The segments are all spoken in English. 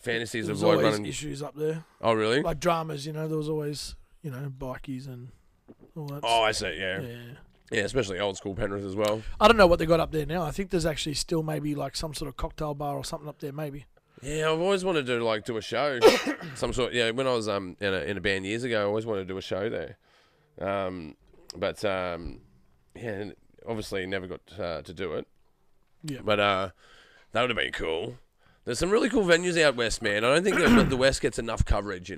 fantasies there of was like always running. issues up there. Oh, really? Like dramas, there was always, bikies and all that. Oh, I see. Yeah. Yeah. Yeah, especially old school Penrith as well. I don't know what they got up there now. I think there's actually still maybe like some sort of cocktail bar or something up there, maybe. Yeah, I've always wanted to do a show, some sort. Yeah, when I was in a band years ago, I always wanted to do a show there. But obviously never got to do it. Yeah. But that would have been cool. There's some really cool venues out west, man. I don't think that the west gets enough coverage,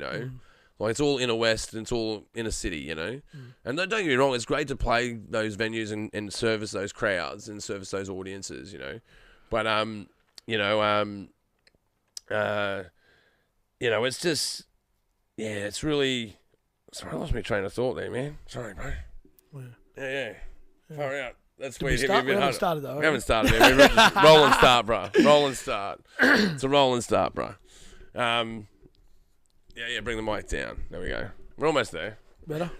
Like, it's all inner west and it's all inner city, And don't get me wrong, it's great to play those venues and service those crowds and service those audiences, But, it's just, it's really... Sorry, I lost my train of thought there, man. Sorry, bro. Yeah. Far out. That's where you hit me a bit We haven't harder. started, though. We haven't started, man. We're just rolling start, bro. Rolling start. It's a rolling start, bro. Yeah, bring the mic down. There we go. We're almost there. Better?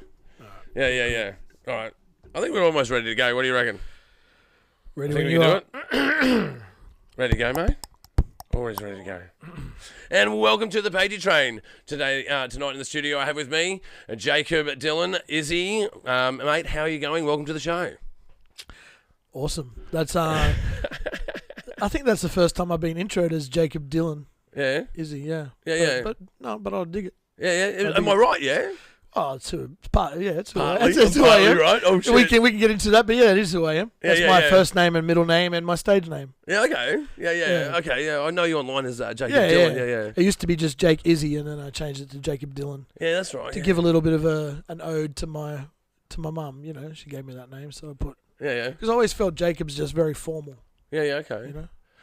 Yeah. All right. I think we're almost ready to go. What do you reckon? Ready Think when we you can are. do it? Ready to go, mate? Always ready to go. And welcome to the Pagey Train. Tonight in the studio, I have with me Jacob, Dillon, Izzy. Mate, how are you going? Welcome to the show. Awesome. That's I think that's the first time I've been introed as Jacob Dillon. Yeah. Izzy, yeah. Yeah. But I'll dig it. Yeah. Am I right? Yeah. Oh, it's part. Yeah, it's who I am. Partly, It's who I am. right? Oh shit. We can get into that, but yeah, it is who I am. That's my yeah. first name and middle name and my stage name. Yeah. Okay. Yeah. Okay. Yeah. I know you online as Jacob Yeah, Dillon. yeah. Yeah. It used to be just Jake Izzy, and then I changed it to Jacob Dillon Yeah, that's right. to give a little bit of an ode to my mum. She gave me that name, so I put. Yeah. Because I always felt Jacob's just very formal. Yeah. Okay.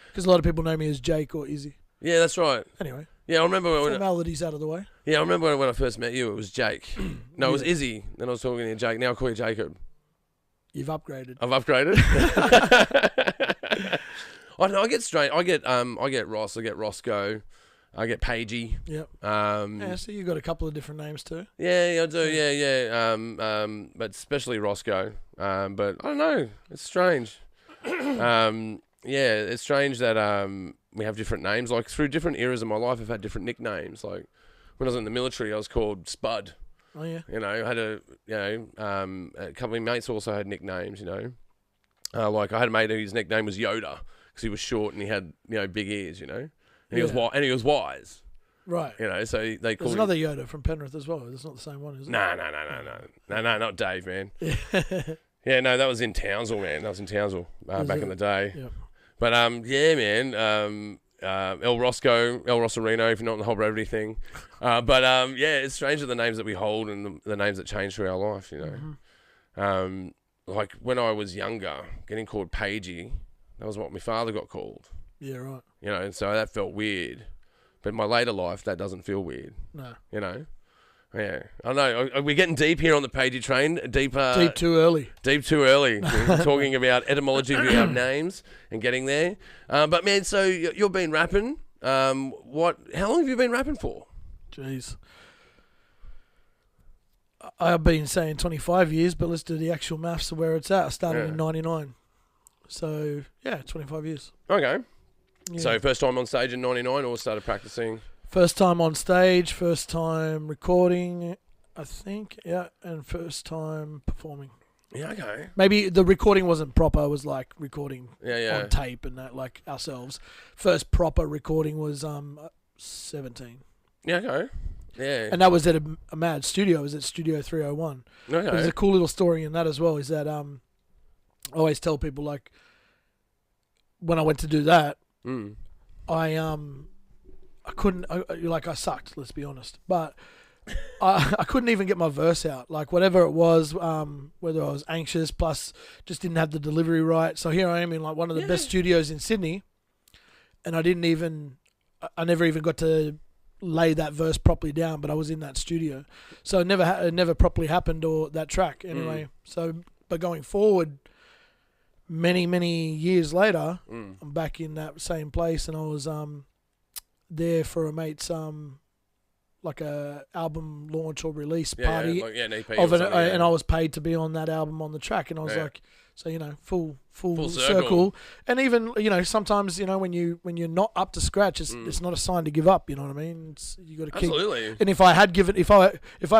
Because a lot of people know me as Jake or Izzy. Yeah, that's right. Anyway. Yeah, I remember when formalities out of the way. Yeah, I remember when I first met you. It was Jake. No, it was Izzy. Then I was talking to you, Jake. Now I call you Jacob. You've upgraded. I've upgraded. I know. I get straight. I get Ross. I get Roscoe. I get Pagey. Yep. So you got a couple of different names too. Yeah, I do. Yeah. But especially Roscoe. But I don't know. It's strange. It's strange that we have different names. Like through different eras of my life, I've had different nicknames. Like when I was in the military, I was called Spud. Oh yeah. I had a couple of mates also had nicknames. Like I had a mate whose nickname was Yoda because he was short and he had big ears. And he was wise. Right. So they called. There's another Yoda from Penrith as well. It's not the same one, is it? No, not Dave, man. Yeah, no, that was in Townsville, man. That was in Townsville back in the day. Yeah. But man, El Rosarino, if you're not in the whole brevity thing. It's strange that the names that we hold and the names that change through our life, Mm-hmm. Like when I was younger, getting called Pagey, that was what my father got called. Yeah, right. And so that felt weird. But in my later life, that doesn't feel weird. No. Yeah, I know. We're getting deep here on the Pagey train. Deep too early. Deep too early. We're talking about etymology of our names and getting there. But man, so you've been rapping. How long have you been rapping for? Jeez. I've been saying 25 years, but let's do the actual maths of where it's at. I started in 99. So, 25 years. Okay. Yeah. So first time on stage in 99 or started practicing? First time on stage, first time recording, I think, and first time performing. Yeah, okay. Maybe the recording wasn't proper, it was like recording on tape and that, like ourselves. First proper recording was 17. Yeah, okay. Yeah. And that was at a mad studio, it was at Studio 301. Okay. There's a cool little story in that as well, is that I always tell people, like, when I went to do that, I sucked, let's be honest. But I couldn't even get my verse out. Like, whatever it was, whether I was anxious, plus just didn't have the delivery right. So here I am in, like, one of the best studios in Sydney, and I never even got to lay that verse properly down, but I was in that studio. So it never properly happened, or that track, anyway. So, but going forward, many, many years later, I'm back in that same place, and I was there for a mate's like a album launch or release party an EP and I was paid to be on that album on the track, and I was like, So, you know, full Full circle. And even, you know, sometimes, you know, when you're not up to scratch, it's not a sign to give up. You know what I mean? You got to keep. Absolutely. And if I'd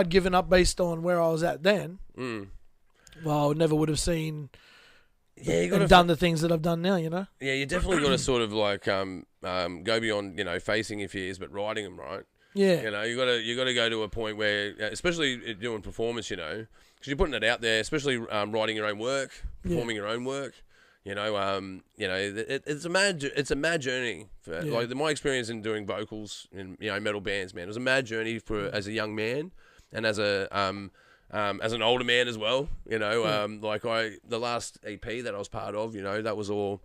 given up based on where I was at then, well, I never would have seen. Yeah, you done the things that I've done now. You know. Yeah, you definitely got to sort of like go beyond, you know, facing your fears, but riding them, right? Yeah. You know, you got to go to a point where, especially doing performance, you know, because you're putting it out there, especially writing your own work, performing your own work. You know, it's a mad journey. Like my experience in doing vocals in, you know, metal bands, man, it was a mad journey as a young man and as an older man as well. You know, like the last EP that I was part of, you know, that was all,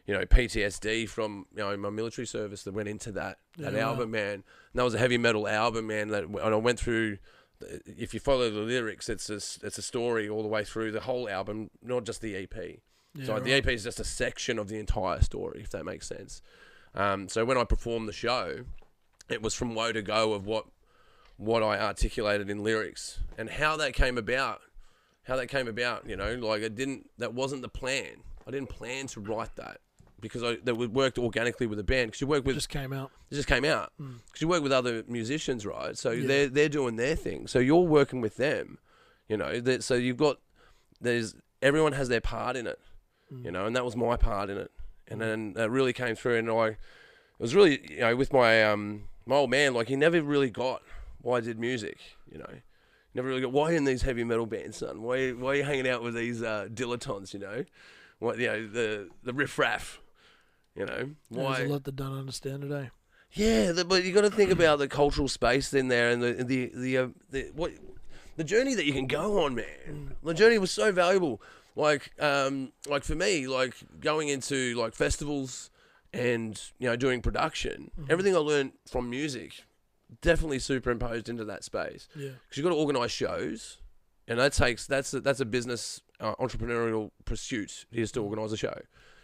you know, PTSD from, you know, my military service that went into that album, man. And that was a heavy metal album, man. And I went through. If you follow the lyrics, it's a story all the way through the whole album, not just the EP. Yeah, so the EP is just a section of the entire story, if that makes sense. So when I performed the show, it was from woe to go of what I articulated in lyrics and how that came about. You know, like that wasn't the plan. I didn't plan to write that because that worked organically with the band. Because you work with it just came out. Because you work with other musicians, right? So they're doing their thing. So you're working with them, you know. So everyone has their part in it, you know, and that was my part in it. And then that really came through. And it was really, you know, with my my old man, like he never really got why I did music, you know. Never really got why in these heavy metal bands, son. Why are you hanging out with these dilettantes, you know? What, you know, the riff-raff. You know, why? There's a lot that don't understand today. Yeah, but you got to think about the cultural space in there and the journey that you can go on, man. The journey was so valuable. Like for me, like going into like festivals and, you know, doing production, everything I learned from music definitely superimposed into that space. Yeah, because you got to organise shows, and that's a business entrepreneurial pursuit. Is to organise a show.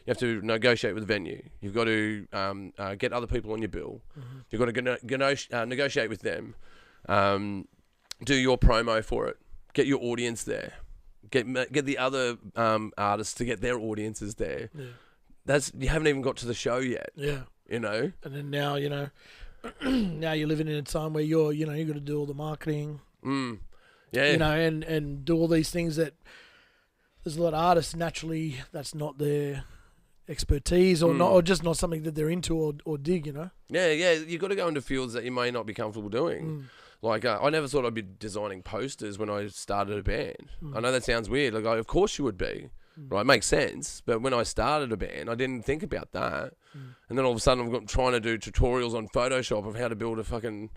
You have to negotiate with the venue. You've got to get other people on your bill. You've got to negotiate with them. Do your promo for it. Get your audience there. Get the other artists to get their audiences there. Yeah. You haven't even got to the show yet. Yeah. You know? And then now, you know, now you're living in a time where you got to do all the marketing. Yeah. You know, and do all these things that there's a lot of artists naturally that's not their expertise or not, or just not something that they're into or dig, you know. Yeah, you got to go into fields that you may not be comfortable doing. Like I never thought I'd be designing posters when I started a band. I know that sounds weird. Like of course you would be, right? It makes sense. But when I started a band, I didn't think about that. And then all of a sudden I'm trying to do tutorials on Photoshop of how to build a fucking,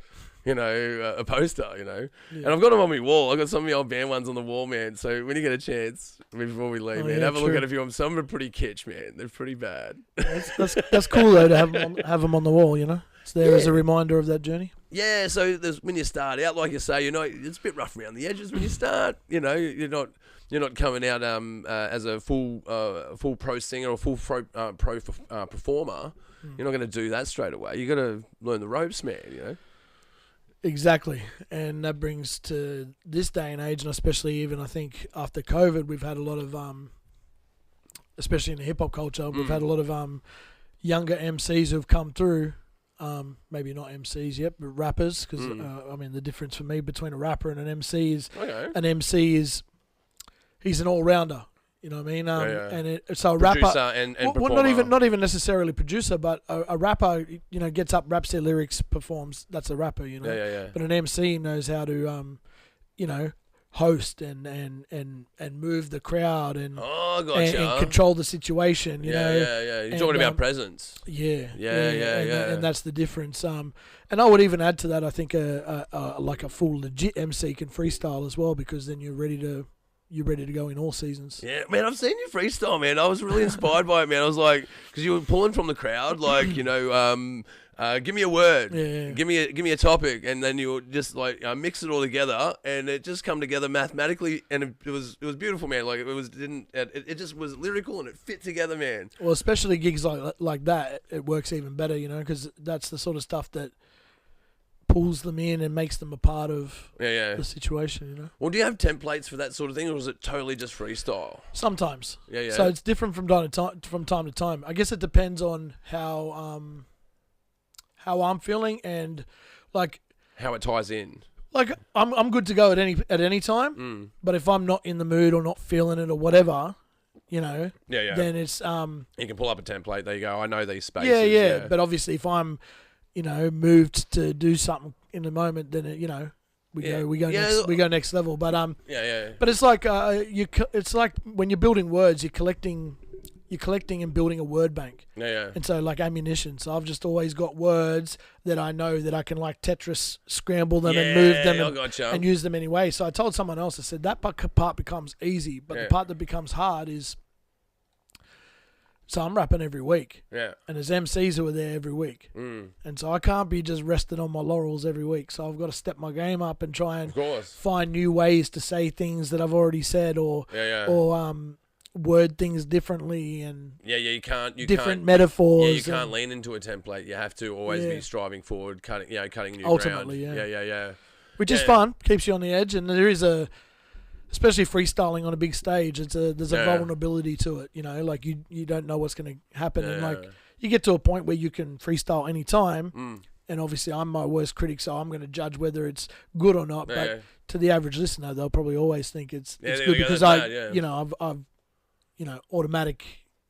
you know, a poster, you know. Yeah. And I've got them on my wall. I've got some of the old band ones on the wall, man. So when you get a chance, before we leave, man, have a look at a few of them. Some are pretty kitsch, man. They're pretty bad. That's cool, though, to have them on the wall, you know. It's there as a reminder of that journey. Yeah, so when you start out, like you say, you know, it's a bit rough around the edges when you start. You know, you're not coming out as a full pro singer or full pro performer. You're not going to do that straight away. You got to learn the ropes, man. You know. Exactly, and that brings to this day and age, and especially even I think after COVID, we've had a lot of, especially in the hip hop culture, we've had a lot of younger MCs who've come through. Maybe not MCs yet, but rappers. Because I mean, the difference for me between a rapper and an MC is an MC is he's an all rounder. You know what I mean? And so a rapper, and well, not even necessarily producer, but a rapper, you know, gets up, raps their lyrics, performs. That's a rapper, you know. But an MC knows how to, you know, host and move the crowd and and control the situation. You know. You're talking about presence. And that's the difference. And I would even add to that. I think like a full legit MC can freestyle as well, because then you're ready to go in all seasons. Yeah, man, I've seen you freestyle, man. I was really inspired by it, man. I was like, because you were pulling from the crowd, like, you know, give me a word, give me a topic, and then you just like mix it all together, and it just come together mathematically, and it was beautiful, man. Like it just was lyrical, and it fit together, man. Well, especially gigs like that, it works even better, you know, because that's the sort of stuff that pulls them in and makes them a part of Yeah. the situation, you know. Well, do you have templates for that sort of thing, or is it totally just freestyle? Sometimes. Yeah. So it's different from time to time. I guess it depends on how I'm feeling and like how it ties in. Like I'm good to go at any time. But if I'm not in the mood or not feeling it or whatever, you know, then it's you can pull up a template. There you go. I know these spaces. Yeah. But obviously, if I'm, you know, moved to do something in the moment, then it, you know, we go next level. But But it's like it's like when you're building words, you're collecting and building a word bank. Yeah. And so like ammunition. So I've just always got words that I know that I can like Tetris scramble them and move them and use them anyway. So I told someone else, I said that part becomes easy, but the part that becomes hard is, so I'm rapping every week. Yeah. And there's MCs who are there every week. And so I can't be just resting on my laurels every week. So I've got to step my game up and try and find new ways to say things that I've already said or word things differently and you can't different metaphors. You can't lean into a template. You have to always be striving forward, cutting new ultimately, ground. Yeah. Which is fun, keeps you on the edge, and there is especially freestyling on a big stage. There's a vulnerability to it. You know, like you don't know what's going to happen, and like you get to a point where you can freestyle any time. And obviously, I'm my worst critic, so I'm going to judge whether it's good or not. But to the average listener, they'll probably always think it's good because I've you know, automatic,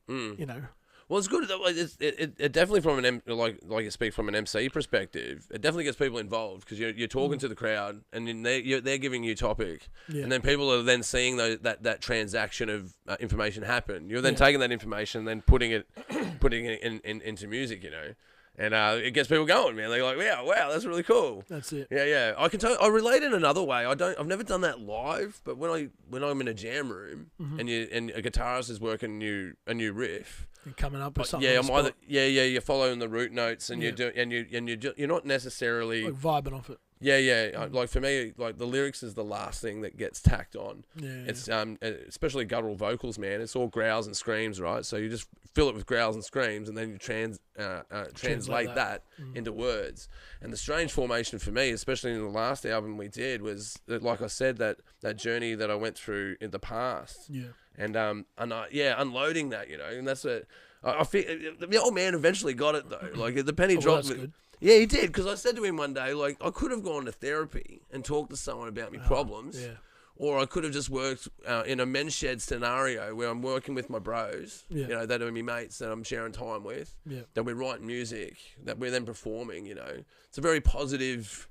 you know. Well, it's good. It definitely from like you speak from an MC perspective. It definitely gets people involved because you're talking to the crowd and then they're giving you topic, and then people are then seeing that transaction of information happen. You're then taking that information, and then putting it into music, you know. And it gets people going, man. They're like, wow, that's really cool. That's it. Yeah. I can tell. I relate in another way. I've never done that live, but when I'm in a jam room and a guitarist is working a new riff, and coming up with something. You're following the root notes and you're not necessarily like vibing off it. Like for me, like the lyrics is the last thing that gets tacked on. It's especially guttural vocals, man. It's all growls and screams, right? So you just fill it with growls and screams, and then you translate that into words. And the strange formation for me, especially in the last album we did, was that, like I said, that journey that I went through in the past. And unloading that, you know, and that's I feel the old man eventually got it though. Like the penny dropped. That's good. Yeah, he did, because I said to him one day, like, I could have gone to therapy and talked to someone about my problems, or I could have just worked in a men's shed scenario where I'm working with my bros, you know, that are my mates that I'm sharing time with, that we're writing music, that we're then performing, you know. It's a very positive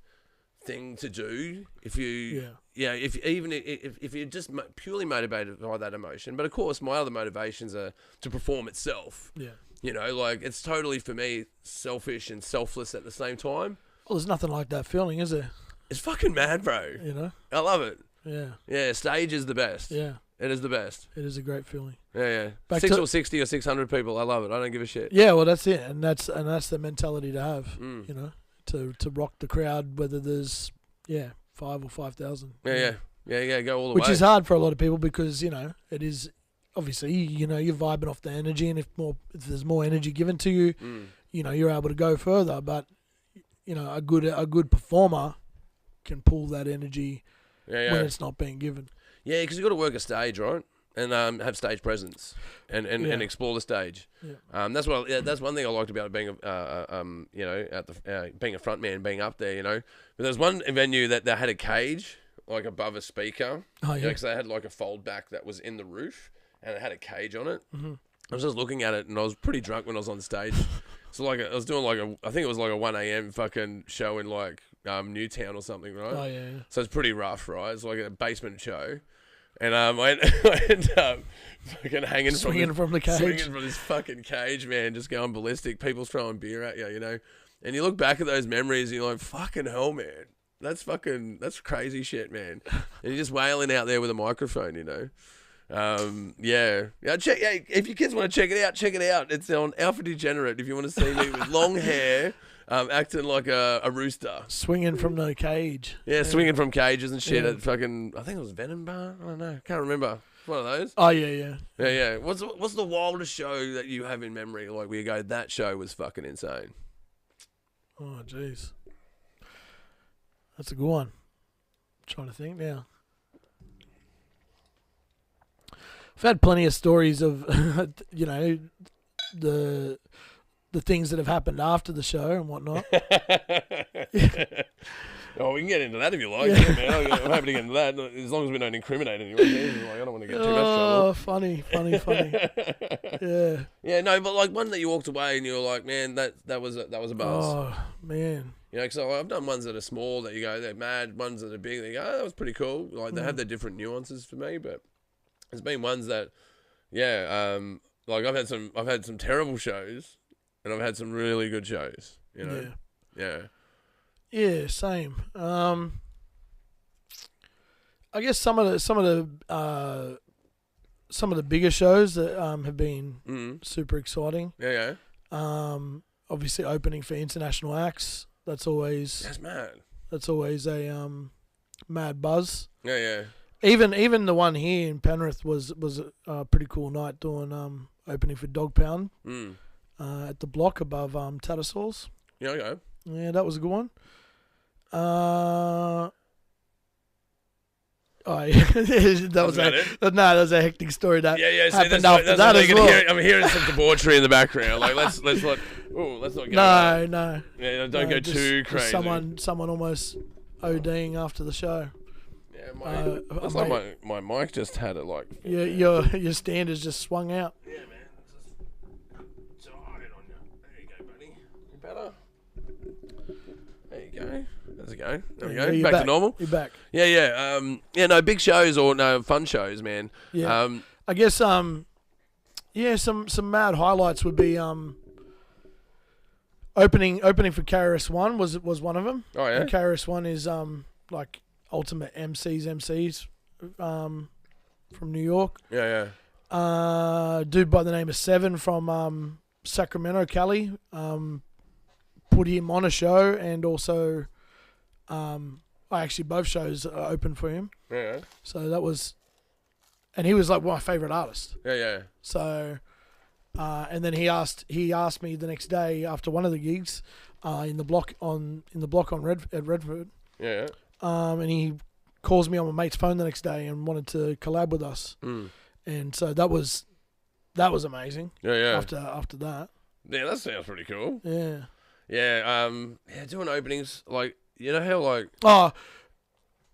thing to do if you, if you're just purely motivated by that emotion. But of course, my other motivations are to perform itself. You know, like, it's totally, for me, selfish and selfless at the same time. Well, there's nothing like that feeling, is there? It's fucking mad, bro. You know? I love it. Yeah, stage is the best. Yeah. It is the best. It is a great feeling. Yeah. 6 or 60 or 600 people, I love it. I don't give a shit. Yeah, well, that's it. And that's the mentality to have, you know, to rock the crowd, whether there's, 5 or 5,000. Yeah, go all the way. Which is hard for a lot of people because, you know, it is... Obviously, you know, you're vibing off the energy, and if there's more energy given to you, you know, you're able to go further. But you know, a good performer can pull that energy when it's not being given. Yeah, because you got to work a stage, right? And have stage presence and explore the stage. That's one thing I liked about being being a front man, being up there. You know, but there's one venue that they had a cage like above a speaker. Because they had like a fold back that was in the roof. And it had a cage on it. I was just looking at it, and I was pretty drunk when I was on stage. So like, I was doing I think it was like a 1 a.m. fucking show in like Newtown or something, right? So it's pretty rough, right? It's like a basement show, and I ended up fucking swinging from the cage, swinging from this fucking cage, man, just going ballistic. People throwing beer at you, you know. And you look back at those memories, and you're like, fucking hell, man. That's crazy shit, man. And you're just wailing out there with a microphone, you know. If your kids want to check it out. It's on Alpha Degenerate. If you want to see me with long hair, acting like a rooster, swinging from the cage. Swinging from cages and shit at fucking, I think it was Venom Bar. I don't know, can't remember. One of those. Oh yeah. What's the wildest show that you have in memory? Like where you go, that show was fucking insane. Oh jeez. That's a good one. Trying to think now. I've had plenty of stories of, the things that have happened after the show and whatnot. Oh, we can get into that if you like. Yeah, man. I'm happy to get into that, as long as we don't incriminate anyone. I don't want to get too much trouble. Oh, funny. Yeah. Yeah, no, but like one that you walked away and you were like, man, that was a buzz. Oh, man. So I've done ones that are small that you go, they're mad. Ones that are big, that you go, oh, that was pretty cool. Like they have their different nuances for me, but there's been ones that, like I've had some terrible shows, and I've had some really good shows. Yeah. Yeah, same. I guess some of the bigger shows that have been super exciting. Yeah. Obviously opening for international acts. That's mad. That's always a mad buzz. Yeah. Even the one here in Penrith was a pretty cool night doing opening for Dog Pound at the block above Tattersalls. Yeah. Yeah, that was a good one. Oh, yeah. that was a hectic story that happened after that as well. I'm hearing some debauchery in the background. Like let's not go. No. Yeah, don't go too crazy. Someone almost ODing after the show. Yeah, it's like my mic just had it like. Yeah, your stand has just swung out. Yeah, man. Just died on you. There you go, buddy. You better. There you go. There's a go. There we go. Yeah, back to normal. You're back. Yeah. No big shows or no fun shows, man. Yeah. I guess some mad highlights would be opening for KRS-One was one of them. Oh yeah. And KRS-One is like ultimate MCs from New York. Yeah. Dude by the name of Seven from Sacramento, Cali. Put him on a show, and also actually both shows opened for him. Yeah. So that was, and he was like my favorite artist. Yeah. So, and then he asked me the next day after one of the gigs, in the block on Redford. Yeah. And he calls me on my mate's phone the next day and wanted to collab with us. And so that was amazing. Yeah. After that. Yeah, that sounds pretty cool. Yeah. Yeah. Doing openings how like.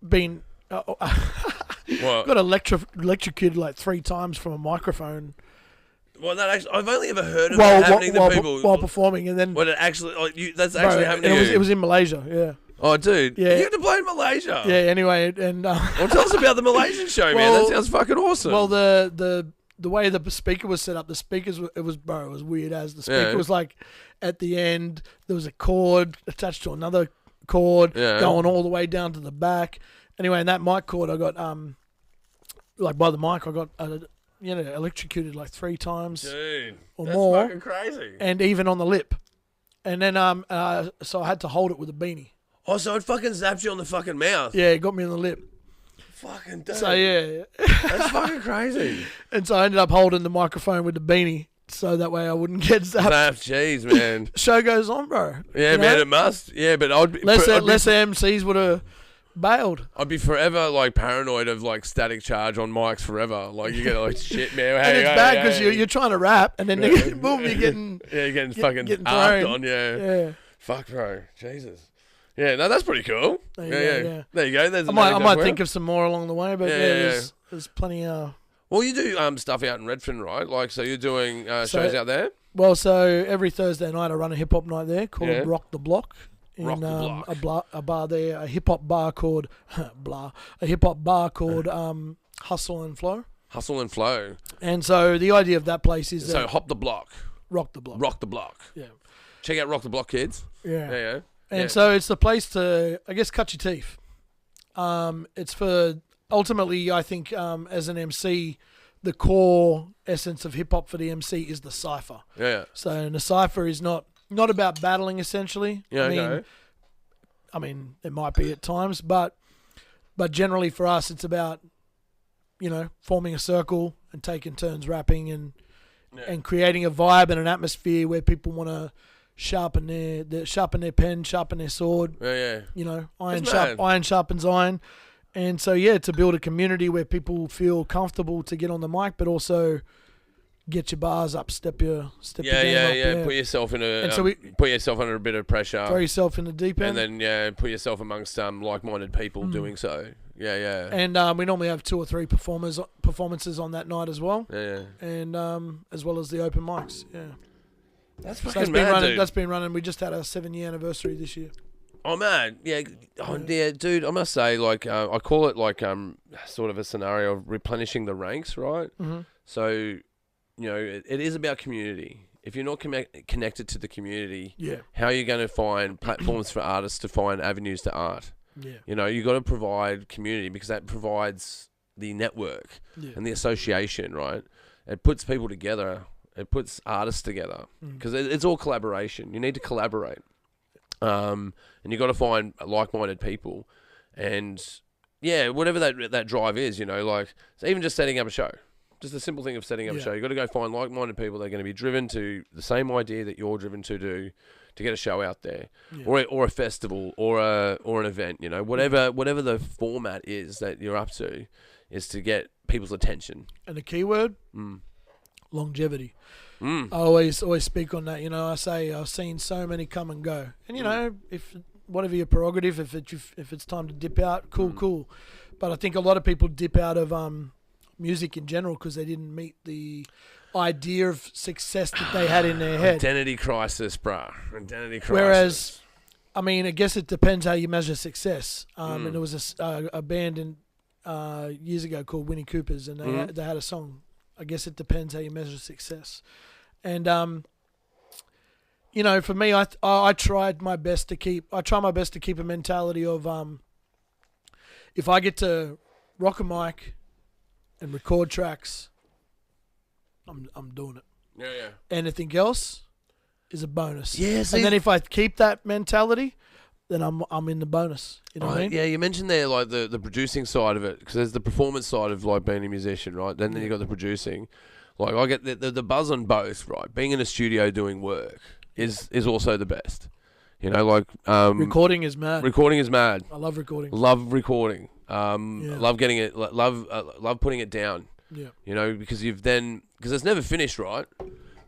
Been. What? Got electrocuted like 3 times from a microphone. Well, I've only ever heard of that happening to people while performing, and then when it actually that's actually happening to you. It was in Malaysia. Yeah. Oh, dude. Yeah. You have to blame Malaysia. Yeah. Anyway, and well, tell us about the Malaysian show, man. That sounds fucking awesome. Well, the way the speaker was set up, it was weird as the speaker was like at the end there was a cord attached to another cord going all the way down to the back. Anyway, and that mic cord I got like by the mic I got electrocuted like 3 times, dude, or that's more, fucking crazy, and even on the lip. And then so I had to hold it with a beanie. Oh, so it fucking zapped you on the fucking mouth. Yeah, it got me on the lip. Fucking dude. So yeah, that's fucking crazy. And so I ended up holding the microphone with the beanie, so that way I wouldn't get zapped. Jeez, man. Show goes on, bro. Yeah, man, it must. Yeah, but I'd be less MCs would have bailed. I'd be forever like paranoid of like static charge on mics forever. Like you get like shit, man. And it's bad because you're trying to rap, and then boom, you're getting you're getting fucking arced on. Yeah. Fuck, bro. Jesus. Yeah, no, that's pretty cool. Yeah. There you go. There's I might think of some more along the way, but there's plenty. Well, you do stuff out in Redfern, right? Like, so you're doing shows out there? Well, so every Thursday night I run a hip hop night there called Rock the Block. Rock the Block. A bar there, a hip hop bar called Hustle and Flow. Hustle and Flow. And so the idea of that place is hop the block. Rock the Block. Rock the Block. Yeah. Check out Rock the Block, kids. Yeah. And so it's the place to, I guess, cut your teeth. It's for, ultimately, I think, as an MC, the core essence of hip-hop for the MC is the cypher. Yeah. So the cypher is not about battling, essentially. Yeah, I mean, it might be at times, but generally for us, it's about, forming a circle and taking turns rapping and creating a vibe and an atmosphere where people want to sharpen their pen, sharpen their sword. Yeah. You know, That's mad. iron sharpens iron. And so, yeah, to build a community where people feel comfortable to get on the mic, but also get your bars up, step your game up. Yeah. Put yourself in And so put yourself under a bit of pressure. Throw yourself in the deep end. And then, put yourself amongst like-minded people doing so. Yeah. And we normally have 2 or 3 performances on that night as well. Yeah. And as well as the open mics. Yeah. That's So fucking mad, dude. that's been running. We just had our 7-year anniversary this year. Oh man, yeah, dude. I must say, like, I call it like sort of a scenario of replenishing the ranks, right? Mm-hmm. So, you know, it is about community. If you're not connected to the community, how are you going to find platforms for artists to find avenues to art? Yeah. You know, you got to provide community because that provides the network and the association, right? It puts people together. It puts artists together because it's all collaboration. You need to collaborate. And you got to find like-minded people, and whatever that drive is, you know, like so even just setting up a show, just a simple thing of setting up a show. You got to go find like-minded people that are going to be driven to the same idea that you're driven to do to get a show out there, or a festival, or an event. You know, whatever the format is that you're up to, is to get people's attention. And the keyword, longevity. I always speak on that. You know, I say I've seen so many come and go, and you know, if whatever your prerogative, if it's time to dip out, cool. But I think a lot of people dip out of music in general because they didn't meet the idea of success that they had in their head. Identity crisis, bruh. Identity crisis. Whereas, I mean, I guess it depends how you measure success. And there was a band in years ago called Winnie Cooper's, and they had a song. I guess it depends how you measure success. And you know, for me, I try my best to keep a mentality of if I get to rock a mic and record tracks, I'm doing it. Yeah. Anything else is a bonus. Yeah. See, and then if I keep that mentality, then I'm in the bonus. You know what I mean? Yeah, you mentioned there like the producing side of it, because there's the performance side of like being a musician, right? Then you got the producing. Like I get the buzz on both, right? Being in a studio doing work is also the best. You know, like recording is mad. Recording is mad. I love recording. Love recording. Love getting it. Love putting it down. Yeah. You know, because it's never finished, right?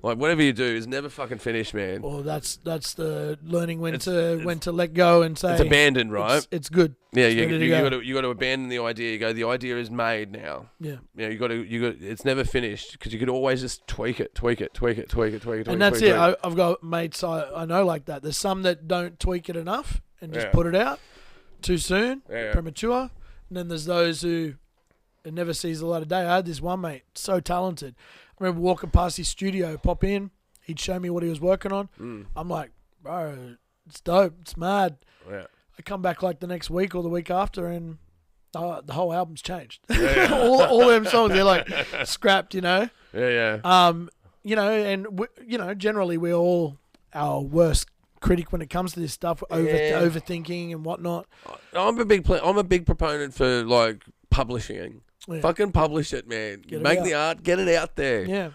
Like whatever you do is never fucking finished, man. Well, that's the learning when to let go and say it's abandoned, right? It's good. Yeah, you got to abandon the idea. You go, the idea is made now. Yeah. Yeah, you got. It's never finished because you could always just tweak it. And that's it. I've got mates I know like that. There's some that don't tweak it enough and just put it out too soon, premature. And then there's those who it never sees the light of day. I had this one mate, so talented. I remember walking past his studio, pop in, he'd show me what he was working on. I'm like, bro, it's dope, it's mad. Yeah. I come back like the next week or the week after, and the whole album's changed. all them songs, they're like scrapped, you know. Yeah. You know, and generally we're all our worst critic when it comes to this stuff, overthinking and whatnot. I'm a big proponent for like publishing. Yeah. Fucking publish it, man. Make the art, get it out there. Yeah.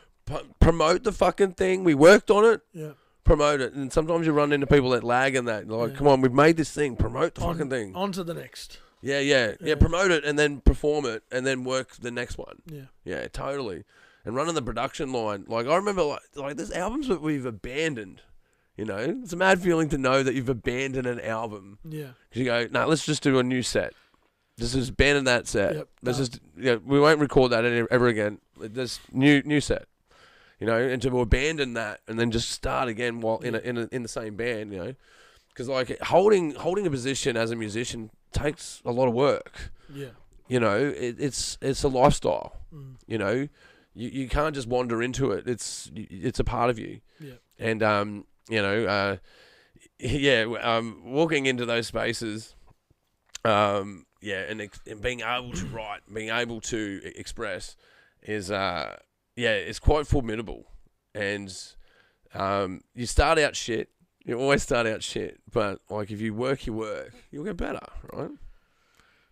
Promote the fucking thing. We worked on it. Yeah. Promote it. And sometimes you run into people that lag in that. Like, come on, we've made this thing. Promote the fucking thing. On to the next. Yeah. Promote it and then perform it and then work the next one. Yeah. Yeah, totally. And running the production line. Like, I remember, like there's albums that we've abandoned. You know? It's a mad feeling to know that you've abandoned an album. Yeah. Because you go, nah, let's just do a new set. This is abandon that set. Yep, Let's just we won't record that ever again. This new set, you know, and to abandon that and then just start again while in the same band, you know, because like holding a position as a musician takes a lot of work. Yeah, you know, it's a lifestyle. You know, you can't just wander into it. It's a part of you. Yeah, and you know, walking into those spaces, and being able to write, being able to express is, it's quite formidable. And you start out shit. You always start out shit. But, like, if you work your work, you'll get better, right?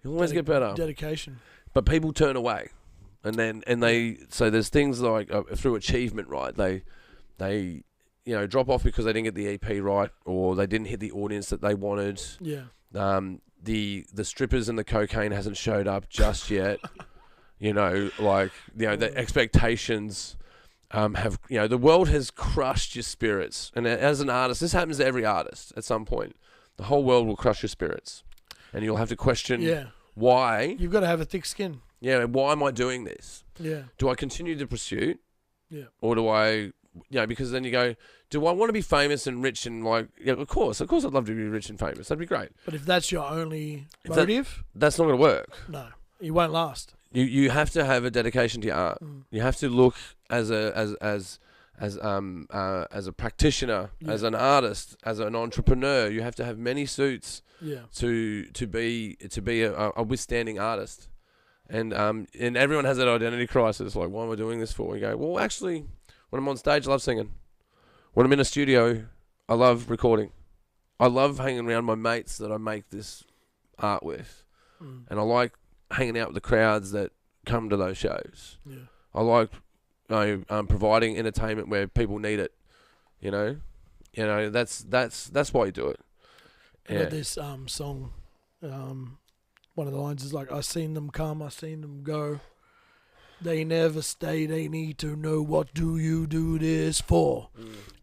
You'll always get better. Dedication. But people turn away. So there's things like, through achievement, right? They drop off because they didn't get the EP right or they didn't hit the audience that they wanted. Yeah. The strippers and the cocaine hasn't showed up just yet. The expectations have, the world has crushed your spirits. And as an artist, this happens to every artist at some point. The whole world will crush your spirits. And you'll have to question why. You've got to have a thick skin. Yeah, why am I doing this? Yeah. Do I continue the pursuit? Yeah. Or do I, because then you go, do I want to be famous and rich and of course I'd love to be rich and famous. That'd be great. But if that's your only motive, that's not going to work. No, you won't last. You have to have a dedication to your art. You have to look as a practitioner, as an artist, as an entrepreneur. You have to have many suits to be a withstanding artist. And everyone has that identity crisis. Like, why am I doing this for? You go, well, actually, when I'm on stage, I love singing. When I'm in a studio, I love recording. I love hanging around my mates that I make this art with. And I like hanging out with the crowds that come to those shows. Yeah. I like providing entertainment where people need it. That's why you do it. I got this song. One of the lines is like, I seen them come, I seen them go. They never stay, they need to know, what do you do this for?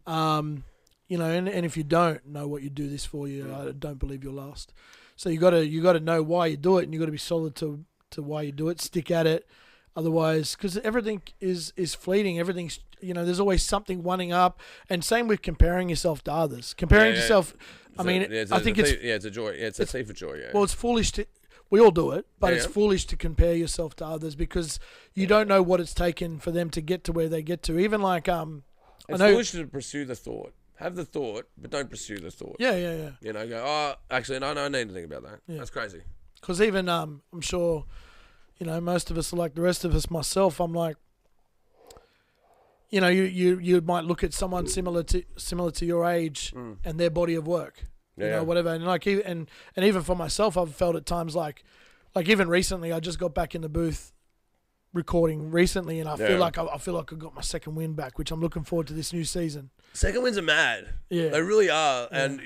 And if you don't know what you do this for, I don't believe you'll last. So you got to know why you do it, and you got to be solid to why you do it. Stick at it, otherwise, because everything is fleeting. Everything's there's always something running up, and same with comparing yourself to others. Comparing yourself, I think it's a joy. It's a thief of joy. Yeah. Well, it's foolish to. We all do it, but it's foolish to compare yourself to others because you don't know what it's taken for them to get to where they get to. Even like it's foolish to pursue the thought. Have the thought, but don't pursue the thought. Yeah. Go, oh, actually, no, I don't need to think about that. Yeah. That's crazy. Because even, I'm sure, most of us are like the rest of us, myself, I'm like, you might look at someone similar to your age and their body of work, whatever. And like, and even for myself, I've felt at times like even recently, I just got back in the booth recording recently, and I feel like I got my second win back, which I'm looking forward to this new season. Second wins are mad. Yeah, they really are, Yeah. and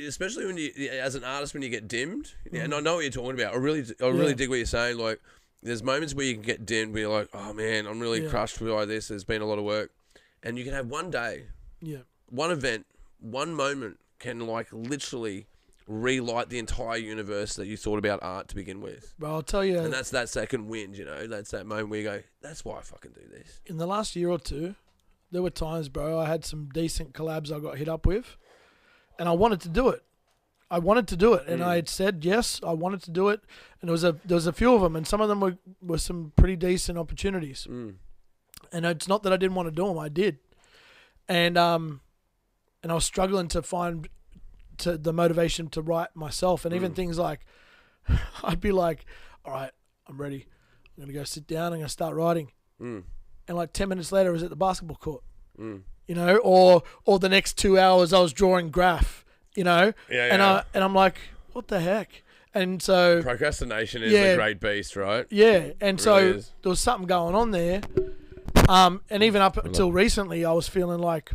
especially when you, as an artist, when you get dimmed. And I know what you're talking about. I really dig what you're saying. Like, there's moments where you can get dimmed, where you're like, oh man, I'm really crushed by this. There's been a lot of work, and you can have one day, one event, one moment can literally relight the entire universe that you thought about art to begin with. But I'll tell you, and that's that second wind. That's that moment where you go, that's why I fucking do this. In the last year or two, there were times, bro, I had some decent collabs I got hit up with, and I wanted to do it. And I had said yes, I wanted to do it, and there was a few of them, and some of them were some pretty decent opportunities. And it's not that I didn't want to do them, I did, and I was struggling to find the motivation to write myself, and even things like, I'd be like, all right, I'm ready. I'm going to go sit down. I'm going to start writing. And like 10 minutes later, I was at the basketball court, or the next 2 hours I was drawing graph, and I'm like, what the heck? And so procrastination is a great beast, right? Yeah. And so there was something going on there. And even up until recently, I was feeling like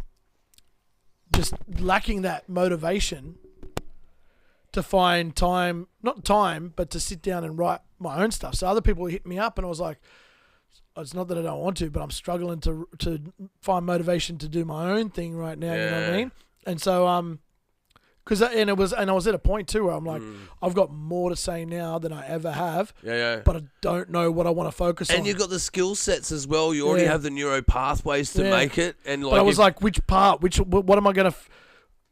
just lacking that motivation to find time, not time, but to sit down and write my own stuff. So other people hit me up, and I was like, it's not that I don't want to, but I'm struggling to find motivation to do my own thing right now. You know what I mean? And so, I was at a point too where I'm like, I've got more to say now than I ever have. But I don't know what I want to focus on. And you've got the skill sets as well. You already have the neuro pathways to make it. And but I was like, which part? What am I gonna?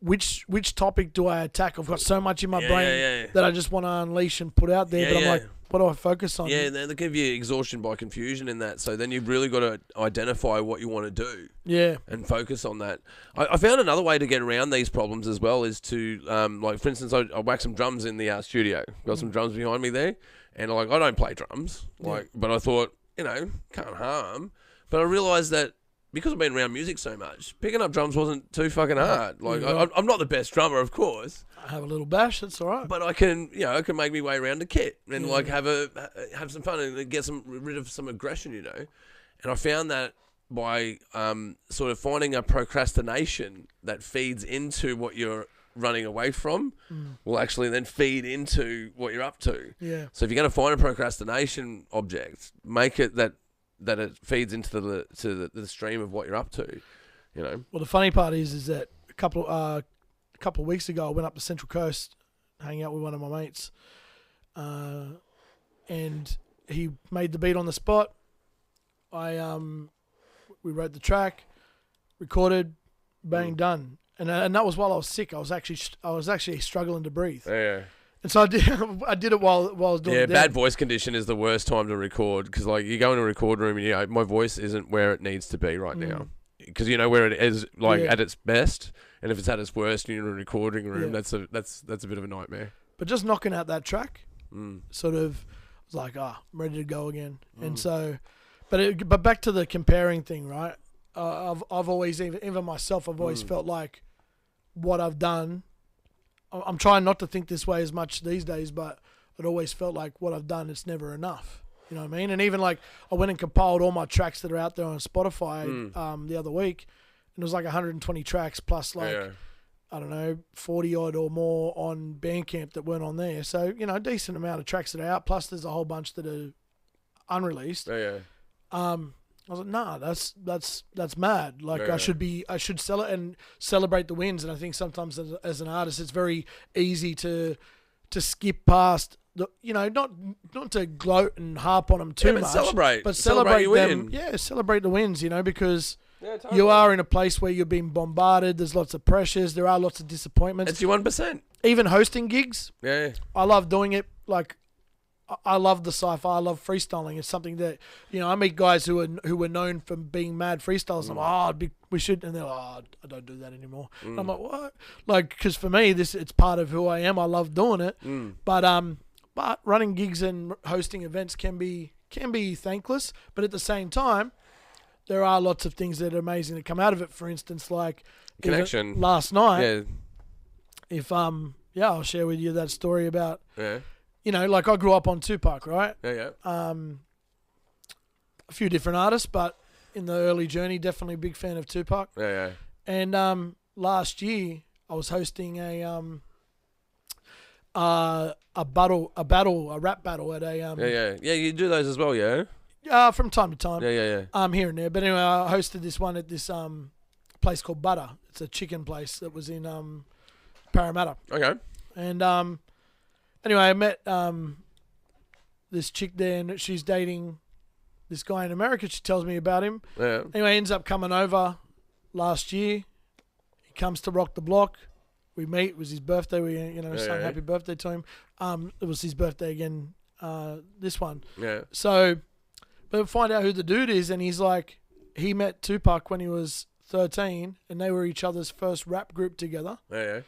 Which topic do I attack? I've got so much in my brain that I just want to unleash and put out there. But I'm like, what do I focus on? Yeah, they give you exhaustion by confusion in that. So then you've really got to identify what you want to do. Yeah. And focus on that. I found another way to get around these problems as well is to, for instance, I whacked some drums in the studio. Got some drums behind me there. And I don't play drums. But I thought, can't harm. But I realised that because I've been around music so much, picking up drums wasn't too fucking hard. I'm not the best drummer, of course. I have a little bash, that's all right. But I can make me way around the kit and have some fun and get rid of some aggression, And I found that by sort of finding a procrastination that feeds into what you're running away from will actually then feed into what you're up to. Yeah. So if you're going to find a procrastination object, make it that it feeds into the stream of what you're up to, you know. Well, the funny part is that a couple of weeks ago I went up to Central Coast, hang out with one of my mates, and he made the beat on the spot. We wrote the track, recorded, bang, done. And that was while I was sick. I was actually struggling to breathe. Yeah. And so I did it while I was doing it. Yeah, bad voice condition is the worst time to record because, like, you go in a record room and, you know, my voice isn't where it needs to be right now. Because you know where it is, like, at its best. And if it's at its worst and you're in a recording room, that's a bit of a nightmare. But just knocking out that track, sort of, I was like, I'm ready to go again. And so, but back to the comparing thing, right? I've always, even myself, I've always felt like what I've done, I'm trying not to think this way as much these days, but it always felt like what I've done, it's never enough. You know what I mean? And even like I went and compiled all my tracks that are out there on Spotify the other week, and it was like 120 tracks plus like, I don't know, 40 odd or more on Bandcamp that weren't on there. So, you know, a decent amount of tracks that are out, plus there's a whole bunch that are unreleased. I was like, nah, that's mad. Like I should sell it and celebrate the wins. And I think sometimes as an artist, it's very easy to skip past the, you know, not to gloat and harp on them too much, but celebrate your them. win. Yeah, celebrate the wins. You know, because totally. You are in a place where you're being bombarded. There's lots of pressures. There are lots of disappointments. It's your 1%. Even hosting gigs. Yeah, I love doing it. Like, I love the sci-fi. I love freestyling. It's something that, you know, I meet guys who were known for being mad freestylers. I'm like, we should, and they're like, I don't do that anymore. And I'm like, what? Like, because for me, it's part of who I am. I love doing it. But running gigs and hosting events can be thankless. But at the same time, there are lots of things that are amazing that come out of it. For instance, like connection last night. Yeah. If I'll share with you that story about. Yeah. You know, like I grew up on Tupac, right? Yeah. A few different artists, but in the early journey, definitely a big fan of Tupac. Yeah. And last year, I was hosting a rap battle at a Yeah. You do those as well, yeah. From time to time. Yeah. Here and there. But anyway, I hosted this one at this place called Butter. It's a chicken place that was in Parramatta. Okay. And anyway, I met this chick there, and she's dating this guy in America. She tells me about him. Yeah. Anyway, ends up coming over last year. He comes to rock the block. We meet. It was his birthday. We, sang happy birthday to him. It was his birthday again, this one. Yeah. So, but find out who the dude is, and he's like, he met Tupac when he was 13, and they were each other's first rap group together. Yeah.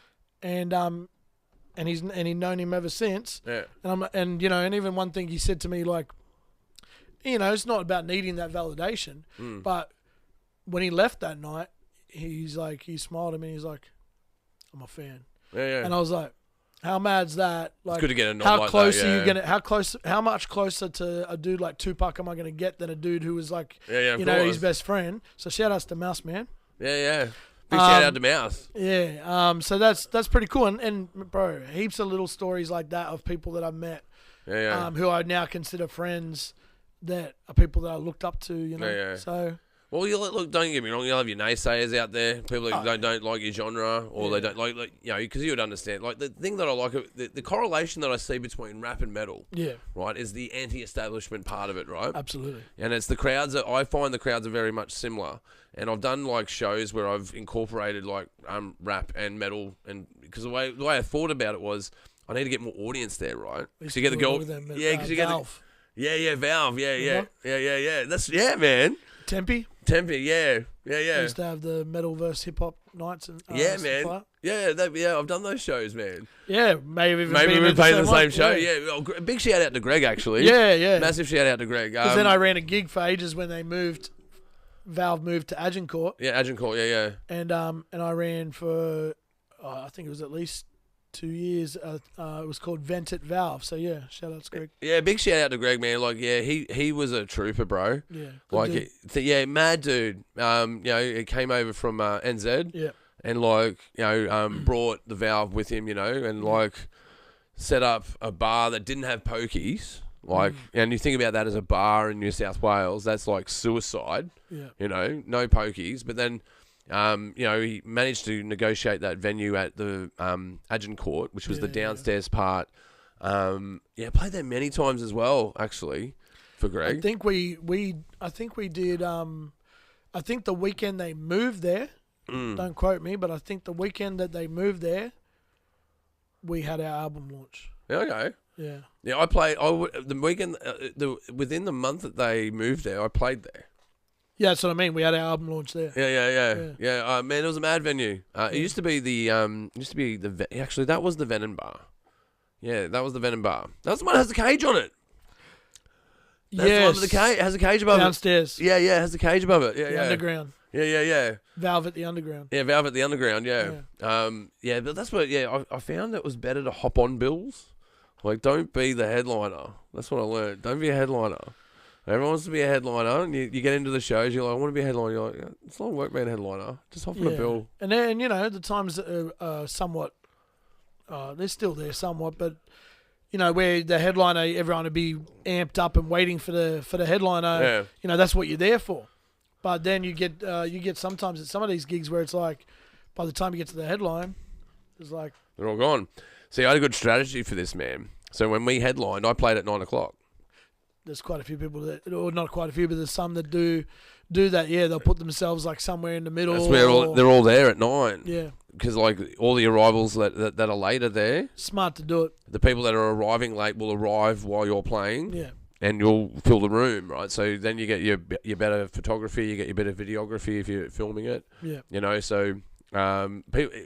And he's known him ever since. Yeah. And even one thing he said to me, like, it's not about needing that validation, but when he left that night, he's like, he smiled at me. He's like, I'm a fan. Yeah. And I was like, how mad's that? Like, it's good to get a nod how like close that, are you gonna? How much closer to a dude like Tupac am I gonna get than a dude who was like, his best friend? So shout outs to Mouse Man. Yeah. Big shout out to Mouse. Yeah. So that's pretty cool. And bro, heaps of little stories like that of people that I've met, who I now consider friends, that are people that I looked up to. Yeah. So. Well, look, don't get me wrong. You'll have your naysayers out there, people that don't like your genre, or they don't like because you would understand. Like, the thing that I like, the correlation that I see between rap and metal, right, is the anti-establishment part of it, right? Absolutely. And it's the crowds that I find the crowds are very much similar. And I've done like shows where I've incorporated like rap and metal, and because the way I thought about it was I need to get more audience there, right? Because you get the girl, because you get Valve. Valve, yeah. That's man. Tempe, yeah. We used to have the metal versus hip hop nights and man. Like Yeah, I've done those shows, man. Yeah, maybe we're playing the same show. Yeah. Well, big shout out to Greg, actually. Yeah. Massive shout out to Greg. Because then I ran a gig for ages when they Valve moved to Agincourt. Yeah, Agincourt, yeah. And I ran for I think it was at least 2 years. It was called Vent at Valve. So yeah, shout out to Greg. Yeah, big shout out to Greg, man. Like, yeah, he was a trooper, bro. Yeah, Like, mad dude. It came over from NZ. Yeah. And like, brought the Valve with him, and like set up a bar that didn't have pokies. Like, and you think about that as a bar in New South Wales, that's like suicide. Yeah. No pokies. But then, he managed to negotiate that venue at the Agincourt, which was the downstairs part. Played there many times as well, actually, for Greg. I think we did. I think the weekend they moved there. Don't quote me, but I think the weekend that they moved there, we had our album launch. Yeah, okay. Yeah. Yeah, I played. The weekend, within the month that they moved there, I played there. Yeah, that's what I mean. We had our album launch there. Yeah. Man, it was a mad venue. It used to be actually that was the Venom Bar. Yeah, that was the Venom Bar. That's the one that has the cage on it. That's the one with the cage. It has a cage above downstairs. it. Yeah, it has a cage above it. Yeah, Underground. Yeah. Valve at the Underground. Yeah, Valve at the Underground, yeah. But that's what, I found it was better to hop on bills. Like, don't be the headliner. That's what I learned. Don't be a headliner. Everyone wants to be a headliner, and you get into the shows, you're like, I want to be a headliner. You're like, it's not work being a headliner. Just hop on a bill. And then, the times that are somewhat, they're still there somewhat, but, where the headliner, everyone would be amped up and waiting for the headliner. Yeah. That's what you're there for. But then you get sometimes at some of these gigs where it's like, by the time you get to the headline, it's like they're all gone. See, I had a good strategy for this, man. So when we headlined, I played at 9:00. There's quite a few people that, or not quite a few, but there's some that do that. Yeah, they'll put themselves like somewhere in the middle. That's where they're all there at 9. Yeah. Because like all the arrivals that are later there. Smart to do it. The people that are arriving late will arrive while you're playing. Yeah. And you'll fill the room, right? So then you get your better photography, you get your better videography if you're filming it. Yeah. So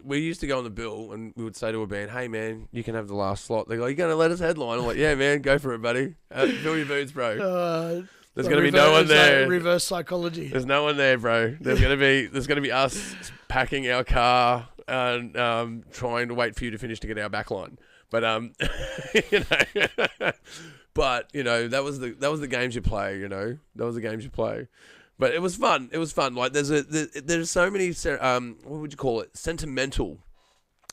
we used to go on the bill and we would say to a band, hey, man, you can have the last slot. They go, you going to let us headline? I'm like, yeah, man, go for it, buddy. Fill your boots, bro. There's going to be no one there. Like reverse psychology. There's no one there, bro. There's going to be us packing our car and trying to wait for you to finish to get our back line. But, But that was the games you play. That was the games you play. But it was fun. It was fun. Like there's so many what would you call it? Sentimental.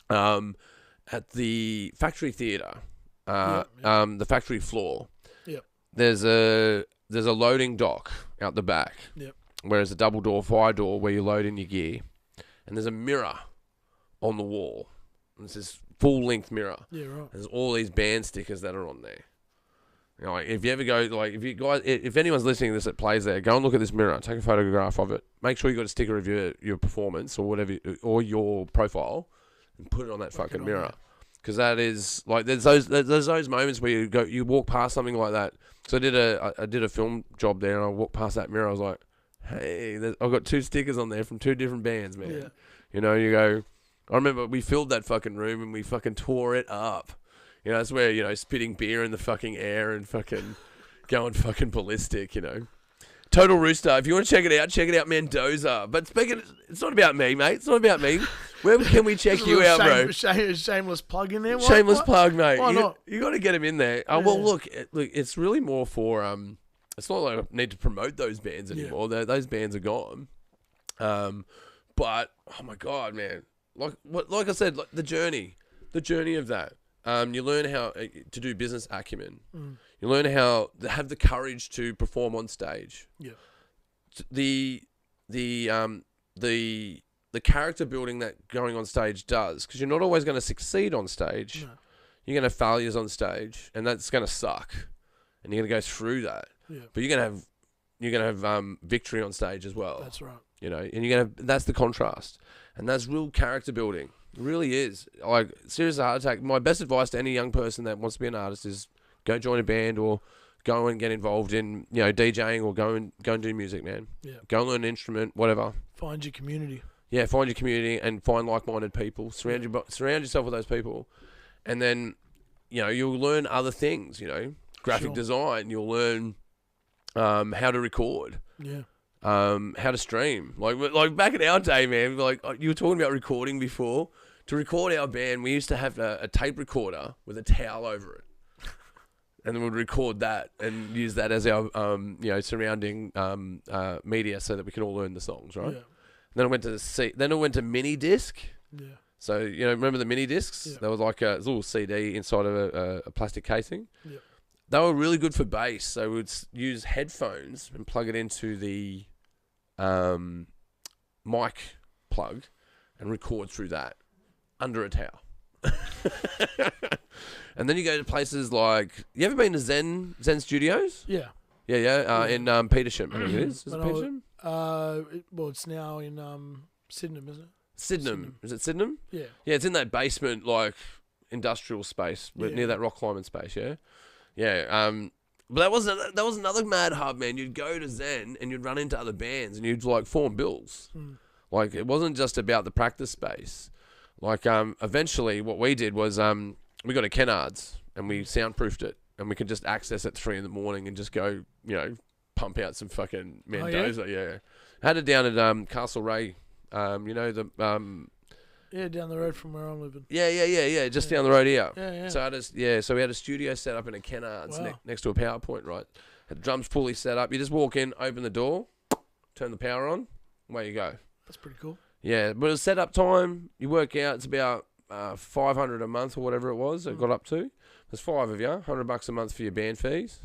At the factory theatre, the factory floor. Yep. There's a loading dock out the back. Yep. Where there's a double door, fire door where you load in your gear, and there's a mirror on the wall. And it's this full length mirror. Yeah, right. There's all these band stickers that are on there. Like if you ever go, like if anyone's listening to this that plays there, go and look at this mirror, take a photograph of it, make sure you got a sticker of your performance or whatever, or your profile, and put it on that fucking mirror. Because that is like there's those moments where you walk past something like that. So I did a film job there, and I walked past that mirror. I was like, hey, I've got 2 stickers on there from 2 different bands, man. Yeah. You go. I remember we filled that fucking room and we fucking tore it up. That's where, spitting beer in the fucking air and fucking going fucking ballistic, Total Rooster. If you want to check it out, Mendoza. But it's not about me, mate. It's not about me. Where can we check you out, bro? Shameless plug in there. Shameless plug, mate. Why not? You got to get him in there. Yeah. Well, look, it's really more for, it's not like I need to promote those bands anymore. Yeah. Those bands are gone. But, oh my God, man. Like I said, the journey of that. You learn how to do business acumen. You learn how to have the courage to perform on stage. Yeah. The character building that going on stage does, because you're not always going to succeed on stage. No. You're going to have failures on stage, and that's going to suck, and you're going to go through that. Yeah. But you're going to have victory on stage as well. That's right. And that's the contrast, and that's real character building. It really is. Like, serious heart attack. My best advice to any young person that wants to be an artist is go join a band or go and get involved in, DJing or go and do music, man. Yeah. Go and learn an instrument, whatever. Find your community. Yeah, find your community and find like-minded people. Surround yourself with those people. And then, you'll learn other things, graphic design. You'll learn how to record. Yeah. How to stream. Like back in our day, man, like you were talking about recording before. to record our band, we used to have a tape recorder with a towel over it. And then we'd record that and use that as our, surrounding media so that we could all learn the songs, right? Yeah. Then it went to mini disc. Yeah. So remember the mini discs? Yeah. There was like a little CD inside of a plastic casing. Yeah. They were really good for bass. So we'd use headphones and plug it into the mic plug and record through that under a towel. And then you go to places like, you ever been to Zen Studios? Yeah. Yeah. In Petersham, I think it is. Is it Petersham? It's now in Sydenham, isn't it? Sydenham. Is it Sydenham? Yeah. Yeah, it's in that basement, like, industrial space, near that rock climbing space, yeah? Yeah. But that was another mad hub, man. You'd go to Zen and you'd run into other bands and you'd, like, form bills. Like, it wasn't just about the practice space. Like, eventually what we did was we got a Kennards and we soundproofed it and we could just access it 3 a.m. and just go, pump out some fucking Mendoza. Yeah. Had it down at Castle Ray. Yeah, down the road from where I'm living. Yeah. Just down the road here. Yeah. So we had a studio set up in a Kennards next to a PowerPoint, right? Had the drums pulley set up. You just walk in, open the door, turn the power on, away you go. That's pretty cool. Yeah, but it was set up time. You work out, it's about $500 a month or whatever it was. It got up to. There's 5 of you, $100 a month for your band fees.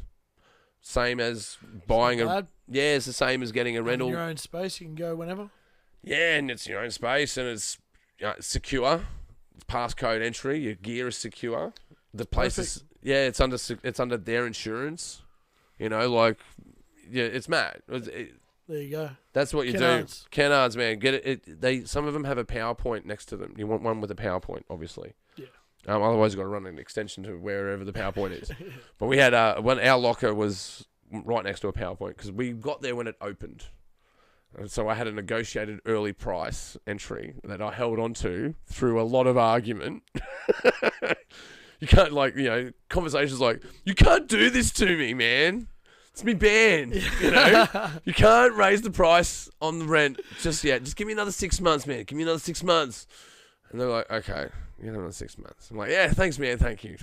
Same as buying it's the same as getting a rental. In your own space, you can go whenever. Yeah, and it's your own space, and it's secure. It's passcode entry. Your gear is secure. The place is it's under their insurance. It's mad. There you go. That's what you Kennards. do. Kennards, man. Get it. Some of them have a PowerPoint next to them. You want one with a PowerPoint, obviously. Yeah. Otherwise, you've got to run an extension to wherever the PowerPoint is. But we had when our locker was right next to a PowerPoint because we got there when it opened. And so I had a negotiated early price entry that I held on to through a lot of argument. You can't conversations like, you can't do this to me, man. It's me band, You can't raise the price on the rent just yet. Just give me another 6 months, man. Give me another 6 months. And they're like, okay, you have another 6 months. I'm like, yeah, thanks, man. Thank you.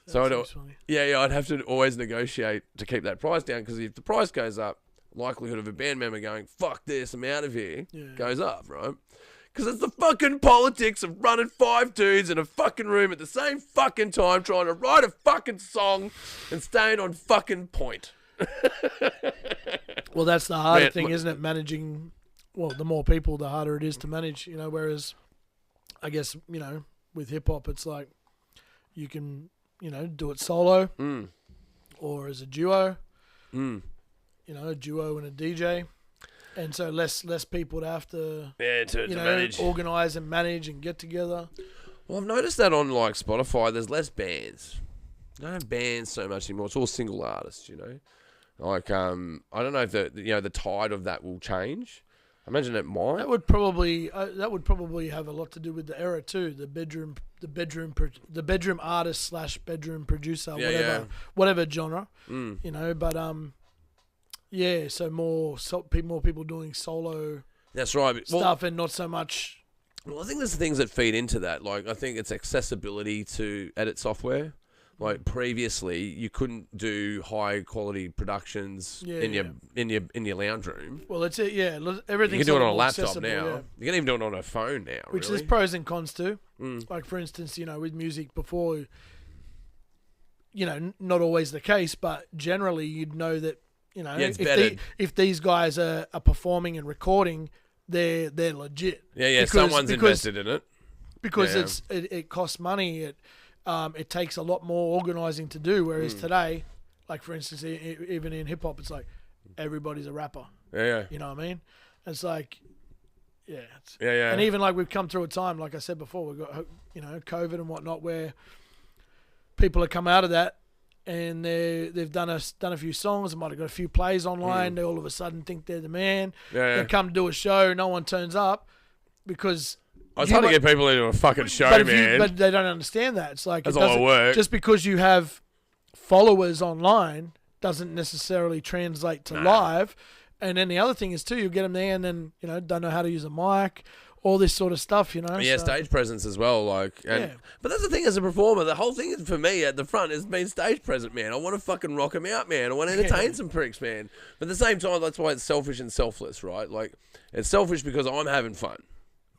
So I'd have to always negotiate to keep that price down because if the price goes up, likelihood of a band member going, fuck this, I'm out of here, goes up, right? Because it's the fucking politics of running 5 dudes in a fucking room at the same fucking time trying to write a fucking song and staying on fucking point. Well, that's the harder thing, isn't it? Managing, the more people, the harder it is to manage, whereas I guess, with hip-hop, it's like you can, do it solo or as a duo, a duo and a DJ. And so less people to have to, to manage, organise and manage and get together. Well, I've noticed that on like Spotify, there's less bands. I don't have bands so much anymore. It's all single artists, Like, I don't know if the tide of that will change. I imagine it might. That would probably have a lot to do with the era too. The bedroom artist / bedroom producer, whatever genre, But so more people doing solo. That's right. Stuff and not so much. Well, I think there's things that feed into that. Like, I think it's accessibility to edit software. Like previously, you couldn't do high quality productions in your lounge room. Well, it's everything's. You can do it on a laptop now. Yeah. You can even do it on a phone now. Which there's pros and cons too. Like for instance, with music before, not always the case, but generally you'd know that. If these guys are performing and recording, they're legit. Yeah. Someone's invested in it because it costs money. It takes a lot more organising to do. Whereas today, like for instance, even in hip hop, it's like everybody's a rapper. Yeah. You know what I mean? It's like, yeah. Yeah. And even like we've come through a time, like I said before, we've got COVID and whatnot, where people have come out of that. And they've done a few songs. They might have got a few plays online. They all of a sudden think they're the man. They come do a show. No one turns up because it's hard to get people into a fucking show, man. But they don't understand that. It's like that's a lot of work. Just because you have followers online doesn't necessarily translate to live. And then the other thing is too, you get them there and then don't know how to use a mic, all this sort of stuff, you know. Yeah, so. stage presence as well. Like, and, but that's the thing as a performer. The whole thing is, for me at the front is being stage present, man. I want to fucking rock them out, man. I want to entertain some pricks, man. But at the same time, that's why it's selfish and selfless, right? Like, it's selfish because I'm having fun,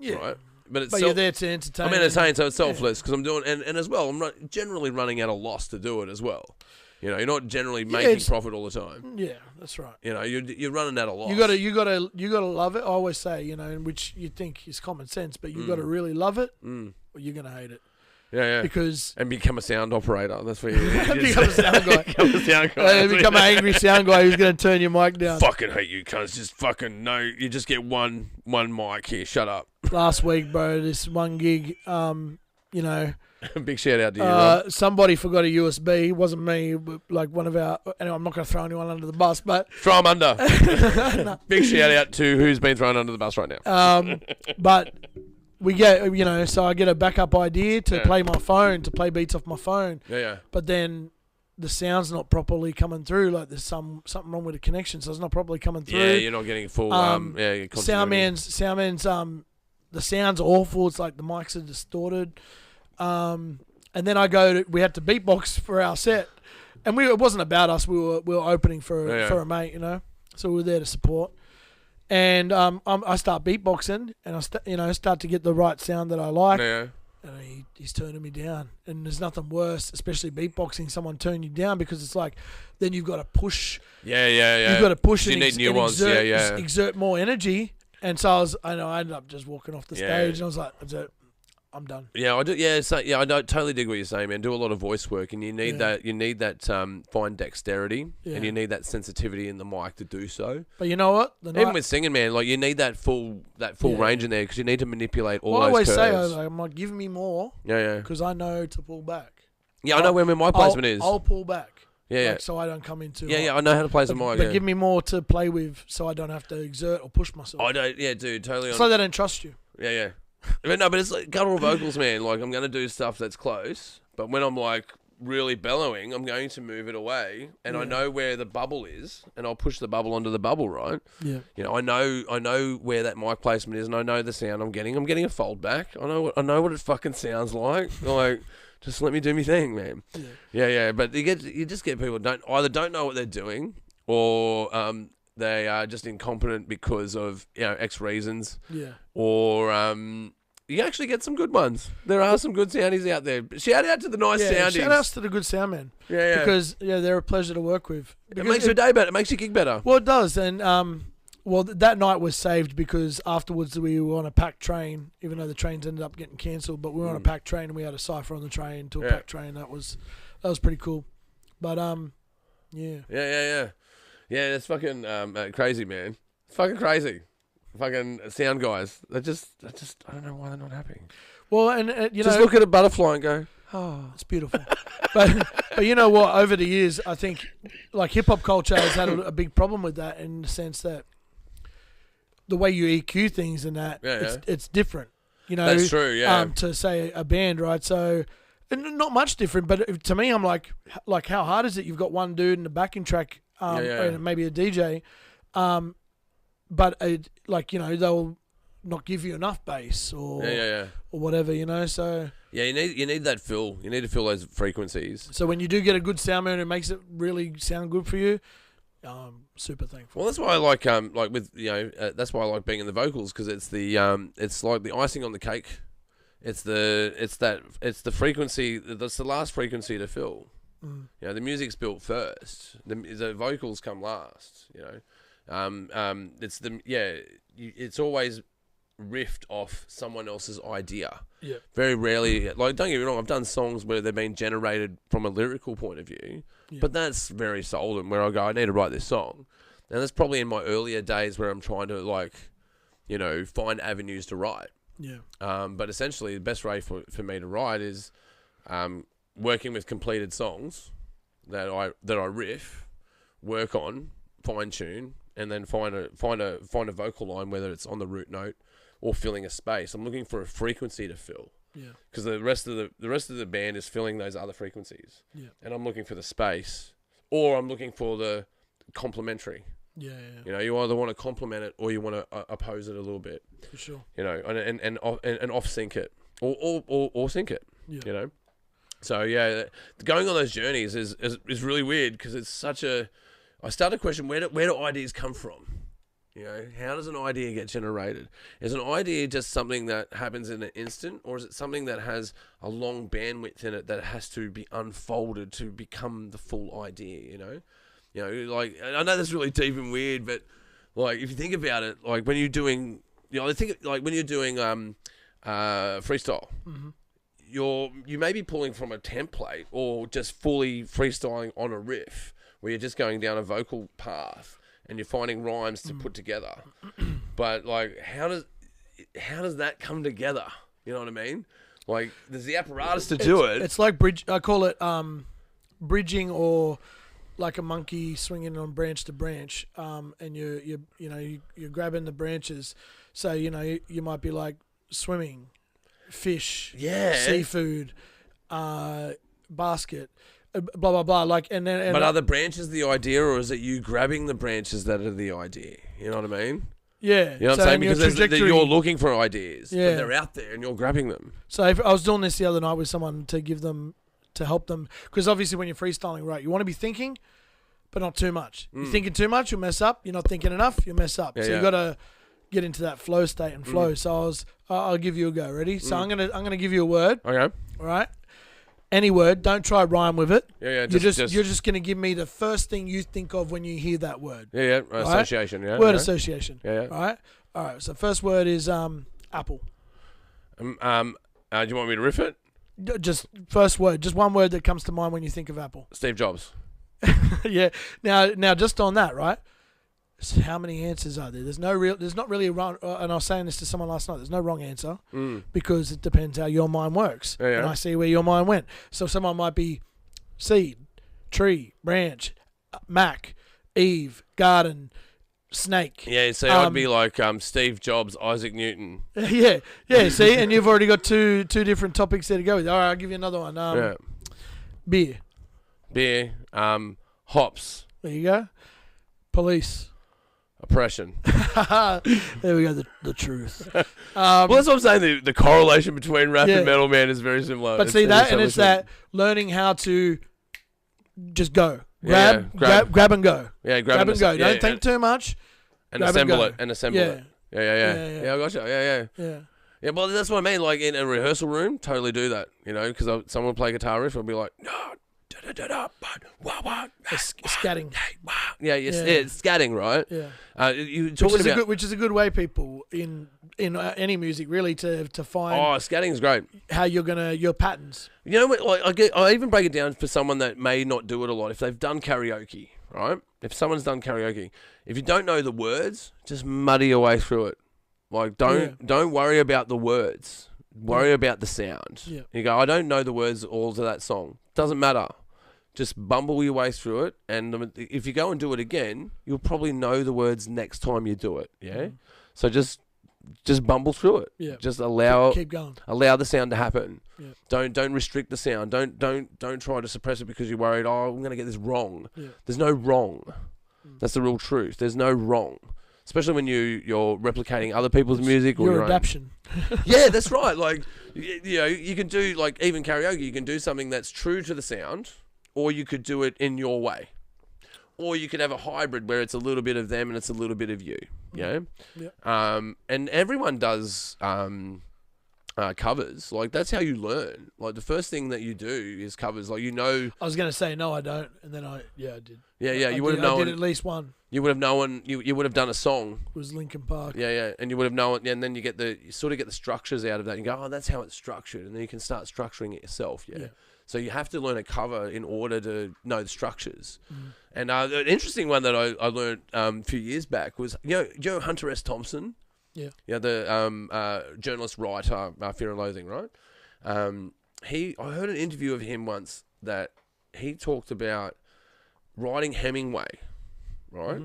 right? But you're there to entertain. I'm entertained, so it's selfless because I'm doing, and as well, I'm generally running at a loss to do it as well. You know, you're not generally making profit all the time. Yeah, that's right. You know, you're running at a loss. You gotta love it. I always say, you know, which you think is common sense, but you gotta really love it, or you're gonna hate it. Yeah. Because and become a sound operator. That's where you become a sound guy. Become an angry sound guy who's gonna turn your mic down. Fucking hate you, cunts. Just fucking no. You just get one mic here. Shut up. Last week, bro, this one gig, you know. Big shout out to you, Rob. Somebody forgot a USB. It wasn't me, but like one of our... Anyway, I'm not going to throw anyone under the bus, but... Throw them under. No. Big shout out to who's been thrown under the bus right now. But we get, you know, so I get a backup idea to play my phone, to play beats off my phone. Yeah. But then the sound's not properly coming through. Like there's something wrong with the connection, so it's not properly coming through. Yeah, you're not getting full... Soundman's... The sound's awful. It's like the mics are distorted. And then we had to beatbox for our set, and it wasn't about us. We were opening for a mate, you know. So we were there to support. And I start beatboxing, and I start to get the right sound that I like. Yeah. And he's turning me down. And there's nothing worse, especially beatboxing, someone turn you down, because it's like then you've got to push. Yeah. You've got to push and, you need nuance. Exert more energy. And so I ended up just walking off the stage, and I was like, I'm done. Yeah, I do. Yeah, I totally dig what you're saying, man. Do a lot of voice work, and you need that. You need that fine dexterity, and you need that sensitivity in the mic to do so. But you know what? Even with singing, man, like you need that full range in there because you need to manipulate all those I always curves. say, I'm like, give me more. Yeah. Because I know to pull back. Yeah, I know where my placement is. I'll pull back. Yeah. So I don't come into. Yeah, I know how to place a mic. But give me more to play with, so I don't have to exert or push myself. I don't. Yeah, dude, totally. It's like they don't trust you. Yeah. But it's like guttural vocals, man. Like I'm gonna do stuff that's close, but when I'm like really bellowing, I'm going to move it away, and I know where the bubble is, and I'll push the bubble onto the bubble, right? Yeah. You know, I know where that mic placement is, and I know the sound I'm getting. I'm getting a fold back. I know what it fucking sounds like. Like, just let me do my thing, man. Yeah. But you just get people either don't know what they're doing, or they are just incompetent because of X reasons. Yeah. Or you actually get some good ones. There are some good soundies out there. Shout out to the nice soundies. Shout outs to the good sound man. Yeah. Because they're a pleasure to work with. It makes your day better. It makes your gig better. Well, it does. And that night was saved because afterwards we were on a packed train, even though the trains ended up getting cancelled. But we were on a packed train, and we had a cipher on the train to a packed train. That was pretty cool. But yeah. Yeah, it's fucking crazy, man. It's fucking crazy. Fucking sound guys. I don't know why they're not happy. Well, and just look at a butterfly and go, oh, it's beautiful. but you know what? Over the years, I think like hip hop culture has had a big problem with that, in the sense that the way you EQ things and that it's different. You know, that's true. Yeah. To say a band, right? So. And not much different, but to me, I'm like how hard is it? You've got one dude in the backing track, and maybe a DJ, but they'll not give you enough bass or whatever, So you need that fill. You need to fill those frequencies. So when you do get a good sound man who makes it really sound good for you, super thankful. Well, that's why I like that's why I like being in the vocals, because it's it's like the icing on the cake. It's the frequency. That's the last frequency to fill. The music's built first. The vocals come last. It's always riffed off someone else's idea. Yeah. Very rarely, don't get me wrong, I've done songs where they've been generated from a lyrical point of view, but that's very seldom. Where I go, I need to write this song, and that's probably in my earlier days where I'm trying to find avenues to write. Yeah. But essentially, the best way for me to write is working with completed songs that I riff, work on, fine tune, and then find a vocal line, whether it's on the root note or filling a space. I'm looking for a frequency to fill. Yeah. Because the rest of the band is filling those other frequencies. Yeah. And I'm looking for the space, or I'm looking for the complementary. Yeah, yeah, You know, you either want to complement it or you want to oppose it a little bit. for sure. You know, and off sync it or sync it. Yeah. You know, so yeah, going on those journeys is really weird because it's such a. I started to question where do ideas come from. You know, how does an idea get generated? Is an idea just something that happens in an instant, or is it something that has a long bandwidth in it that has to be unfolded to become the full idea? You know, like I know that's really deep and weird, but like if you think about it, like when you're doing, I think like when you're doing freestyle, Mm-hmm. you may be pulling from a template or just fully freestyling on a riff where you're just going down a vocal path. And you're finding rhymes to put together, but like, how does that come together? You know what I mean? Like, there's the apparatus to do it. It's like bridge. I call it bridging, or like a monkey swinging on branch to branch. And you're grabbing the branches. So you might be like swimming, fish, seafood, basket. Blah blah blah. Like but are the branches the idea, or is it you grabbing the branches that are the idea? You know what I mean? Yeah. You know what I'm saying? Because you're looking for ideas, but they're out there and you're grabbing them. So if I was doing this the other night with someone to help them, because obviously when you're freestyling, right, you want to be thinking, but not too much. You're thinking too much, you'll mess up. You're not thinking enough, you'll mess up. So you got to get into that flow state and flow. So I'll give you a go. Ready? So I'm gonna give you a word. Okay. All right. Any word, don't try rhyme with it. Yeah. You're just going to give me the first thing you think of when you hear that word. Yeah. Association. Right? Yeah. Word association. Yeah. All right. So first word is apple. Do you want me to riff it? Just first word, just one word that comes to mind when you think of apple. Steve Jobs. Yeah. Now, just on that, right? So how many answers are there? There's not really a wrong. And I was saying this to someone last night. There's no wrong answer because it depends how your mind works. Yeah. And I see where your mind went. So someone might be seed, tree, branch, Mac, Eve, garden, snake. Yeah. So I'd be like Steve Jobs, Isaac Newton. Yeah. See, and you've already got two different topics there to go with. All right, I'll give you another one. Beer. Hops. There you go. Police. Oppression. There we go, the truth. Well, that's what I'm saying. The correlation between rap and metal, man, is very similar. But see that, and it's that learning how to just go. Grab and go. Yeah, grab and go. Don't think too much. And assemble it. Yeah. Yeah, I gotcha. Yeah. Yeah, well, that's what I mean. Like in a rehearsal room, totally do that. You know, because someone will play guitar riff, I'll be like, no. Scatting. It's scatting, right? Yeah. You talking about which is a good way, people in any music really to find. Oh, scatting is great. How your patterns. You know what? Like I even break it down for someone that may not do it a lot. If they've done karaoke, right? If someone's done karaoke, if you don't know the words, just muddy your way through it. Like don't worry about the words. Worry about the sound. Yeah. You go, I don't know the words all to that song. Doesn't matter. Just bumble your way through it, and if you go and do it again, you'll probably know the words next time you do it. Yeah. So just bumble through it. Yeah. Just allow keep going. Allow the sound to happen. Yeah. Don't restrict the sound. Don't try to suppress it because you're worried. Oh, I'm gonna get this wrong. Yeah. There's no wrong. That's the real truth. There's no wrong. Especially when you're replicating other people's music or your adaptation. Yeah, that's right. Like you can do like even karaoke. You can do something that's true to the sound. Or you could do it in your way. Or you could have a hybrid where it's a little bit of them and it's a little bit of you. You know? Yeah. And everyone does covers. Like, that's how you learn. Like, the first thing that you do is covers. Like, I was going to say, no, I don't. And then I did. Yeah, you would have known. I did at least one. You would have known, you would have done a song. It was Linkin Park. Yeah. And you would have known, and then you sort of get the structures out of that. You go, oh, that's how it's structured. And then you can start structuring it yourself. Yeah. So you have to learn a cover in order to know the structures. And an interesting one that I learned a few years back was, you know Hunter S. Thompson? Yeah. Yeah, the journalist, writer, Fear and Loathing, right? I heard an interview of him once that he talked about writing Hemingway, right?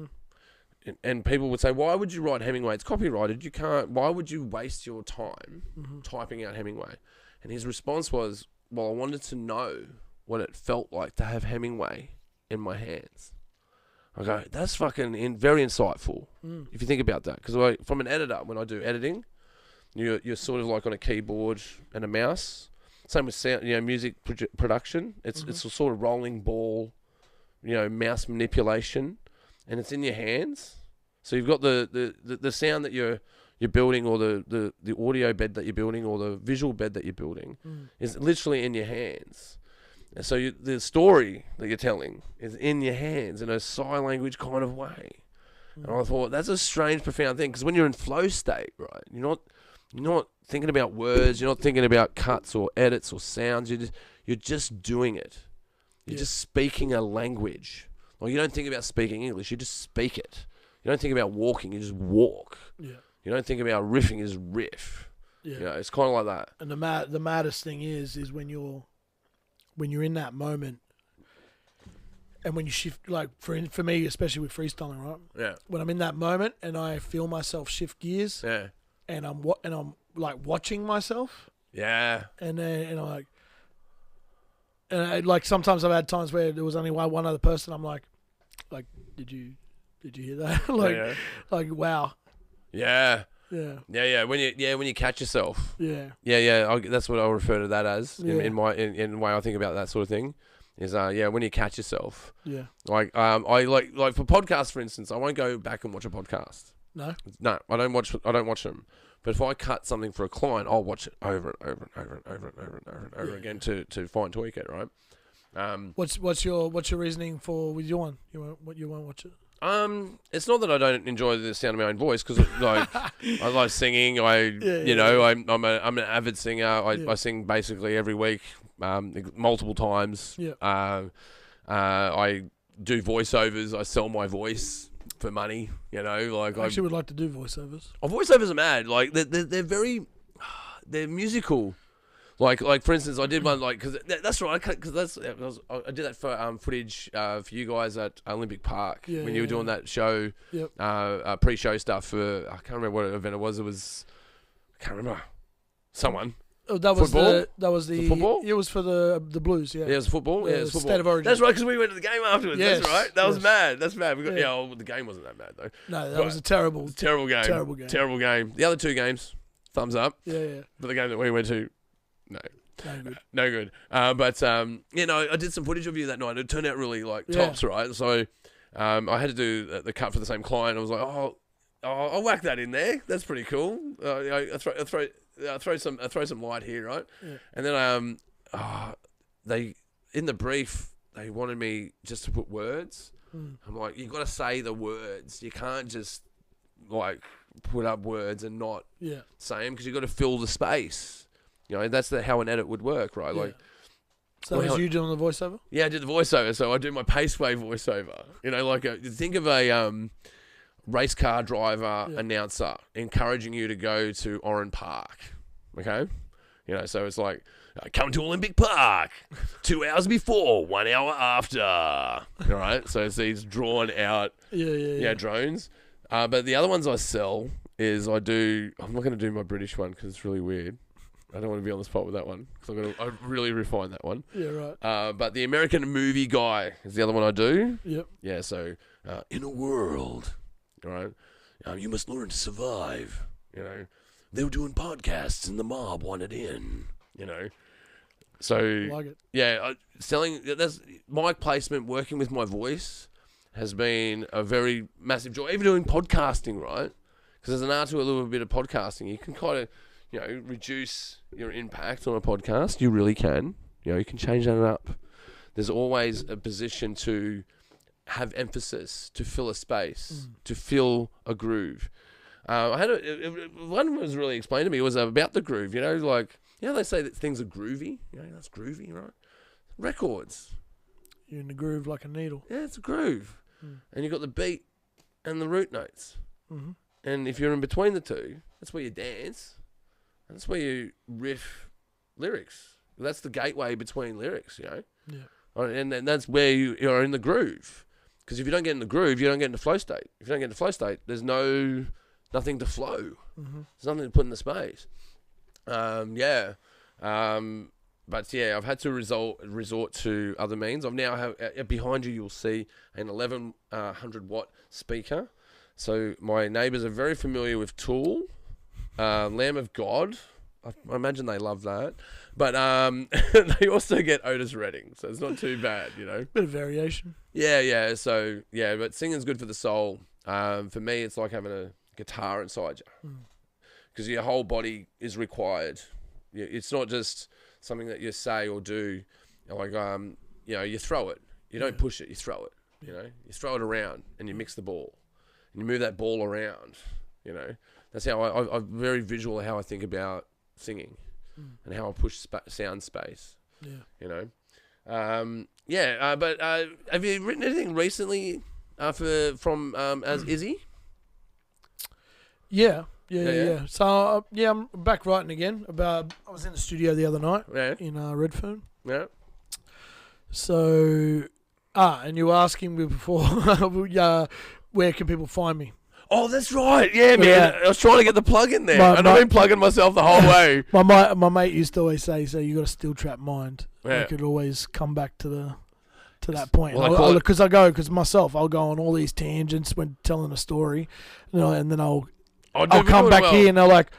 And people would say, why would you write Hemingway? It's copyrighted. You can't. Why would you waste your time typing out Hemingway? And his response was, well, I wanted to know what it felt like to have Hemingway in my hands. I go, that's fucking very insightful. If you think about that, because from an editor, when I do editing, you're sort of like on a keyboard and a mouse. Same with sound, music production. It's a sort of rolling ball, mouse manipulation, and it's in your hands. So you've got the sound that you're building, or the audio bed that you're building, or the visual bed that you're building, is literally in your hands. And so the story that you're telling is in your hands in a sign language kind of way. And I thought, that's a strange, profound thing, because when you're in flow state, right, you're not thinking about words, you're not thinking about cuts or edits or sounds. You're just doing it. You're just speaking a language. Like, you don't think about speaking English, you just speak it. You don't think about walking, you just walk. Yeah. You don't think about riffing, you just riff. Yeah. It's kind of like that. And the maddest thing is when you're in that moment, and when you shift, like for me, especially with freestyling, right? Yeah. When I'm in that moment and I feel myself shift gears. Yeah. And I'm like watching myself. Yeah. And I'm like, sometimes I've had times where there was only one other person. I'm like, did you hear that? Like, wow. Yeah. Yeah. Yeah. When you catch yourself. Yeah. Yeah. That's what I'll refer to that as in the way I think about that sort of thing. Is when you catch yourself. Yeah. Like I like for podcasts, for instance, I won't go back and watch a podcast. No, I don't watch them. But if I cut something for a client, I'll watch it over and over and over and over and over and over and over again to fine tweak it, right? What's your reasoning with your one? You won't watch it? It's not that I don't enjoy the sound of my own voice, because like I like singing. I'm an avid singer. I sing basically every week, multiple times. Yeah. I do voiceovers. I sell my voice for money, I actually would like to do voiceovers. Voiceovers are mad. Like they're very, they're musical. Like for instance, I did one because that's right. Because I did that for footage for you guys at Olympic Park when you were doing that show, pre-show stuff for, I can't remember what event it was. I can't remember. Someone. Oh, that was the football? It was for the Blues, yeah. Yeah, it was football. Yeah, it was football. State of Origin. That's right, because we went to the game afterwards. Yes, that's right. That was mad. That's mad. We got, yeah. The game wasn't that mad though. No, that was a terrible game. Terrible game. The other two games, thumbs up. Yeah. But the game that we went to, no. No good. I did some footage of you that night. It turned out really tops, right? So, I had to do the cut for the same client. I was like, I'll whack that in there. That's pretty cool. I throw some light here, right? Yeah. And then they in the brief they wanted me just to put words. I'm like, you got to say the words. You can't just put up words and not say them, because you got to fill the space. That's how an edit would work, right? Yeah. So was you doing the voiceover? Yeah, I did the voiceover. So I do my Paceway voiceover. Think of a race car driver announcer encouraging you to go to Oran Park. Okay? So it's like, come to Olympic Park 2 hours before, 1 hour after. All right? So it's these drawn out drones. But the other ones I sell is I'm not going to do my British one because it's really weird. I don't want to be on the spot with that one, because I really refine that one. Yeah, right. But the American movie guy is the other one I do. Yep. Yeah, so in a world, all right, you must learn to survive. They were doing podcasts and the mob wanted in. So I like it. Yeah, that's mic placement. Working with my voice has been a very massive joy. Even doing podcasting, right? Because as an art to a little bit of podcasting, you can kind of reduce your impact on a podcast. You really can. You can change that up. There's always a position to have emphasis, to fill a space, to fill a groove. I had one was really explained to me was about the groove. They say that things are groovy. That's groovy, right? Records. You're in the groove like a needle. Yeah, it's a groove. And you've got the beat and the root notes. Mm-hmm. And if you're in between the two, that's where you dance. That's where you riff lyrics. That's the gateway between lyrics, Yeah. And then that's where you're in the groove. Because if you don't get in the groove, you don't get into flow state. If you don't get into flow state, there's nothing to flow. Mm-hmm. There's nothing to put in the space. But yeah, I've had to resort to other means. I've now have behind you. You'll see an 1100 watt speaker. So my neighbours are very familiar with Tool, Lamb of God. I imagine they love that. But they also get Otis Redding, so it's not too bad, you know. Bit of variation. Yeah. So yeah, but singing's good for the soul. For me, it's like having a guitar inside you, because your whole body is required. It's not just something that you say or do. Like you throw it. You don't push it. You throw it. You know, you throw it around and you mix the ball, and you move that ball around. You know, that's how I'm very visual how I think about singing, and how I push sound space. Yeah. You know, but have you written anything recently from as Izzy? Yeah. So I'm back writing again. I was in the studio the other night in Redfern. Yeah. So, and you were asking me before, where can people find me? Oh, that's right. Yeah, man. I was trying to get the plug in there. I've been plugging myself the whole way. My mate used to always say, "So you got a steel trap mind." Yeah. I could always come back to that point. Well, Because myself, I'll go on all these tangents when telling a story, and then I'll come back here and they're like,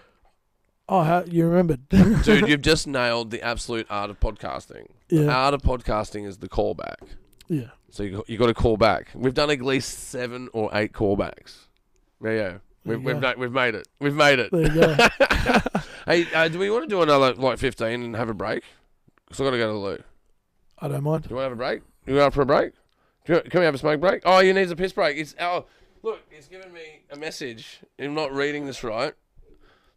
"Oh, how you remembered?" Dude, you've just nailed the absolute art of podcasting. Yeah. The art of podcasting is the callback. Yeah. So you got to call back. We've done at least 7 or 8 callbacks. Yeah. We've made it. We've made it. There you go. Hey, do we want to do another 15 and have a break? Because I've got to go to the loo. I don't mind. Do you want to have a break? You want for a break? Can we have a smoke break? Oh, you need a piss break. Look, he's given me a message. I'm not reading this right.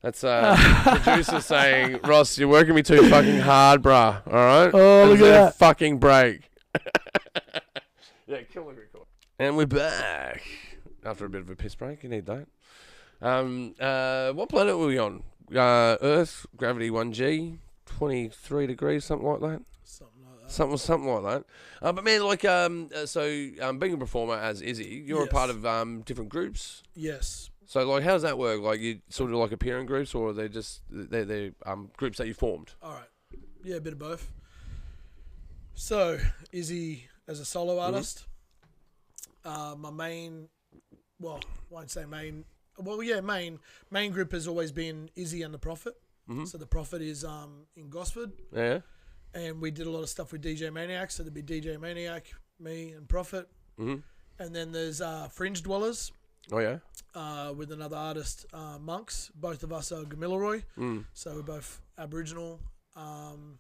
That's producer saying, "Ross, you're working me too fucking hard, bruh. All right? Oh, look at that. Fucking break." Yeah, kill the record. And we're back. After a bit of a piss break, you need that. What planet were we on? Earth, gravity 1G, 23 degrees, something like that. Something like that. But man, being a performer as Izzy, you're a part of different groups. Yes. So how does that work? Like you sort of appear in groups, or they're groups that you formed? All right. Yeah, a bit of both. So Izzy as a solo artist, my main. Well, I won't say main. Well, yeah, main group has always been Izzy and the Prophet. Mm-hmm. So the Prophet is in Gosford. Yeah. And we did a lot of stuff with DJ Maniac. So there'd be DJ Maniac, me, and Prophet. Mm-hmm. And then there's Fringe Dwellers. Oh yeah. With another artist, Monks. Both of us are Gamilaroi. So we're both Aboriginal. And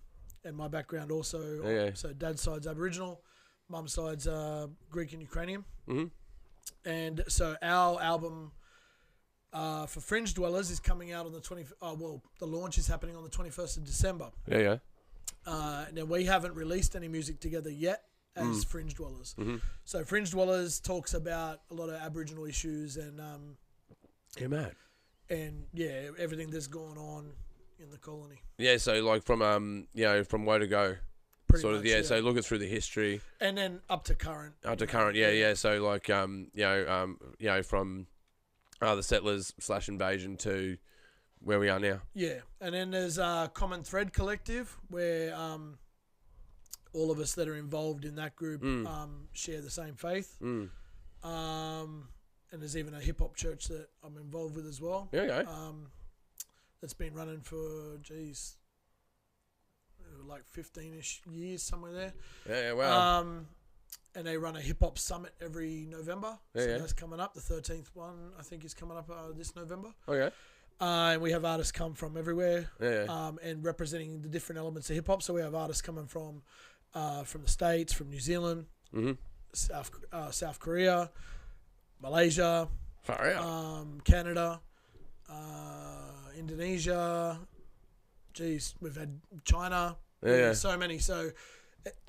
my background also. Yeah. So dad's side's Aboriginal, mum's side's Greek and Ukrainian. Mm-hmm. And so our album for Fringe Dwellers is coming out on the the launch is happening on the 21st of December. Yeah. Now we haven't released any music together yet as Fringe Dwellers. Mm-hmm. So Fringe Dwellers talks about a lot of Aboriginal issues and man. And everything that's going on in the colony. Yeah, so from from Woe to Go. Pretty sort much, of, so look at through the history. And then up to current. Yeah. So from the settlers / invasion to where we are now. Yeah. And then there's Common Thread Collective where all of us that are involved in that group share the same faith. And there's even a hip hop church that I'm involved with as well. Yeah. That's been running for 15-ish years, somewhere there. Yeah, wow. And they run a hip-hop summit every November. That's coming up. The 13th one, I think, is coming up this November. Okay. And we have artists come from everywhere and representing the different elements of hip-hop. So we have artists coming from the States, from New Zealand, South Korea, Malaysia, far out. Canada, Indonesia. Geez, we've had China. So many. So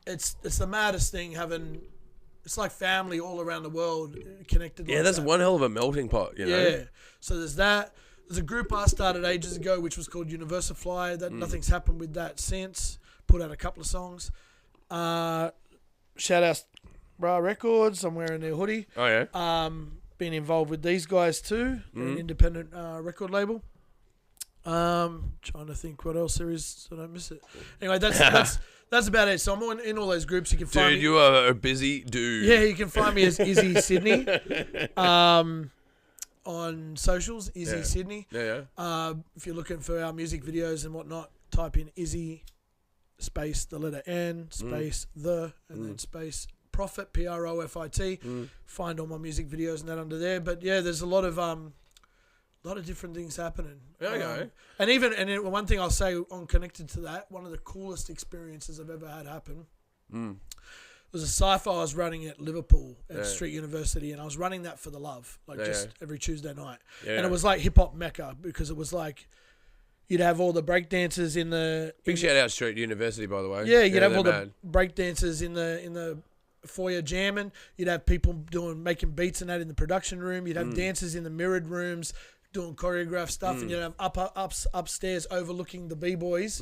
it's the maddest thing having. It's like family all around the world connected. Yeah, that's one hell of a melting pot. You know? Yeah. So there's that. There's a group I started ages ago, which was called Universafly. That nothing's happened with that since. Put out a couple of songs. Shout out Bra Records. I'm wearing their hoodie. Oh yeah. Been involved with these guys too. An independent record label. Trying to think what else there is so I don't miss it. Anyway, that's about it. So I'm in all those groups. You can find me. You are a busy dude. Yeah, you can find me as Izzy Sydney. On socials, Izzy Sydney. Yeah. If you're looking for our music videos and whatnot, type in Izzy space the letter N space and then space Profit Profit. Find all my music videos and that under there. But yeah, there's a lot of different things happening. Okay. And one thing I'll say on connected to that, one of the coolest experiences I've ever had happen. Was a cypher I was running at Liverpool at Street University, and I was running that for the love, every Tuesday night. Yeah. And it was like hip hop mecca because it was like you'd have all the break dancers in the big shout out Street University, by the way. Yeah, you'd have all the break dancers in the foyer jamming. You'd have people making beats and that in the production room. You'd have dancers in the mirrored rooms doing choreographed stuff, and you'd have upstairs overlooking the b-boys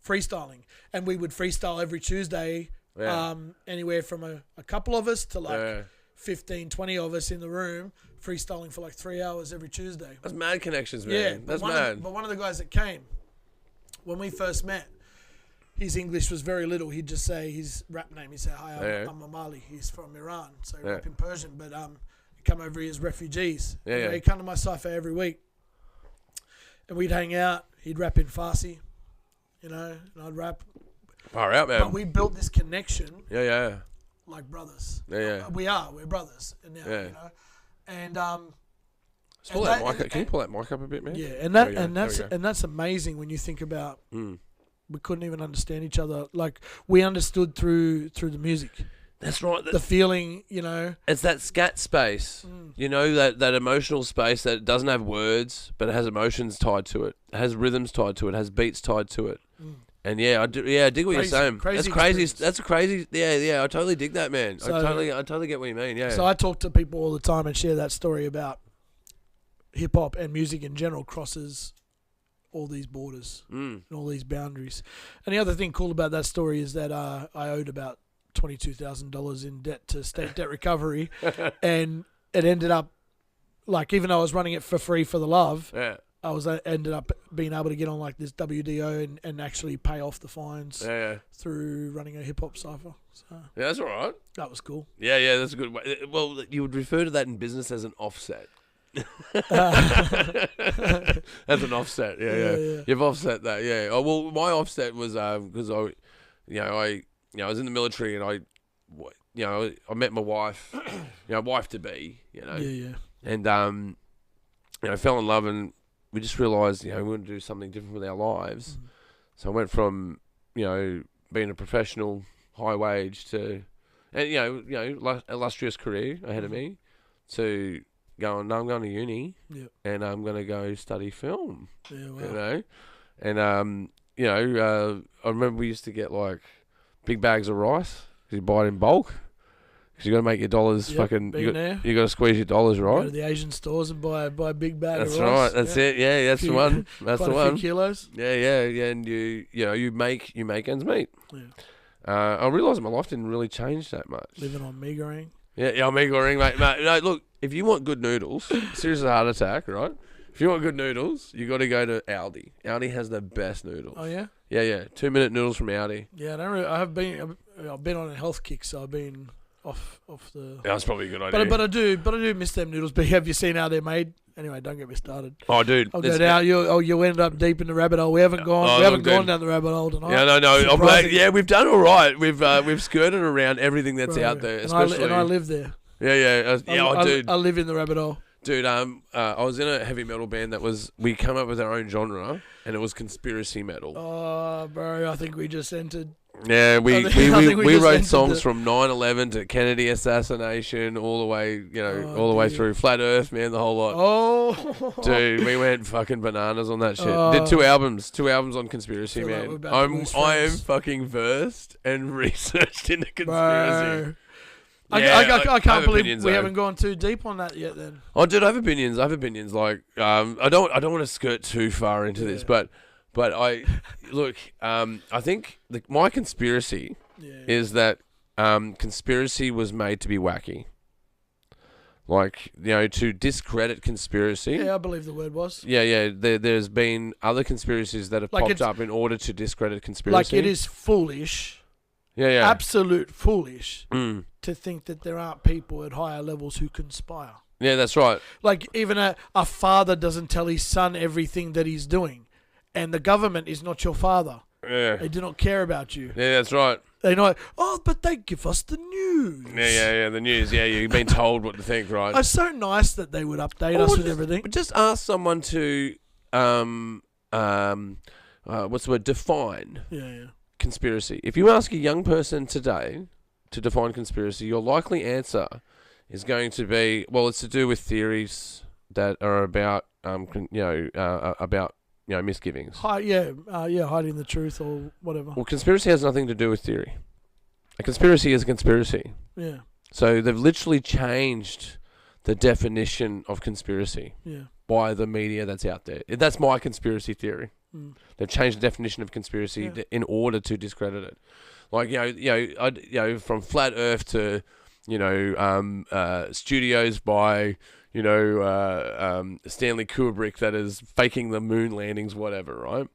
freestyling, and we would freestyle every Tuesday. Yeah. Anywhere from a couple of us to like 15, 20 of us in the room freestyling for like 3 hours every Tuesday. That's mad connections, man. Yeah, that's mad. But one of the guys that came, when we first met, his English was very little. He'd just say his rap name. He'd say, "Hi, I'm Amali." He's from Iran, so he rap in Persian. But he come over here as refugees. He'd come to my cypher every week, and we'd hang out. He'd rap in Farsi, and I'd rap. Far out, man. But we built this connection. Yeah. Like brothers. Yeah. We're brothers. And now, And pull that mic up. Can you pull that mic up a bit, man? Yeah, and that's amazing when you think about we couldn't even understand each other. Like we understood through the music. That's right. The feeling, It's that scat space. That emotional space that doesn't have words, but it has emotions tied to it. It has rhythms tied to it. It has beats tied to it. And I dig what you're saying. That's crazy. That's crazy. Yeah. I totally dig that, man. So, I totally get what you mean. Yeah. So I talk to people all the time and share that story about hip hop and music in general crosses all these borders and all these boundaries. And the other thing cool about that story is that I owed about $22,000 in debt to state debt recovery, and it ended up like even though I was running it for free for the love. Yeah. I ended up being able to get on like this WDO and actually pay off the fines through running a hip hop cypher. So yeah, that's all right. That was cool. Yeah, that's a good way. Well, you would refer to that in business as an offset. That's an offset. Yeah. You've offset that. Yeah. Oh well, my offset was because I was in the military and I met my wife, wife to be, and fell in love and. We just realised, we want to do something different with our lives. So I went from, being a professional, high wage to, and illustrious career ahead of me, to going. No, I'm going to uni, and I'm going to go study film. Yeah, wow. And I remember we used to get like big bags of rice because you buy it in bulk. Because you got to make your dollars fucking. You got to squeeze your dollars, right? Go to the Asian stores and buy a big bag of rice. That's right. That's it. Yeah, that's the one. That's the one. A few kilos. Yeah, and you make ends meet. Yeah. I realised my life didn't really change that much. Living on mee goreng. Yeah, mee goreng, mate. No, look, if you want good noodles, seriously heart attack, right? If you want good noodles, you got to go to Aldi. Aldi has the best noodles. Oh yeah. Yeah. 2-minute noodles from Aldi. Yeah, I've been on a health kick, so I've been. Off the. Yeah, that's probably a good idea. But I do miss them noodles. But have you seen how they're made? Anyway, don't get me started. Oh, dude, I'll go down. You ended up deep in the rabbit hole. We haven't gone down the rabbit hole tonight. Yeah, no. I'm glad. Yeah, we've done all right. We've skirted around everything that's out there. Especially, and I live there. Yeah. Dude. I live in the rabbit hole. Dude, I was in a heavy metal band we came up with our own genre, and it was conspiracy metal. Oh, bro, I think we just entered. Yeah, we wrote songs from 9/11 to Kennedy assassination, all the way, all the way through Flat Earth, man, the whole lot. Oh, dude, we went fucking bananas on that shit. Did two albums on conspiracy, man. I am fucking versed and researched into conspiracy. Bro. Yeah, I can't believe we haven't gone too deep on that yet. Then. Oh, dude, I have opinions. Like, I don't want to skirt too far into this, but I think my conspiracy is that conspiracy was made to be wacky. Like, to discredit conspiracy. Yeah, I believe the word was. Yeah. There's been other conspiracies that have popped up in order to discredit conspiracy. Like, it is foolish. Yeah. Absolute foolish to think that there aren't people at higher levels who conspire. Yeah, that's right. Like, even a father doesn't tell his son everything that he's doing. And the government is not your father. Yeah. They do not care about you. Yeah, that's right. They know, but they give us the news. Yeah, the news. Yeah, you've been told what to think, right? It's so nice that they would update us with everything. Just ask someone to, what's the word? Define conspiracy. If you ask a young person today to define conspiracy, your likely answer is going to be, well, it's to do with theories that are about, misgivings. Hiding the truth or whatever. Well, conspiracy has nothing to do with theory. A conspiracy is a conspiracy. Yeah. So they've literally changed the definition of conspiracy by the media that's out there. That's my conspiracy theory. They've changed the definition of conspiracy in order to discredit it. Like, from flat Earth to, studios by, Stanley Kubrick that is faking the moon landings, whatever, right?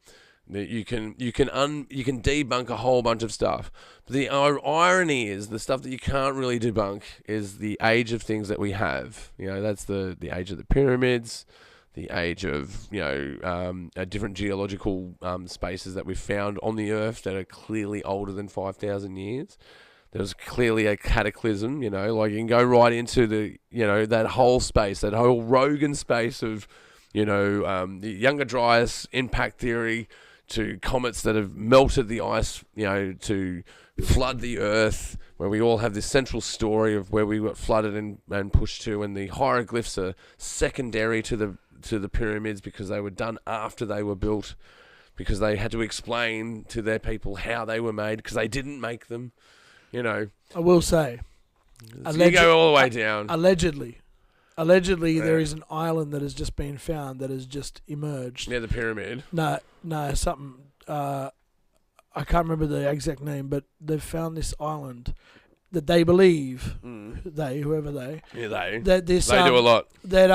You can debunk a whole bunch of stuff. But the irony is the stuff that you can't really debunk is the age of things that we have. That's the age of the pyramids, the age of different geological spaces that we've found on the Earth that are clearly older than 5,000 years. There was clearly a cataclysm, like you can go right into the, that whole space, that whole Rogan space of, the Younger Dryas impact theory to comets that have melted the ice, to flood the Earth, where we all have this central story of where we got flooded and pushed to, and the hieroglyphs are secondary to the pyramids because they were done after they were built, because they had to explain to their people how they were made because they didn't make them. I will say, you go all the way down. Allegedly, there is an island that has just been found that has just emerged. Near the pyramid. No, something. I can't remember the exact name, but they've found this island that they believe, whoever they, that this they do a lot. That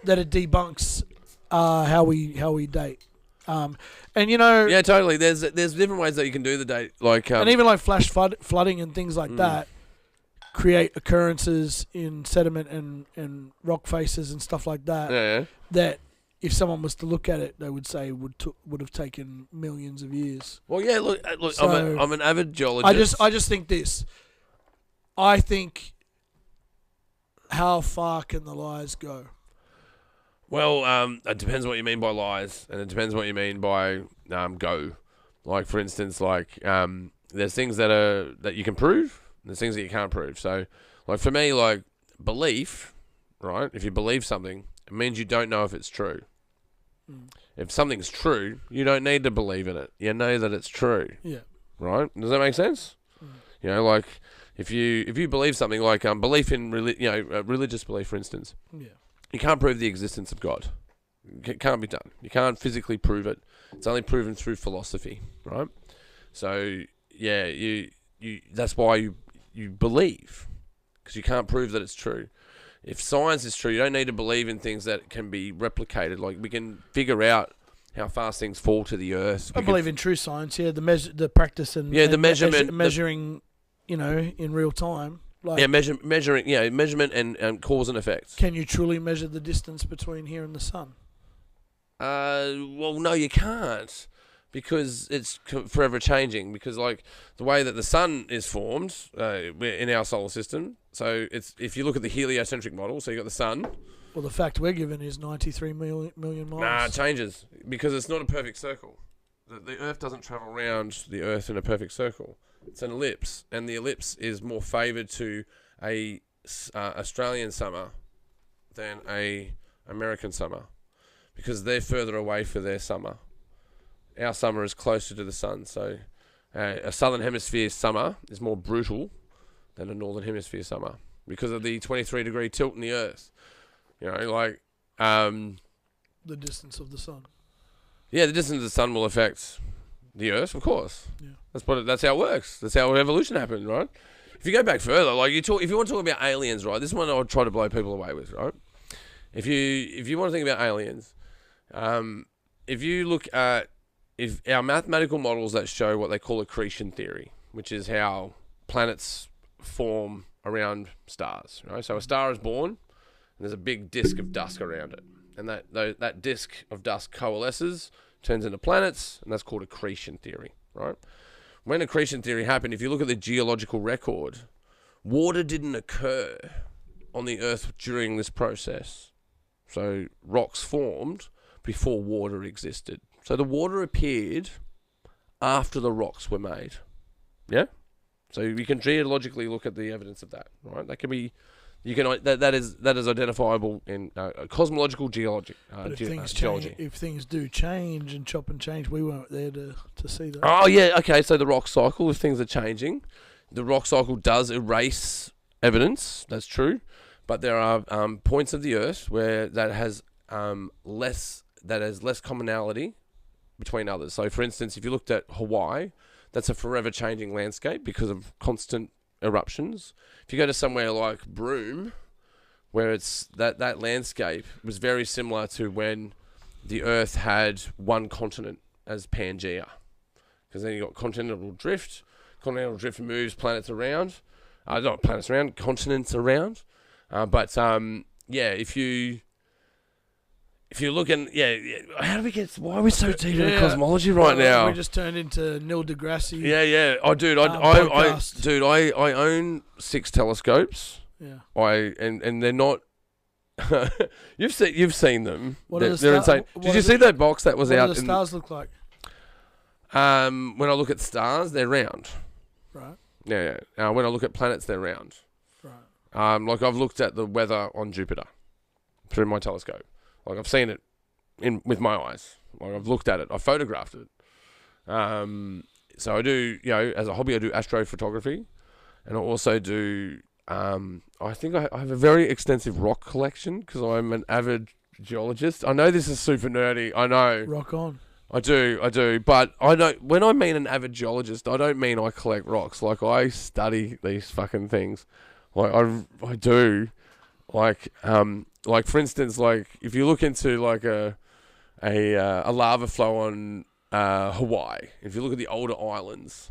it debunks how we date. Yeah, totally. There's different ways that you can do the date, like and even like flash flooding and things like that create occurrences in sediment and rock faces and stuff like that. Yeah. That if someone was to look at it, they would say would have taken millions of years. Well, yeah. Look. So I'm an avid geologist. I just think this. I think, how far can the lies go? Well, it depends what you mean by lies, and it depends what you mean by go. Like, for instance, there's things that you can prove, and there's things that you can't prove. So, like, for me, like, belief, right? If you believe something, it means you don't know if it's true. If something's true, you don't need to believe in it. You know that it's true. Yeah. Right? Does that make sense? Like, if you believe something, like belief in religious belief, for instance. Yeah. You can't prove the existence of God. It can't be done. You can't physically prove it. It's only proven through philosophy, right? So, yeah, you that's why you believe, because you can't prove that it's true. If science is true, you don't need to believe in things that can be replicated. Like, we can figure out how fast things fall to the Earth. I believe in true science, the practice and the measurement, measuring, in real time. Like, measurement and cause and effect. Can you truly measure the distance between here and the sun? Well, no, you can't, because it's forever changing. Because, like, the way that the sun is formed in our solar system, so if you look at the heliocentric model, so you got the sun. Well, the fact we're given is 93 million miles. Nah, it changes because it's not a perfect circle. The Earth doesn't travel around the Earth in a perfect circle. It's an ellipse, and the ellipse is more favoured to a Australian summer than a American summer, because they're further away for their summer. Our summer is closer to the sun, so a southern hemisphere summer is more brutal than a northern hemisphere summer because of the 23-degree tilt in the Earth. The distance of the sun. Yeah, the distance of the sun will affect the Earth, of course. Yeah. That's how it works. That's how evolution happened, right? if you go back further, like if you want to talk about aliens, right? This one I would try to blow people away with, right? If you want to think about aliens, if you look at our mathematical models that show what they call accretion theory, which is how planets form around stars, right? So a star is born, and there's a big disk of dust around it, and that disk of dust coalesces, turns into planets, and that's called accretion theory, right? When accretion theory happened, if you look at the geological record, water didn't occur on the Earth during this process. So rocks formed before water existed. So the water appeared after the rocks were made. Yeah? So you can geologically look at the evidence of that, right? That can be, that is identifiable in cosmological geology. But if things do change and chop and change, we weren't there to see that. Oh yeah, okay. So the rock cycle, if things are changing, the rock cycle does erase evidence. That's true, but there are points of the Earth where that has less commonality between others. So, for instance, if you looked at Hawaii, that's a forever changing landscape because of constant eruptions. If you go to somewhere like Broome, where it's that landscape was very similar to when the Earth had one continent as Pangea, because then you got continental drift. Continental drift moves planets around, not planets around, continents around. If you look in, how do we get? Why are we so deep in cosmology right now? We just turned into Neil deGrasse. Yeah. Oh, dude, I own 6 telescopes. Yeah. And they're not. You've seen them. They're insane. Did you see that box that was out? What do the stars look like? When I look at stars, they're round. Right. Yeah. When I look at planets, they're round. Right. Like I've looked at the weather on Jupiter through my telescope. Like I've seen it with my eyes. Like I've looked at it. I photographed it. So I do, as a hobby, I do astrophotography, and I also do. I think I have a very extensive rock collection because I'm an avid geologist. I know this is super nerdy. I know. Rock on. I do. But I don't. When I mean an avid geologist, I don't mean I collect rocks. Like I study these fucking things. Like I do. Like for instance, like if you look into like a lava flow on Hawaii, if you look at the older islands,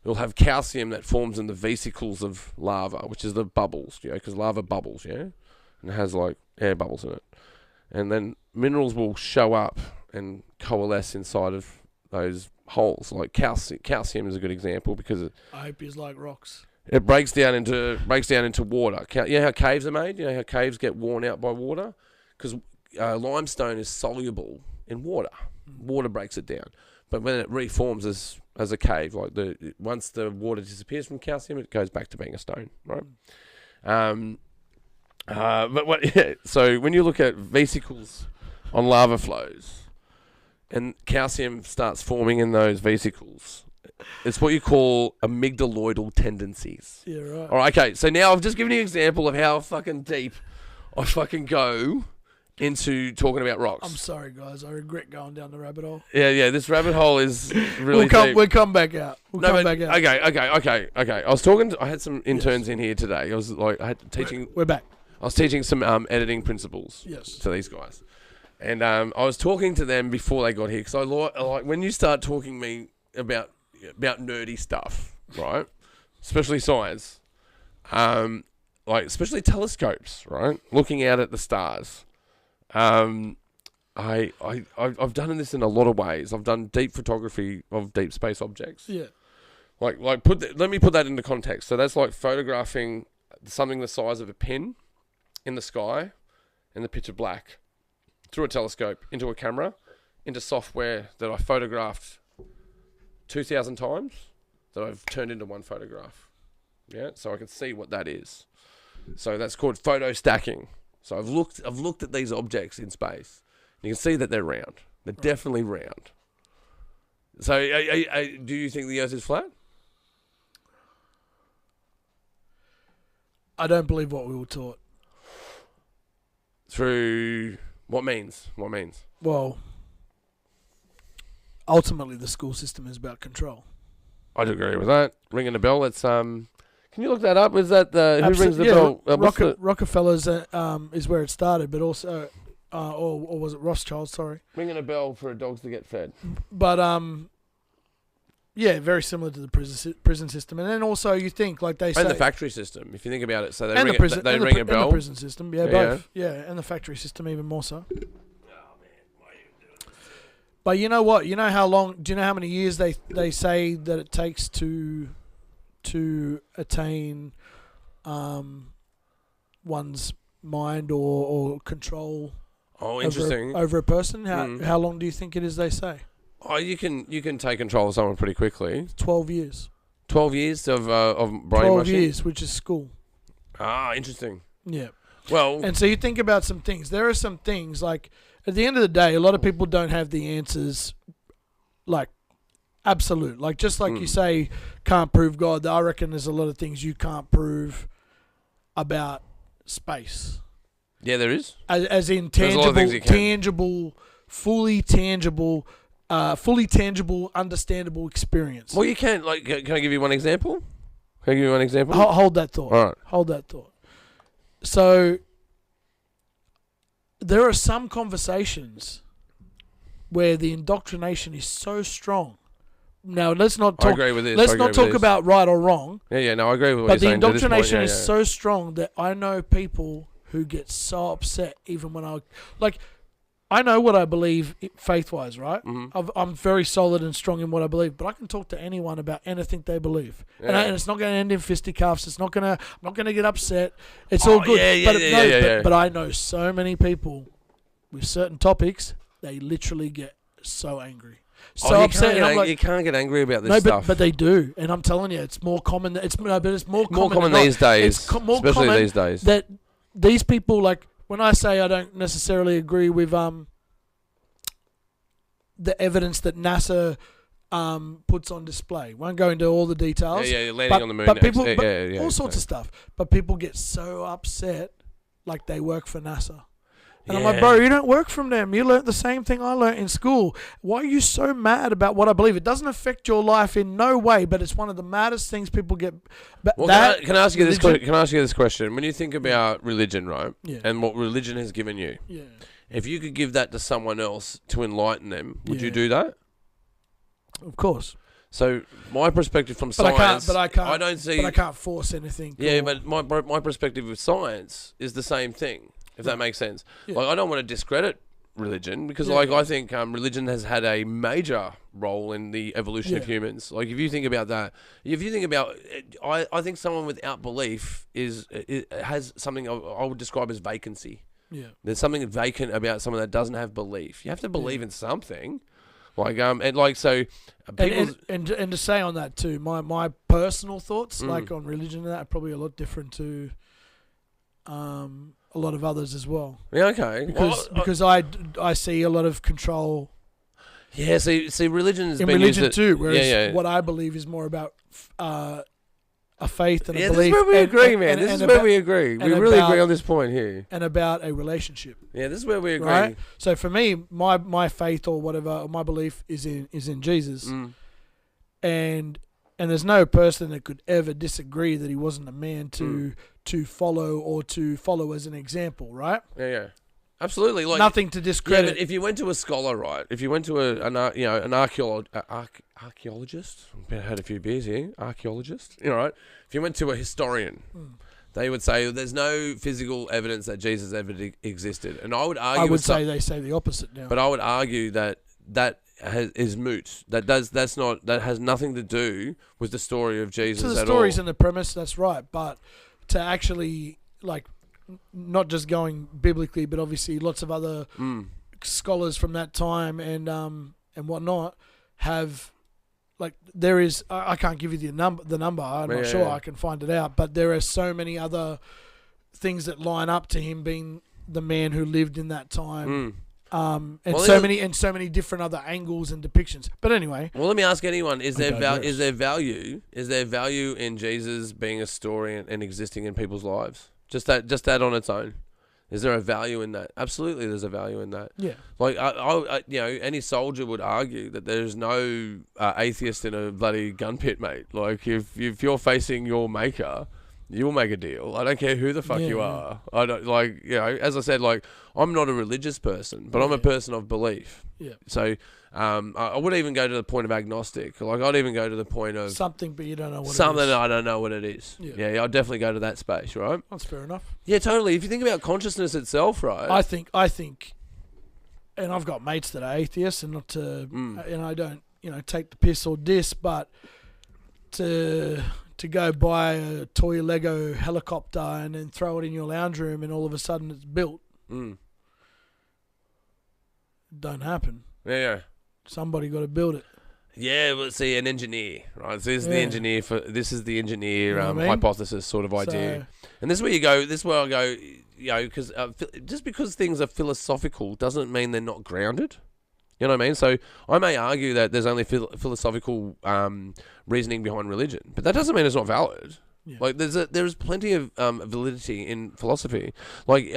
you'll have calcium that forms in the vesicles of lava, which is the bubbles, because lava bubbles, and it has like air bubbles in it, and then minerals will show up and coalesce inside of those holes. Like calcium is a good example because I hope it's like rocks. It breaks down into water. You know how caves are made? You know how caves get worn out by water? Because limestone is soluble in water. Water breaks it down. But when it reforms as a cave, like once the water disappears from calcium, it goes back to being a stone, right? So when you look at vesicles on lava flows, and calcium starts forming in those vesicles, it's what you call amygdaloidal tendencies. Yeah, right. All right, okay. So now I've just given you an example of how fucking deep I fucking go into talking about rocks. I'm sorry, guys. I regret going down the rabbit hole. Yeah. This rabbit hole is really deep. We'll come back out. Okay. I had some interns in here today. I was like, teaching. We're back. I was teaching some editing principles. Yes. To these guys, and I was talking to them before they got here because I like when you start talking me about nerdy stuff, right? Especially science, especially telescopes, right? Looking out at the stars. I've done this in a lot of ways. I've done deep photography of deep space objects. Yeah. Let me put that into context. So that's like photographing something the size of a pin in the sky in the pitch of black through a telescope into a camera, into software that I photographed 2,000 times that I've turned into one photograph. Yeah, so I can see what that is. So that's called photo stacking. So I've looked at these objects in space. And you can see that they're round. They're definitely round. So do you think the Earth is flat? I don't believe what we were taught. Through what means? Well, ultimately the school system is about control. I'd agree with that. Ringing a bell. Let's can Can you look that up? Is that who rings the bell? Rockefeller's is where it started, but also, or was it Rothschild? Sorry, ringing a bell for dogs to get fed. But yeah, very similar to the prison system, and then also you think like they say, and the factory system. If you think about it, so they ring a bell. And the prison system, both, and the factory system even more so. But you know what? You know how long? Do you know how many years they say that it takes to attain one's mind or control? Oh, interesting. Over a person. How long do you think it is? They say. Oh, you can take control of someone pretty quickly. 12 years. 12 years of brainwashing. 12 years, which is school. Ah, interesting. Yeah. Well, and so you think about some things. There are some things like. At the end of the day, a lot of people don't have the answers, like, absolute. Like, just like you say, can't prove God, I reckon there's a lot of things you can't prove about space. Yeah, there is. As in tangible, fully tangible, understandable experience. Well, you can, like, can I give you one example? Hold that thought. All right. Hold that thought. So... there are some conversations where the indoctrination is so strong. Now, let's not talk. I agree with this. Let's not talk about right or wrong. Yeah, no, I agree with what but you're saying. But the indoctrination is so strong that I know people who get so upset even when I know what I believe faith-wise, right? Mm-hmm. I'm very solid and strong in what I believe, but I can talk to anyone about anything they believe, and it's not going to end in fisticuffs. I'm not going to get upset. It's all good. But I know so many people with certain topics, they literally get so angry, upset. You can't get angry about this stuff. But they do, and I'm telling you, it's more common. It's more common these days, especially these days. That these people like. When I say I don't necessarily agree with the evidence that NASA puts on display, won't go into all the details. Yeah, landing on the moon. But people, all sorts of stuff. But people get so upset, like they work for NASA. And I'm like, bro, you don't work from them. You learnt the same thing I learnt in school. Why are you so mad about what I believe? It doesn't affect your life in no way, but it's one of the maddest things people get. Well, can I ask you this? Can I ask you this question? When you think about religion, right, and what religion has given you, if you could give that to someone else to enlighten them, would you do that? Of course. So my perspective from science, I can't force anything. Yeah, but my perspective with science is the same thing. If that makes sense. Yeah. Like, I don't want to discredit religion because, I think religion has had a major role in the evolution of humans. Like, if you think about that, I think someone without belief has something I would describe as vacancy. Yeah. There's something vacant about someone that doesn't have belief. You have to believe in something. Like, and like, so... And to say on that too, my personal thoughts, like on religion and that, are probably a lot different to... a lot of others as well. Yeah, okay. Because I see a lot of control. Yeah, see, religion has in been religion used too. Whereas what I believe is more about a faith and a belief. This is where we agree, man. This is where we agree. We really agree on this point here. And about a relationship. Yeah, this is where we agree. Right? So for me, my faith or whatever, or my belief is in Jesus, and there's no person that could ever disagree that he wasn't a man to follow or to follow as an example, right? Yeah. Absolutely. Like, nothing to discredit. Yeah, but if you went to a scholar, right? If you went to an archaeologist, I've had a few beers here, archaeologist, right? If you went to a historian, they would say there's no physical evidence that Jesus ever existed. And I would argue... I would say they say the opposite now. But I would argue that is moot. That has nothing to do with the story of Jesus at all. So the stories and the premise, that's right. But to actually, like, not just going biblically, but obviously lots of other scholars from that time and whatnot have, like, there is, I can't give you the number. I'm not sure. I can find it out. But there are so many other things that line up to him being the man who lived in that time. So many different other angles and depictions. But anyway. Well, let me ask anyone: is there value in Jesus being a story and existing in people's lives? Just that on its own. Is there a value in that? Absolutely, there's a value in that. Yeah. Like, any soldier would argue that there's no atheist in a bloody gun pit, mate. Like, if you're facing your maker, you'll make a deal. I don't care who the fuck you are. I don't, like, as I said, like, I'm not a religious person, but I'm a person of belief. Yeah. So, I would even go to the point of agnostic. Like, I'd even go to the point of something, but you don't know what something it is. I don't know what it is. Yeah, I'd definitely go to that space, right? That's fair enough. Yeah, totally. If you think about consciousness itself, right? I think, and I've got mates that are atheists, and not to, and I don't, take the piss or diss, but to go buy a toy Lego helicopter and then throw it in your lounge room, and all of a sudden it's built. Don't happen. Yeah. Somebody got to build it. Yeah, well, see, an engineer, right? So this is the engineer hypothesis sort of idea. And this is where you go. This is where I go. Because just because things are philosophical doesn't mean they're not grounded. You know what I mean? So I may argue that there's only philosophical reasoning behind religion, but that doesn't mean it's not valid. Yeah. Like there's plenty of validity in philosophy. Like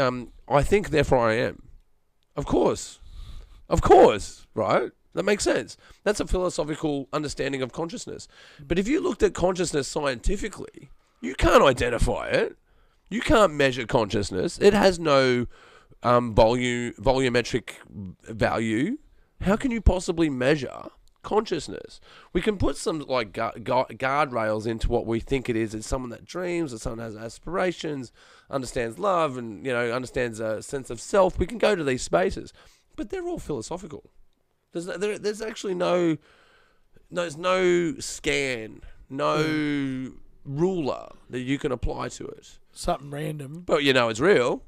I think, therefore I am. Of course, right? That makes sense. That's a philosophical understanding of consciousness. But if you looked at consciousness scientifically, you can't identify it. You can't measure consciousness. It has no volumetric value. How can you possibly measure consciousnness? We can put some like guardrails into what we think it is. It's someone that dreams, or someone has aspirations, understands love, and understands a sense of self. We can go to these spaces, but they're all philosophical. There's actually no scan, no ruler that you can apply to it. Something random. But it's real.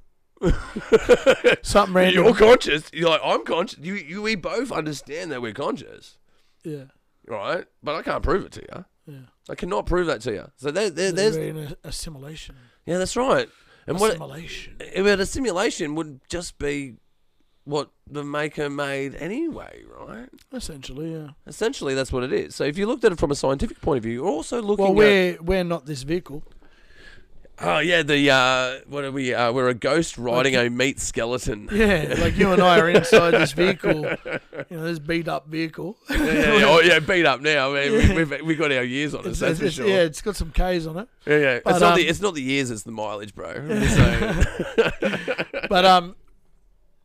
Something random. You're conscious. You're like, I'm conscious. We both understand that we're conscious. Yeah. Right? But I can't prove it to you. Yeah. I cannot prove that to you. So there's an assimilation. Yeah, that's right. And assimilation. But a simulation would just be what the maker made anyway, right? Essentially, yeah. Essentially, that's what it is. So if you looked at it from a scientific point of view, you're also looking at... Well, we're not this vehicle. Oh, yeah, what are we? We're a ghost riding a meat skeleton. Yeah, like you and I are inside this vehicle, this beat-up vehicle. Yeah, beat up now. I mean, we've got our years on us, that's for sure. Yeah, it's got some Ks on it. Yeah. But, it's not the years, it's the mileage, bro. So. But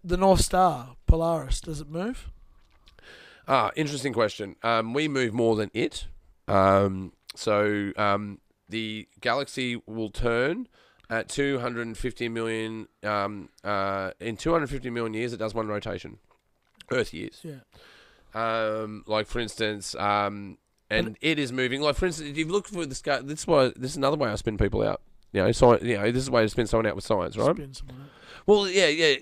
the North Star, Polaris, does it move? Interesting question. We move more than it. The galaxy will turn at 250 million. In 250 million years, it does one rotation. Earth years. Yeah. Like for instance, and it is moving. Like for instance, if you look for the sky, this is another way I spin people out. This is a way to spin someone out with science, right? Spin someone out. Well, yeah,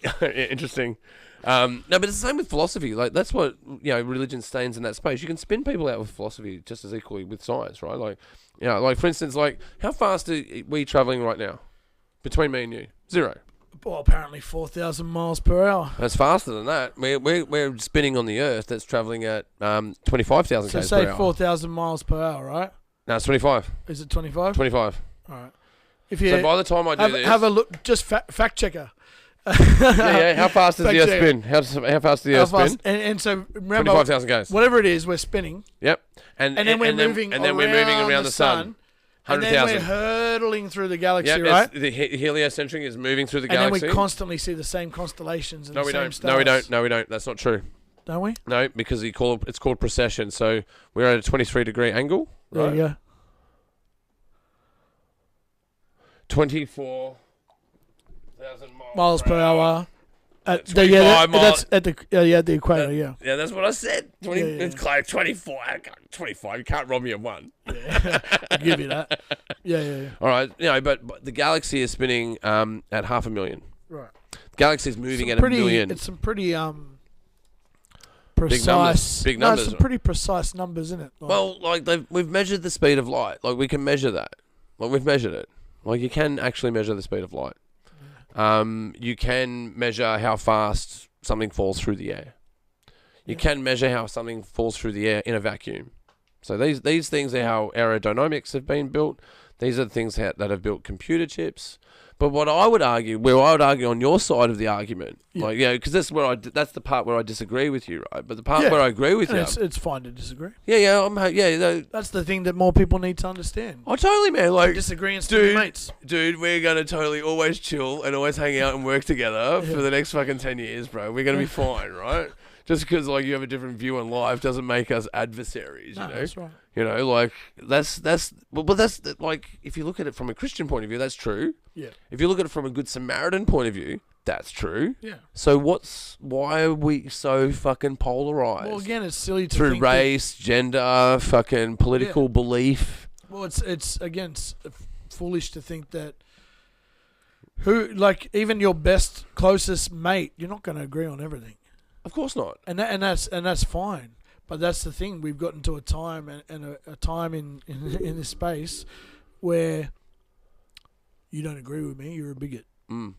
interesting. No, but it's the same with philosophy. Like that's what religion stains in that space. You can spin people out with philosophy just as equally with science, right? Like, like for instance, like how fast are we traveling right now between me and you? 0. Well, apparently 4,000 miles per hour. That's faster than that. We're spinning on the Earth that's traveling at 25,000 km per hour. So say 4,000 miles per hour, right? No, it's 25. Is it 25? 25. All right. So by the time I do this, have a look. Just fact checker. yeah. How fast does the Earth spin? How fast does the Earth spin? And so remember, 25,000 k's. Whatever it is, we're spinning. Yep. And then we're moving around the sun. 100,000. And then we're hurtling through the galaxy, yep, right? The heliocentric is moving through the galaxy. galaxy. And then we constantly see the same constellations and the same stars. No, we don't. No, we don't. That's not true. Don't we? No, because it's called precession. So we're at a 23-degree angle. Right? There you go. 24,000 miles per hour. That's at the equator. Yeah, that's what I said. It's like 24. 25. You can't rob me of one. Yeah, I'll give you that. Yeah. All right, but the galaxy is spinning at 500,000. Right. The galaxy is moving at 1 million. It's some pretty precise. Big numbers. No, some pretty precise numbers, isn't it? Well, we've measured the speed of light. Like we can measure that. Like we've measured it. Like you can actually measure the speed of light. You can measure how fast something falls through the air. You can measure how something falls through the air in a vacuum. So these things are how aerodynamics have been built. These are the things that have built computer chips. But what I would argue, on your side of the argument, because that's the part where I disagree with you, right? But the part where I agree with you, it's fine to disagree. That's the thing that more people need to understand. Oh, totally, man. Like, disagree and still be mates. Dude, we're gonna totally always chill and always hang out and work together for the next fucking 10 years, bro. We're gonna be fine, right? Just because like you have a different view on life doesn't make us adversaries, you know. That's right. You know, like that's like if you look at it from a Christian point of view, that's true. Yeah. If you look at it from a Good Samaritan point of view, that's true. Yeah. So why are we so fucking polarized? Well, again, it's silly to through think race, gender, fucking political belief. Well, it's again foolish to think that even your best closest mate, you're not going to agree on everything. Of course not. And that's fine. But that's the thing. We've gotten to a time and a time in this space where you don't agree with me, you're a bigot. Mm.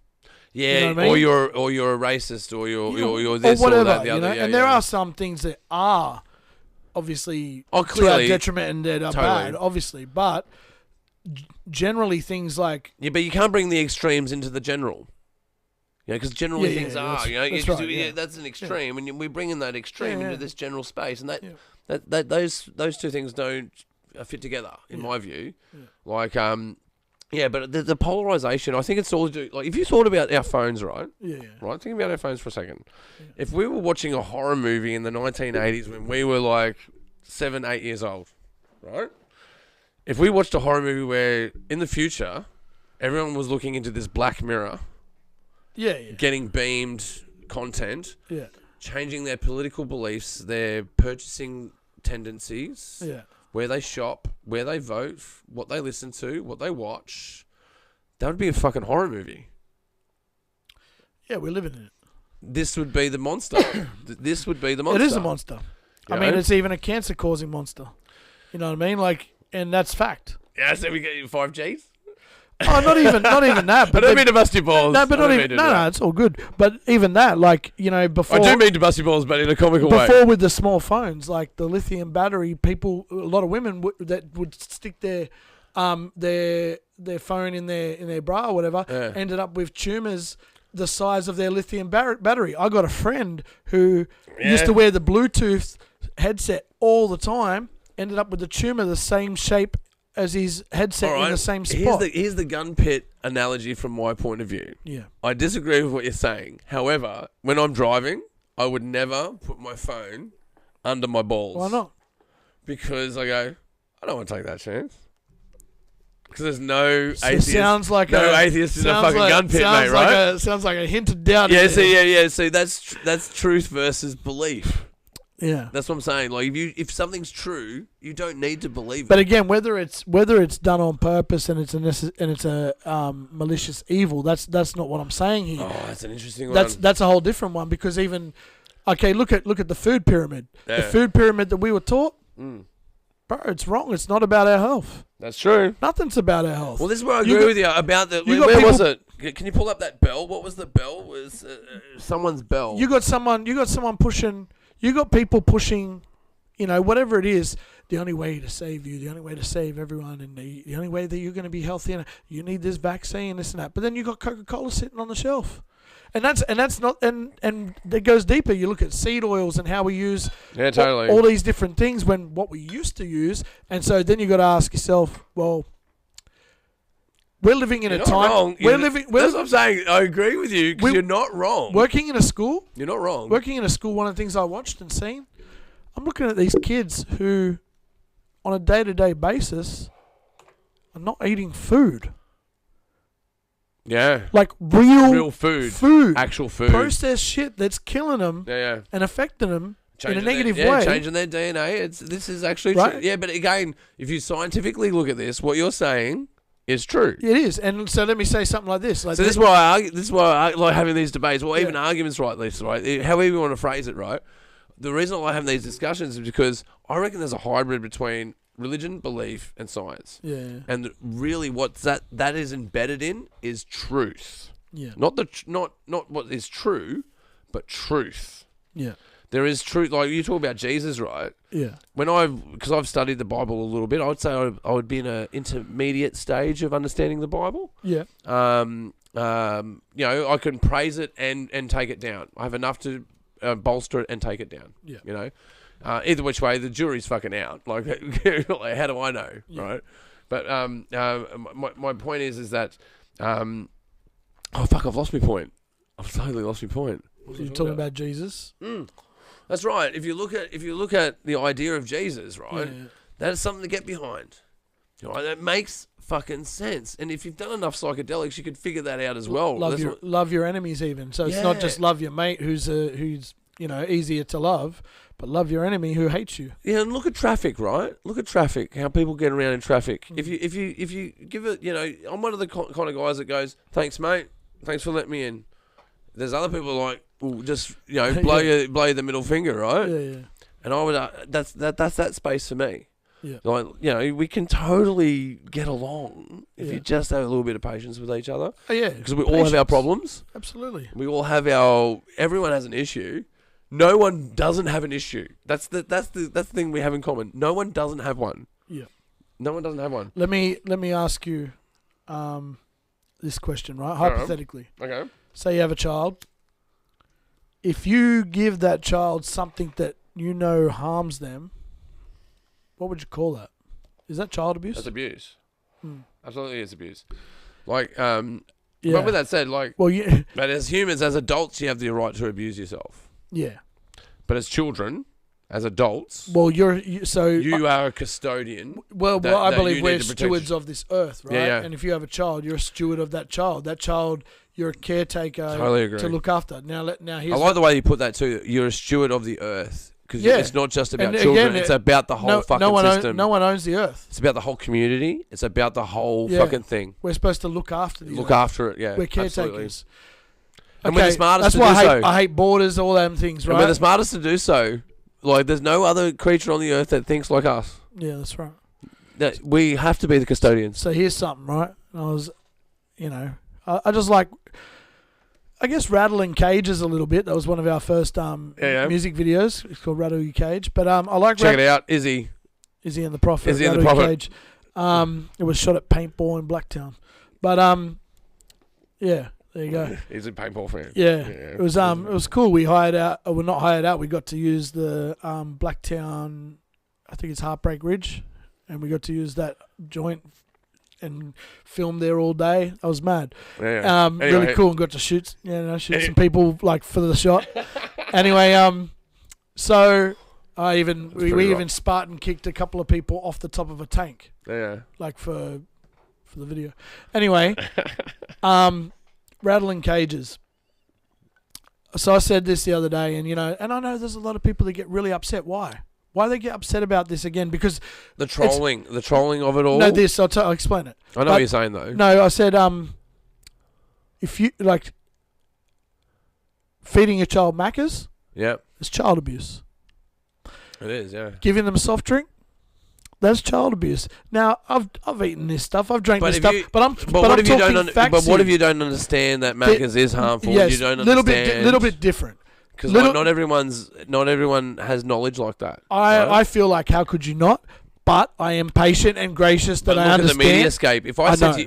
Yeah, you know what I mean? or you're a racist, or you're this or whatever, that, the other. And there are some things that are obviously to our detriment and that are bad, obviously. But generally, things like but you can't bring the extremes into the general. You know, because generally things are, you know, that's, right, that's an extreme, and we bring in that extreme into this general space, and that those two things don't fit together, in my view. Yeah. Like, but the polarization, I think it's all to do. Like, if you thought about our phones, right? Right. Think about our phones for a second. Yeah. If we were watching a horror movie in the 1980s when we were like 7, 8 years old, right? If we watched a horror movie where in the future everyone was looking into this black mirror. Getting beamed content. Changing their political beliefs, their purchasing tendencies. Where they shop, where they vote, what they listen to, what they watch. That would be a fucking horror movie. Yeah, we're living in it. This would be the monster. This would be the monster. It is a monster. I mean, it's even a cancer-causing monster. You know what I mean? Like, and that's fact. Yeah, so we get 5Gs? Oh, not even that. But I don't mean to bust your balls. No, but not even. No, it's all good. But even that, like, you know, before. I do mean to bust your balls, but in a comical way. Before, with the small phones, like the lithium battery, a lot of women that would stick their phone in their bra or whatever, ended up with tumors the size of their lithium battery. I got a friend who used to wear the Bluetooth headset all the time, ended up with a tumor the same shape as his headset in the same spot. Here's the gun pit analogy from my point of view. Yeah. I disagree with what you're saying. However, when I'm driving, I would never put my phone under my balls. Why not? Because I don't want to take that chance. Because there's no atheist. Sounds like atheist in a fucking gun pit, mate, right? Sounds like a hint of doubt. Yeah, See, that's truth versus belief. Yeah, that's what I'm saying. Like, if something's true, you don't need to believe it. But again, whether it's done on purpose and it's a malicious evil, that's not what I'm saying here. Oh, that's an interesting one. That's a whole different one, because even look at the food pyramid. Yeah. The food pyramid that we were taught, bro, it's wrong. It's not about our health. That's true. Nothing's about our health. Well, this is where I agree with you about the. Where was it? Can you pull up that bell? What was the bell? It was someone's bell. You got someone pushing. You got people pushing, you know, whatever it is, the only way to save you, the only way to save everyone, and the only way that you're going to be healthy, and you need this vaccine, this and that. But then you got Coca-Cola sitting on the shelf. And that's not, and that goes deeper. You look at seed oils and how we use all these different things when what we used to use. And so then you got to ask yourself, well, we're living in a time. Wrong. That's what I'm saying. I agree with you, because you're not wrong. Working in a school. You're not wrong. Working in a school, one of the things I watched and seen, I'm looking at these kids who, on a day-to-day basis, are not eating food. Yeah. Like real food. Actual food. Processed shit that's killing them and affecting them in a negative way. Changing their DNA. This is actually true. Yeah, but again, if you scientifically look at this, what you're saying is true. It is. And so let me say something like this. This is why I like having these debates, or even arguments like this, right? However you want to phrase it, right? The reason I like having these discussions is because I reckon there's a hybrid between religion, belief, and science. Yeah. And really what that is embedded in is truth. Yeah. Not what is true, but truth. Yeah. there is truth. Like you talk about Jesus, right? Yeah. Because I've studied the Bible a little bit, I would say I would be in an intermediate stage of understanding the Bible. Yeah. I can praise it and take it down. I have enough to bolster it and take it down. Yeah. Either which way, the jury's fucking out. Like, how do I know, right? But my point is that, oh fuck, I've lost my point. I've totally lost my point. You're talking about Jesus. That's right. If you look at the idea of Jesus, right, Yeah. that is something to get behind. That makes fucking sense. And if you've done enough psychedelics, you could figure that out as well. Love your enemies even. So it's not just love your mate who's easier to love, but love your enemy who hates you. Yeah, and look at traffic, right? Look at traffic. How people get around in traffic. If you give it, I'm one of the kind of guys that goes, "Thanks, mate. Thanks for letting me in." There's other people like, well, just blow you the middle finger, right? Yeah. And I would that's that space for me. Yeah. Like, we can totally get along if you just have a little bit of patience with each other. Oh yeah, because we all have our problems. Absolutely. We all have everyone has an issue. No one doesn't have an issue. That's the thing we have in common. No one doesn't have one. Yeah. No one doesn't have one. Let me ask you this question, right? Hypothetically. Okay. Say you have a child. If you give that child something that harms them, what would you call that? Is that child abuse? That's abuse. Absolutely, it's abuse. Like, Yeah. but with that said, like, Well, yeah. but as humans, as adults, you have the right to abuse yourself. Yeah. But as children, as adults, Well, you are a custodian. Well, I that believe you we're need to protect stewards of this earth, right? Yeah. And if you have a child, you're a steward of that child. That child, you're a caretaker Totally agree. to look after. Now here's I like the way you put that too. You're a steward of the earth. Because it's not just about And children, again, it's about the whole fucking system. No one owns the earth. It's about the whole community. It's about the whole fucking thing. We're supposed to look after the earth. Look after it, yeah. We're caretakers. Absolutely. And we're the smartest that's to why do so. I hate borders, all them things, right? And we're the smartest to do so. Like, there's no other creature on the earth that thinks like us. Yeah, that's right. That we have to be the custodians. So here's something, right? I was, I just like, I guess, rattling cages a little bit. That was one of our first music videos. It's called Rattle Your Cage. But I like check it out, Izzy and the Prophet. Izzy and the Prophet. Cage. It was shot at paintball in Blacktown. But yeah, there you go. He's a paintball fan. Yeah. It was cool. We not hired out. We got to use the Blacktown, I think it's Heartbreak Ridge, and we got to use that joint and film there all day. I was mad. Yeah. Anyway, really cool, and got to shoot some people like for the shot. Anyway, so we even Spartan kicked a couple of people off the top of a tank. Yeah. Like for the video. Anyway, rattling cages. So I said this the other day, and I know there's a lot of people that get really upset. Why? Why they get upset about this again? Because the trolling of it all. No, I'll explain it. I know what you're saying though. No, I said if you like feeding your child Maccas, it's child abuse. It is, yeah. Giving them a soft drink, that's child abuse. Now I've eaten this stuff, I've drank this stuff, but what if you don't understand that Maccas is harmful? Yes, you don't understand. Little bit different. Because not everyone has knowledge like that. I feel like, how could you not? But I am patient and gracious that I understand. Look at the mediascape.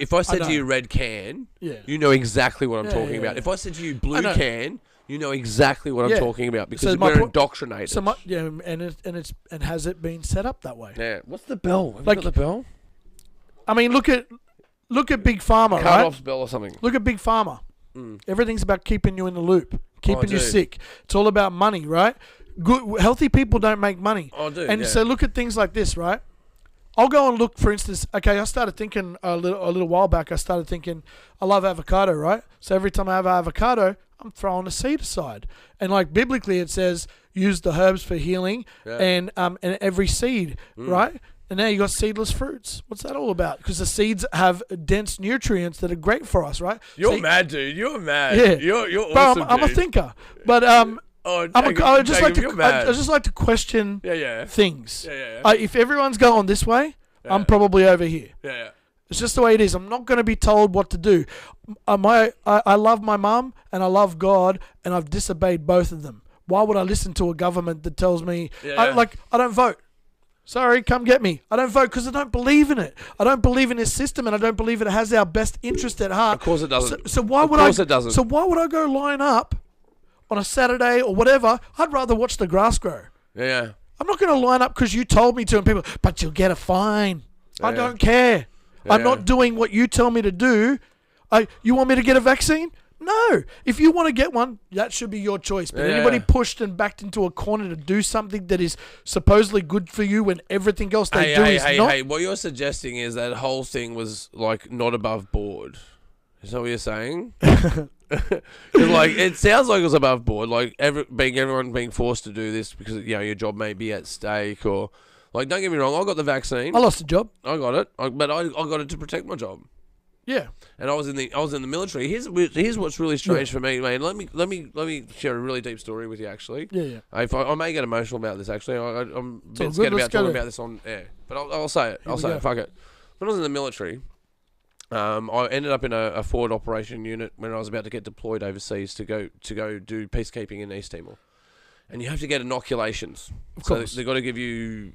If I said to you red can, you know exactly what I'm talking about. If I said to you blue can, you know exactly what I'm talking about, because we're indoctrinated. So and has it been set up that way? Yeah. What's the bell? Have you got the bell? I mean, look at Big Pharma, Cut right? off's bell or something. Look at Big Pharma. Everything's about keeping you in the loop, keeping you sick. It's all about money, right? Good, healthy people don't make money. So look at things like this, right? I'll go and look, for instance. Okay, I started thinking a little while back. I started thinking, I love avocado, right? So every time I have avocado, I'm throwing a seed aside, and like biblically, it says use the herbs for healing, and every seed, right? And now you got seedless fruits. What's that all about? Because the seeds have dense nutrients that are great for us, right? You're mad, dude. You're mad. Yeah. You're Bro, awesome, I'm a thinker, but I just like to question things. If everyone's going this way, I'm probably over here. Yeah. It's just the way it is. I'm not going to be told what to do. I love my mum and I love God, and I've disobeyed both of them. Why would I listen to a government that tells me, Yeah. I don't vote? Sorry, come get me. I don't vote because I don't believe in it. I don't believe in this system, and I don't believe it has our best interest at heart. Of course it doesn't. So why would Of course it doesn't. So why would I go line up on a Saturday or whatever? I'd rather watch the grass grow. Yeah. I'm not going to line up because you told me to, and people, but you'll get a fine. I Yeah. don't care. I'm Yeah. not doing what you tell me to do. You want me to get a vaccine? No. If you want to get one, that should be your choice. But Yeah. anybody pushed and backed into a corner to do something that is supposedly good for you when everything else they do is not. Hey, what you're suggesting is that whole thing was like not above board. Is that what you're saying? 'Cause, like, it sounds like it was above board, like everyone being forced to do this because your job may be at stake, or like, don't get me wrong, I got the vaccine, I lost a job. I got it, but I got it to protect my job, Yeah. and I was in the military. Here's what's really strange for me, man. Let me share a really deep story with you, actually. Yeah. I may get emotional about this, actually. I'm a bit all scared good, about let's go talking there. about this on air, but I'll say it. I'll we say go. it. Fuck it. When I was in the military, I ended up in a forward operation unit when I was about to get deployed overseas to go do peacekeeping in East Timor, and you have to get inoculations. Of course. So they've got to give you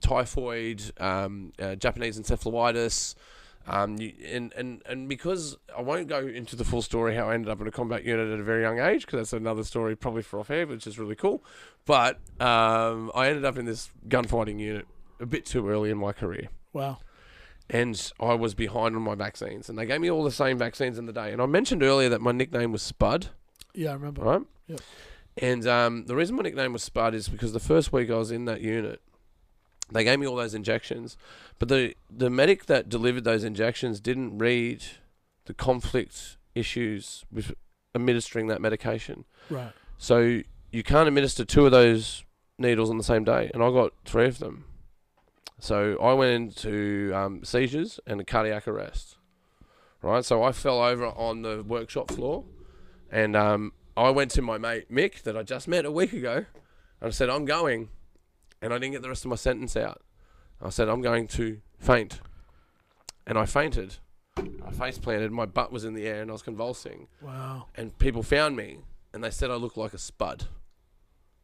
typhoid, Japanese encephalitis, and because I won't go into the full story how I ended up in a combat unit at a very young age, because that's another story probably for off air, which is really cool. But I ended up in this gunfighting unit a bit too early in my career. Wow. And I was behind on my vaccines, and they gave me all the same vaccines in the day. And I mentioned earlier that my nickname was Spud, Yeah, I remember. right? Yep. And the reason my nickname was Spud is because the first week I was in that unit, they gave me all those injections, but the medic that delivered those injections didn't read the conflict issues with administering that medication. Right. So you can't administer 2 of those needles on the same day, and I got 3 of them. So I went into seizures and a cardiac arrest, right? So I fell over on the workshop floor, and I went to my mate Mick that I just met a week ago, and I said, I'm going, and I didn't get the rest of my sentence out. I said, I'm going to faint, and I fainted. I face planted, my butt was in the air, and I was convulsing, Wow. and people found me, and they said I looked like a spud.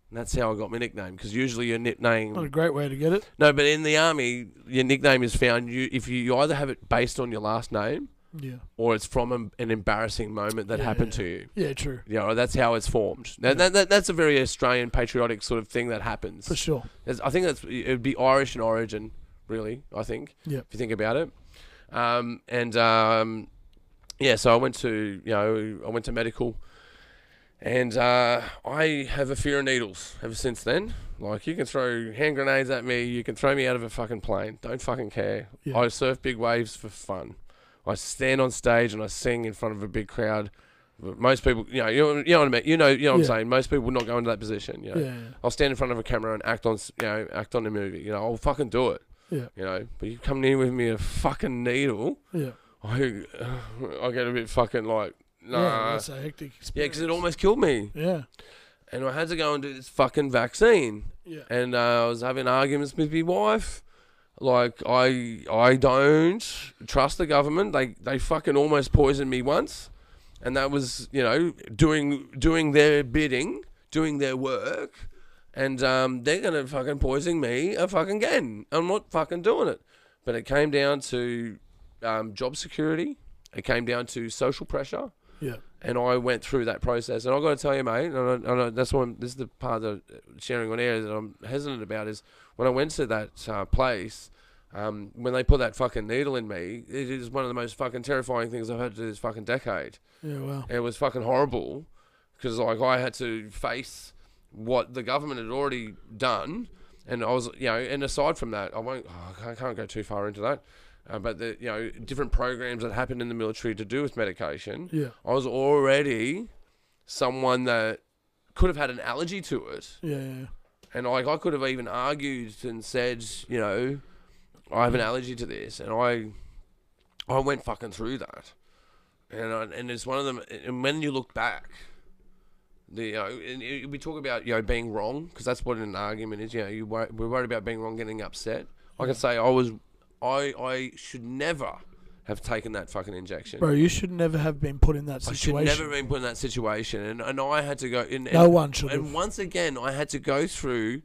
And that's how I got my nickname, because usually your nickname... Not a great way to get it. No, but in the army, your nickname is found if you either have it based on your last name, Yeah. or it's from an embarrassing moment that happened to you. Yeah, true. That's how it's formed. Now, that's a very Australian patriotic sort of thing that happens. For sure. I think it would be Irish in origin, really, I think, Yeah. if you think about it. So I went to medical, and I have a fear of needles ever since then. Like, you can throw hand grenades at me, you can throw me out of a fucking plane. Don't fucking care. Yeah. I surf big waves for fun. I stand on stage and I sing in front of a big crowd. Most people, you know what I mean. You know what I'm saying. Most people would not go into that position. Yeah. I'll stand in front of a camera and act on a movie. I'll fucking do it. Yeah. But you come near with me a fucking needle, Yeah. I get a bit fucking like, nah. Yeah, that's a hectic experience. Yeah, because it almost killed me. Yeah. And I had to go and do this fucking vaccine. Yeah. And I was having arguments with my wife. Like, I don't trust the government. They fucking almost poisoned me once. And that was, doing their bidding, doing their work. And they're going to fucking poison me again. I'm not fucking doing it. But it came down to job security. It came down to social pressure. Yeah. And I went through that process. And I've got to tell you, mate, and that's why this is the part that sharing on air that I'm hesitant about, is when I went to that place, when they put that fucking needle in me, it is one of the most fucking terrifying things I've had to do this fucking decade. Yeah, wow. And it was fucking horrible, because like I had to face what the government had already done. And I was, and aside from that, I can't go too far into that. But the different programs that happened in the military to do with medication. Yeah. I was already someone that could have had an allergy to it. Yeah. And I could have even argued and said, I have an allergy to this, and I went fucking through that. And it's one of them. And when you look back, we talk about being wrong, because that's what an argument is. We're worried about being wrong, getting upset. I can say I should never have taken that fucking injection. Bro, you should never have been put in that situation. I should never have been put in that situation. And I had to go... No one should have. And once again, I had to go through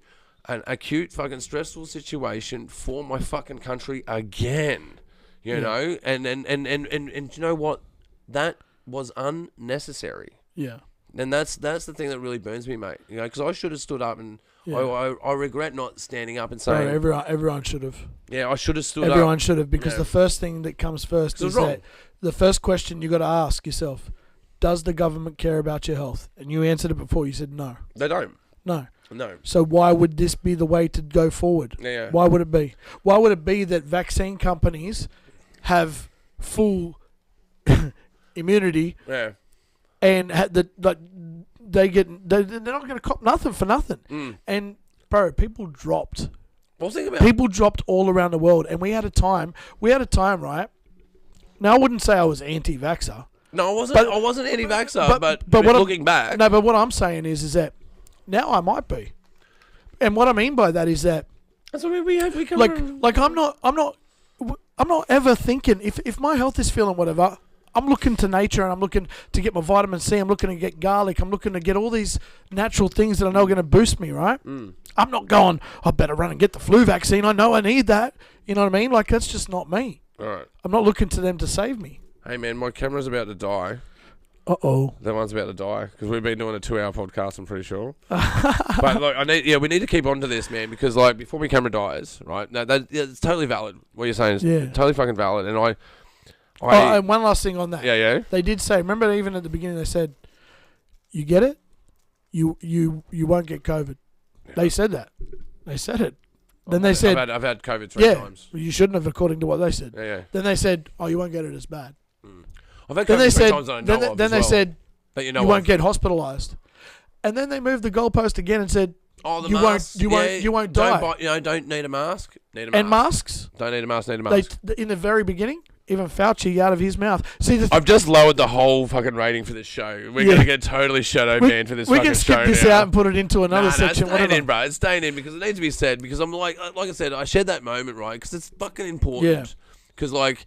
an acute fucking stressful situation for my fucking country again. You know? And you know what? That was unnecessary. Yeah. And that's the thing that really burns me, mate. You know, because I should have stood up and I regret not standing up and saying... Bro, everyone should have. Yeah, I should have stood up. Everyone should have, because the first thing that comes first is that the first question you got to ask yourself, does the government care about your health? And you answered it before. You said no. They don't. No. No. So why would this be the way to go forward? Yeah. Why would it be? Why would it be that vaccine companies have full immunity? Yeah. And they're not going to cop nothing for nothing. And bro, people dropped. Well, think about people dropped all around the world, and we had a time, right? Now I wouldn't say I was anti-vaxxer. No, I wasn't anti-vaxxer, but looking back. No, but what I'm saying is that now I might be. And what I mean by that is that that's what we come like I'm not ever thinking if my health is feeling whatever, I'm looking to nature and I'm looking to get my vitamin C. I'm looking to get garlic. I'm looking to get all these natural things that I know are going to boost me, right? I'm not going, I better run and get the flu vaccine. I know I need that. You know what I mean? Like, that's just not me. All right. I'm not looking to them to save me. Hey, man, my camera's about to die. Uh-oh. That one's about to die because we've been doing a 2-hour podcast, I'm pretty sure. But, look, we need to keep on to this, man, because, like, before my camera dies, right? No, it's totally valid. What you're saying is totally fucking valid. And and one last thing on that. Yeah. They did say, remember even at the beginning they said, you get it, you won't get COVID. Yeah. They said that. They said it. Then they said... I've had COVID 3 times. You shouldn't have, according to what they said. Yeah. Then they said, oh, you won't get it as bad. I've had COVID 3 times that I know of Then they said, but you won't get hospitalised. And then they moved the goalpost again and said, the you mask. You won't die. Don't need a mask. And masks? Don't need a mask, need a mask. In the very beginning... Even Fauci out of his mouth. See, I've just lowered the whole fucking rating for this show. We're going to get totally shadow banned for this fucking show. We can skip this out and put it into another section. It's staying in, bro. It's staying in because it needs to be said. Because I'm like I said, I shared that moment, right? Because it's fucking important. Because like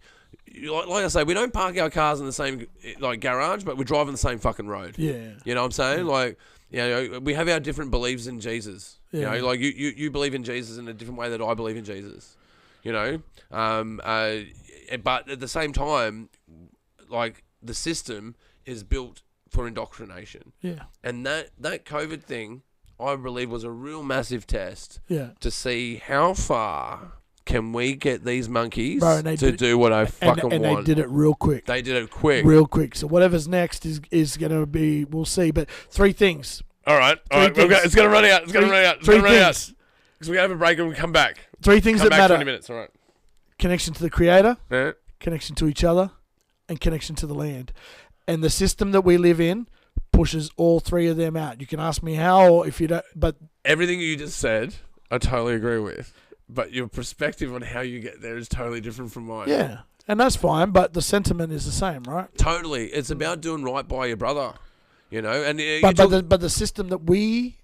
I say, we don't park our cars in the same like garage, but we're driving the same fucking road. Yeah. You know what I'm saying? Like, you know, we have our different beliefs in Jesus. You know, like you believe in Jesus in a different way that I believe in Jesus. You know, but at the same time, like the system is built for indoctrination. Yeah. And that COVID thing, I believe, was a real massive test. Yeah. To see how far can we get these monkeys to do what I fucking want. And they did it real quick. They did it quick. Real quick. So whatever's next is going to be, we'll see. But 3 things. All right. It's going to run out. It's going to run out. Because we're going to have a break and we'll come back. 3 things that matter. 20 minutes. All right. Connection to the Creator, connection to each other, and connection to the land. And the system that we live in pushes all 3 of them out. You can ask me how, or if you don't, but... Everything you just said, I totally agree with. But your perspective on how you get there is totally different from mine. Yeah, and that's fine, but the sentiment is the same, right? Totally. It's about doing right by your brother, you know? And but the system that we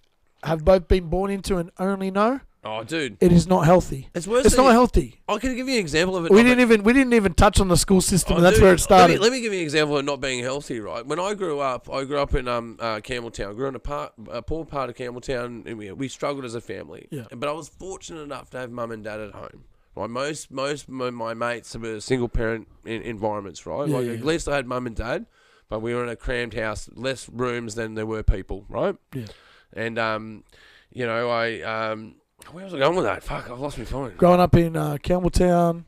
have both been born into and only know... Oh, dude! It is not healthy. It's worse. It's not healthy. I can give you an example of it. We didn't even touch on the school system, and that's where it started. Let me give you an example of it not being healthy. Right, when I grew up in Campbelltown. I grew in a poor part of Campbelltown, and we struggled as a family. Yeah. But I was fortunate enough to have mum and dad at home. Right, most of my mates were single parent environments. Right, at least I had mum and dad, but we were in a crammed house, less rooms than there were people. Right. Yeah. And you know, where was I going with that? Fuck, I've lost my phone. Growing up in Campbelltown.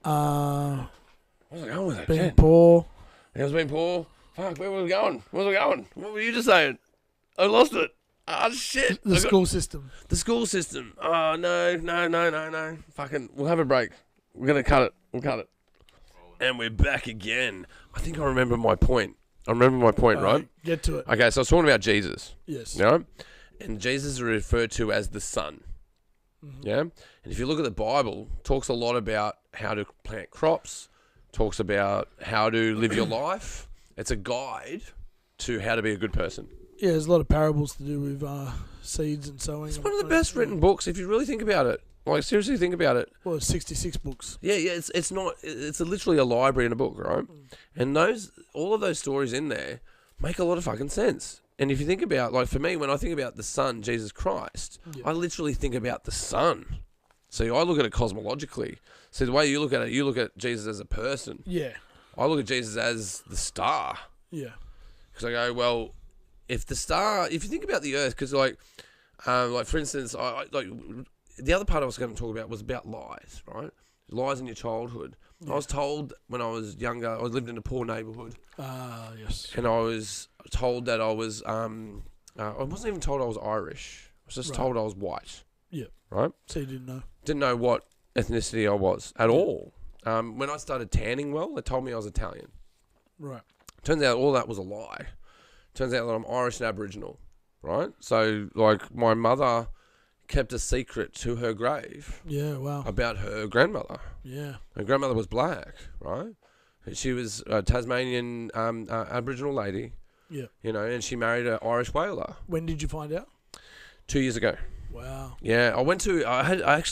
Where was I going with that? Being poor. I was being poor. Fuck, where was I going? Where was I going? What were you just saying? I lost it. Oh, shit. The school system. The school system. Oh, no. Fucking, we'll have a break. We're going to cut it. We'll cut it. And we're back again. I think I remember my point. Right? Get to it. Okay, so I was talking about Jesus. Yes. You know? And Jesus is referred to as the Son. Mm-hmm. Yeah? And if you look at the Bible, it talks a lot about how to plant crops, talks about how to live your life. It's a guide to how to be a good person. Yeah, there's a lot of parables to do with seeds and sowing. It's one of the best written books, if you really think about it. Like, seriously, think about it. Well, 66 books. Yeah, it's not. It's literally a library in a book, right? And all of those stories in there make a lot of fucking sense. And if you think about, like, for me, when I think about the Son, Jesus Christ, I literally think about the Sun. So I look at it cosmologically. So the way you look at it, you look at Jesus as a person. Yeah. I look at Jesus as the star. Yeah. Because I go, well, if you think about the Earth, because like for instance, like the other part I was going to talk about was about lies, right? Lies in your childhood. Yeah. I was told when I was younger, I lived in a poor neighbourhood. Yes. And I was told that I was, I wasn't even told I was Irish. I was just told I was white. Yeah. Right? So you didn't know? Didn't know what ethnicity I was at all. When I started tanning well, they told me I was Italian. Right. Turns out all that was a lie. Turns out that I'm Irish and Aboriginal, right? So, like, my mother kept a secret to her grave. Yeah, wow. About her grandmother. Yeah. Her grandmother was black, right? She was a Tasmanian Aboriginal lady. Yeah. You know, and she married an Irish whaler. When did you find out? 2 years ago. Wow. Yeah, this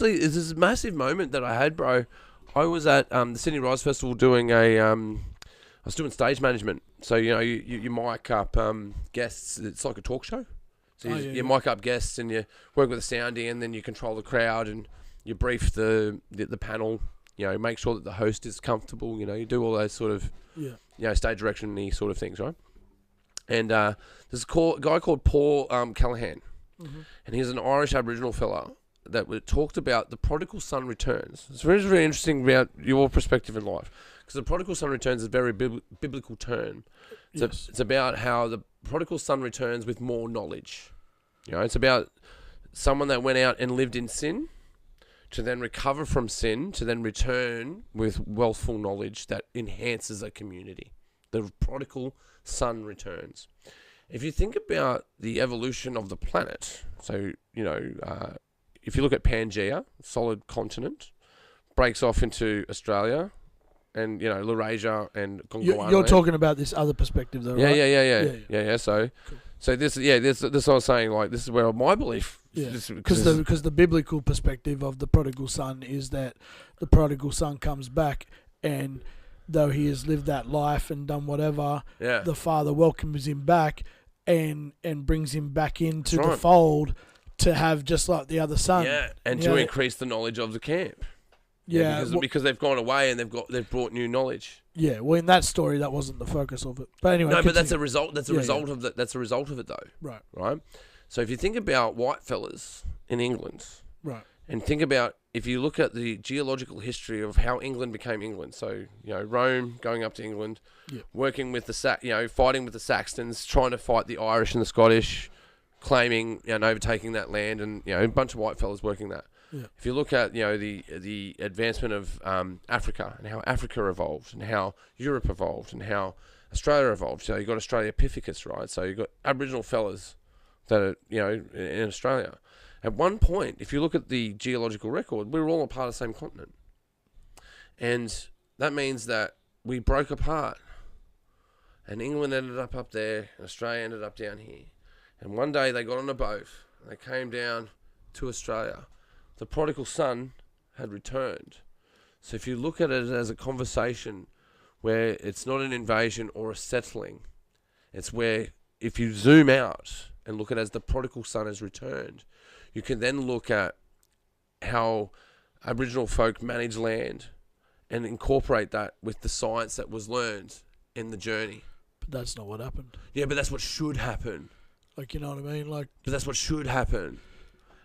is a massive moment that I had, bro. I was at the Sydney Rise Festival doing I was doing stage management. So, you know, you mic up guests. It's like a talk show. So you mic up guests and you work with the soundie, and then you control the crowd and you brief the panel. You know, make sure that the host is comfortable. You know, you do all those sort of stage direction-y sort of things, right? And there's a guy called Paul Callahan, and he's an Irish Aboriginal fella that talked about the prodigal son returns. It's very, very interesting about your perspective in life, because the prodigal son returns is a very biblical term. It's about how the prodigal son returns with more knowledge. You know, it's about someone that went out and lived in sin to then recover from sin, to then return with wealthful knowledge that enhances a community. The prodigal son returns. If you think about the evolution of the planet, so, you know, if you look at Pangea, solid continent, breaks off into Australia and, you know, Laurasia and Gondwana. You're talking about this other perspective, though, right? Yeah. So, cool. So this what I was saying. Like, this is where my belief. Yeah. Because the biblical perspective of the prodigal son is that the prodigal son comes back, and though he has lived that life and done whatever, the father welcomes him back and brings him back into the fold to have just like the other son. Yeah, and to increase the knowledge of the camp. Yeah, because they've gone away and they've brought new knowledge. Yeah, well, in that story, that wasn't the focus of it. But anyway, no, but that's a result. That's a result of that. That's a result of it, though. Right. So if you think about white fellas in England, right, and think about if you look at the geological history of how England became England. So, you know, Rome going up to England, working with fighting with the Saxons, trying to fight the Irish and the Scottish, claiming and overtaking that land, and, you know, a bunch of white fellas working that. Yeah. If you look at, you know, the advancement of Africa and how Africa evolved and how Europe evolved and how Australia evolved. So you got Australopithecus, right? So you got Aboriginal fellas that are, you know, in Australia. At one point, if you look at the geological record, we were all a part of the same continent. And that means that we broke apart. And England ended up there, and Australia ended up down here. And one day they got on a boat, and they came down to Australia. The prodigal son had returned. So if you look at it as a conversation where it's not an invasion or a settling, it's where if you zoom out and look at it as the prodigal son has returned, you can then look at how Aboriginal folk manage land and incorporate that with the science that was learned in the journey. But that's not what happened. Yeah, but that's what should happen. Like, you know what I mean? Like, but that's what should happen.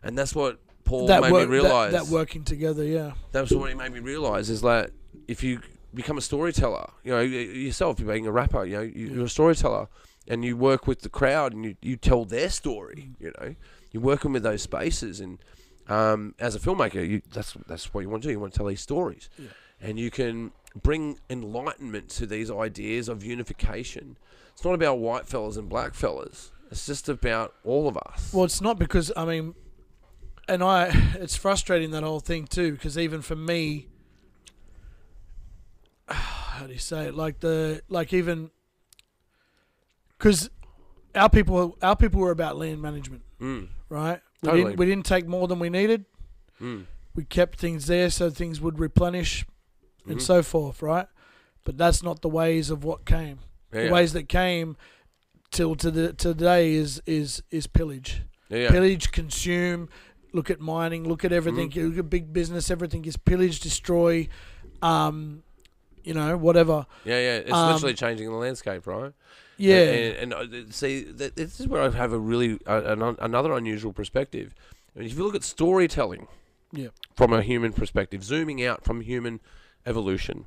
And that's what Paul made me realise. That working together, yeah. That's what he made me realise, is that if you become a storyteller, you know, yourself, you're being a rapper, you know, you're a storyteller, and you work with the crowd and you tell their story, you know. You're working with those spaces, and as a filmmaker, that's what you want to do. You want to tell these stories. Yeah. And you can bring enlightenment to these ideas of unification. It's not about white fellas and black fellas. It's just about all of us. Well, it's not, because, I mean, it's frustrating, that whole thing too, because even for me, how do you say it? Even because our people were about land management, right? Totally. We didn't take more than we needed, we kept things there so things would replenish and so forth, right? But that's not the ways of what came. The ways that came till today is pillage. Pillage, consume, look at mining, look at everything, look at big business, everything is pillage, destroy, whatever. It's literally changing the landscape, right? Yeah. And see, this is where I have a really another unusual perspective. I mean, if you look at storytelling from a human perspective, zooming out from human evolution,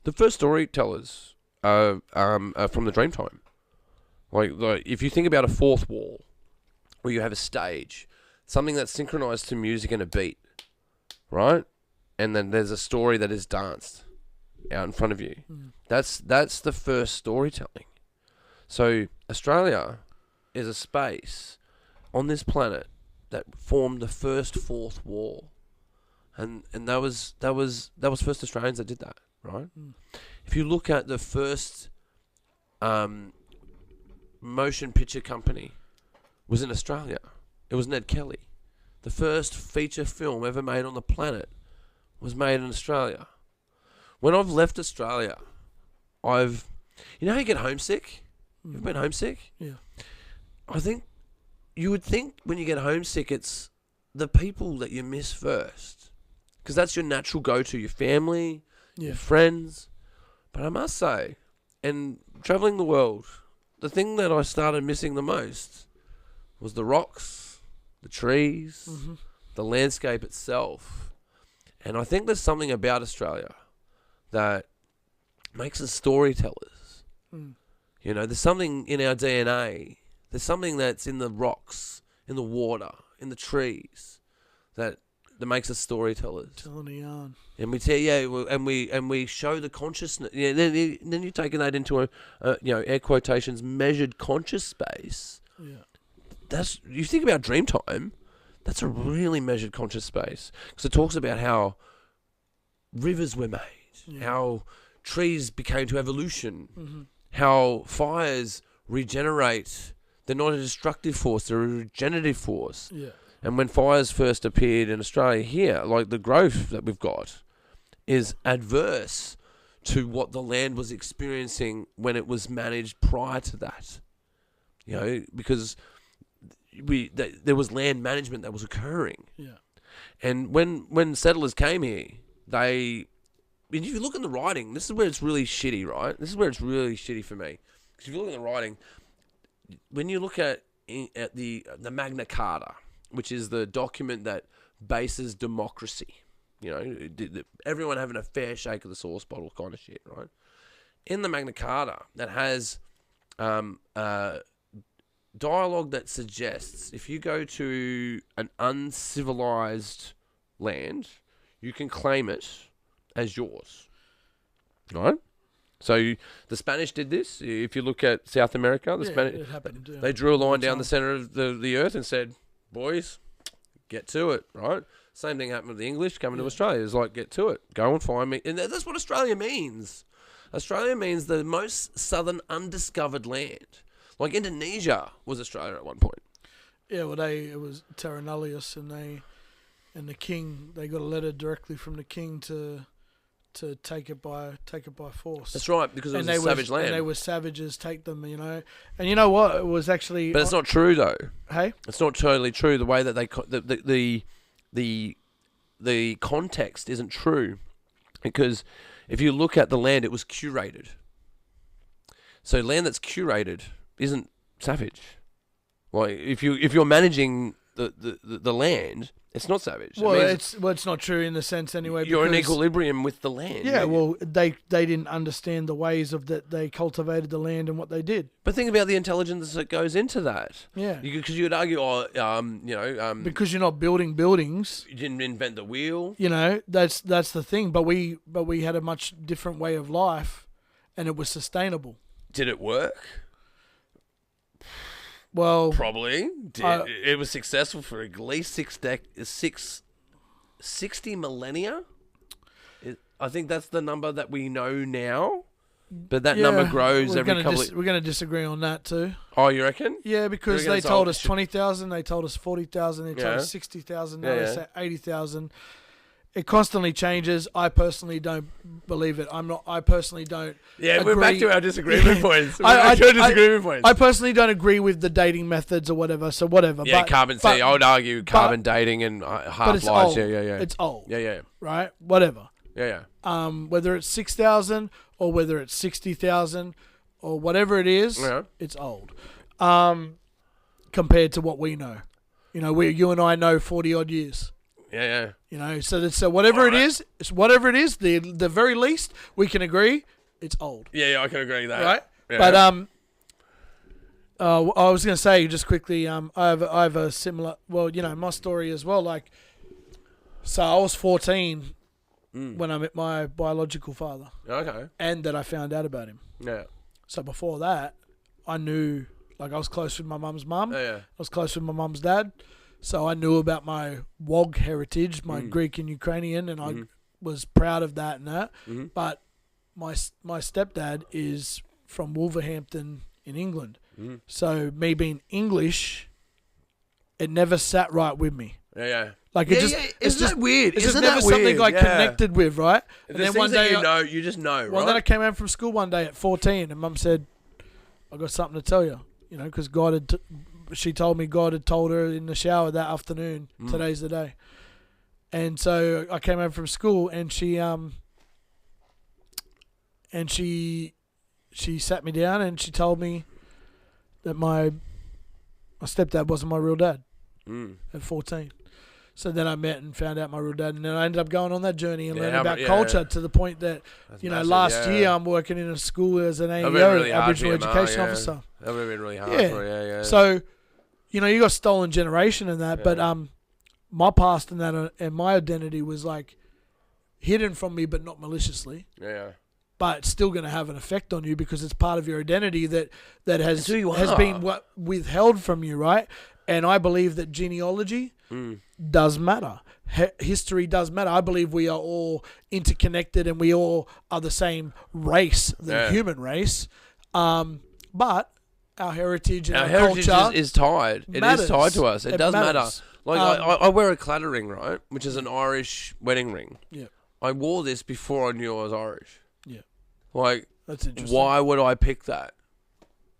the first storytellers are from the Dreamtime. Like if you think about a fourth wall, where you have a stage, something that's synchronized to music and a beat, right? And then there's a story that is danced out in front of you. That's the first storytelling. So Australia is a space on this planet that formed the first fourth wall, and that was first Australians that did that, right? If you look at the first motion picture company, was in Australia. It was Ned Kelly. The first feature film ever made on the planet was made in Australia. When I've left Australia, you know how you get homesick? You've been homesick? Yeah. I think you would think when you get homesick, it's the people that you miss first. Because that's your natural go-to, your family, your friends. But I must say, and travelling the world, the thing that I started missing the most was the rocks, the trees, the landscape itself. And I think there's something about Australia that makes us storytellers. You know, there's something in our DNA. There's something that's in the rocks, in the water, in the trees, that makes us storytellers. Telling a yarn. And we tell, and we show the consciousness. Yeah, then you're taking that into a air quotations, measured conscious space. Yeah. You think about Dreamtime, that's a really measured conscious space, because it talks about how rivers were made, how trees became to evolution, how fires regenerate. They're not a destructive force, they're a regenerative force. Yeah. And when fires first appeared in Australia here, like the growth that we've got is adverse to what the land was experiencing when it was managed prior to that. You know, because there was land management that was occurring. Yeah. And when settlers came here, if you look in the writing, this is where it's really shitty, right? This is where it's really shitty for me. Because if you look at the writing, when you look at the Magna Carta, which is the document that bases democracy, you know, everyone having a fair shake of the sauce bottle kind of shit, right? In the Magna Carta, that has dialogue that suggests if you go to an uncivilized land, you can claim it as yours, right? So the Spanish did this. If you look at South America, it happened, they drew a line down the center of the earth and said, boys, get to it, right? Same thing happened with the English coming to Australia. It's like, get to it. Go and find me. And that's what Australia means. Australia means the most southern undiscovered land. Like Indonesia was Australia at one point. Yeah, well, it was Terra Nullius, and the king, they got a letter directly from the king to take it by force. That's right, because it was a savage land. And they were savages, take them, you know. And you know what? It was actually... But it's not true, though. Hey? It's not totally true. The way that the context isn't true. Because if you look at the land, it was curated. So land that's curated isn't savage. Like if you're managing the land, it's not savage. Well, it's not true in the sense anyway. You're in equilibrium with the land. Yeah, well, they didn't understand the ways of that they cultivated the land and what they did. But think about the intelligence that goes into that. Yeah, because you would argue, because you're not building buildings. You didn't invent the wheel. You know, that's the thing. But we had a much different way of life, and it was sustainable. Did it work? Well, probably. It was successful for at least 60 millennia. I think that's the number that we know now. But that number grows every couple We're going to disagree on that too. Oh, you reckon? Yeah, because they told us 20,000, they told us 40,000, they told us 60,000, now they say 80,000. It constantly changes. I personally don't believe it. I personally don't. Yeah, agree. we're back to our disagreement points. I personally don't agree with the dating methods or whatever. So whatever. Yeah, I would argue carbon but dating and half it's lives. old. Yeah. It's old. Yeah. Right. Whatever. Yeah. Whether it's 6,000 or whether it's 60,000 or whatever it is, it's old. Compared to what we know, you and I know 40 odd years. Yeah. So whatever it is, it's whatever it is. The very least we can agree, it's old. Yeah, I can agree with that. Right. Yeah. But I was going to say just quickly. I have a similar. Well, my story as well. Like, so I was 14 when I met my biological father. Okay. And that I found out about him. Yeah. So before that, I knew. Like, I was close with my mum's mum. Yeah. I was close with my mum's dad. So I knew about my WOG heritage, my Greek and Ukrainian, and I was proud of that and that. Mm-hmm. But my stepdad is from Wolverhampton in England. Mm-hmm. So me being English, it never sat right with me. Yeah. Like, it's just weird. It's just never something I connected with, right? And then one day you just know, right? Well, then I came home from school one day at 14, and Mum said, "I got something to tell you." Because she told me God had told her in the shower that afternoon, today's the day. And so I came home from school, and she sat me down, and she told me that my stepdad wasn't my real dad at 14. So then I met and found out my real dad, and then I ended up going on that journey and learning about culture to the point that, massive, last year I'm working in a school as an AEO, Aboriginal Education Officer. That would have been really hard for you, yeah. So, you got stolen generation and that, but my past and that and my identity was like hidden from me, but not maliciously. Yeah. But it's still going to have an effect on you because it's part of your identity that has been withheld from you, right? And I believe that genealogy does matter. History does matter. I believe we are all interconnected and we all are the same race, the human race. But our heritage and our culture is tied. Matters. It is tied to us. It does matter. Matters. Like I wear a claddagh ring, right, which is an Irish wedding ring. Yeah. I wore this before I knew I was Irish. Yeah. Like, that's interesting. Why would I pick that?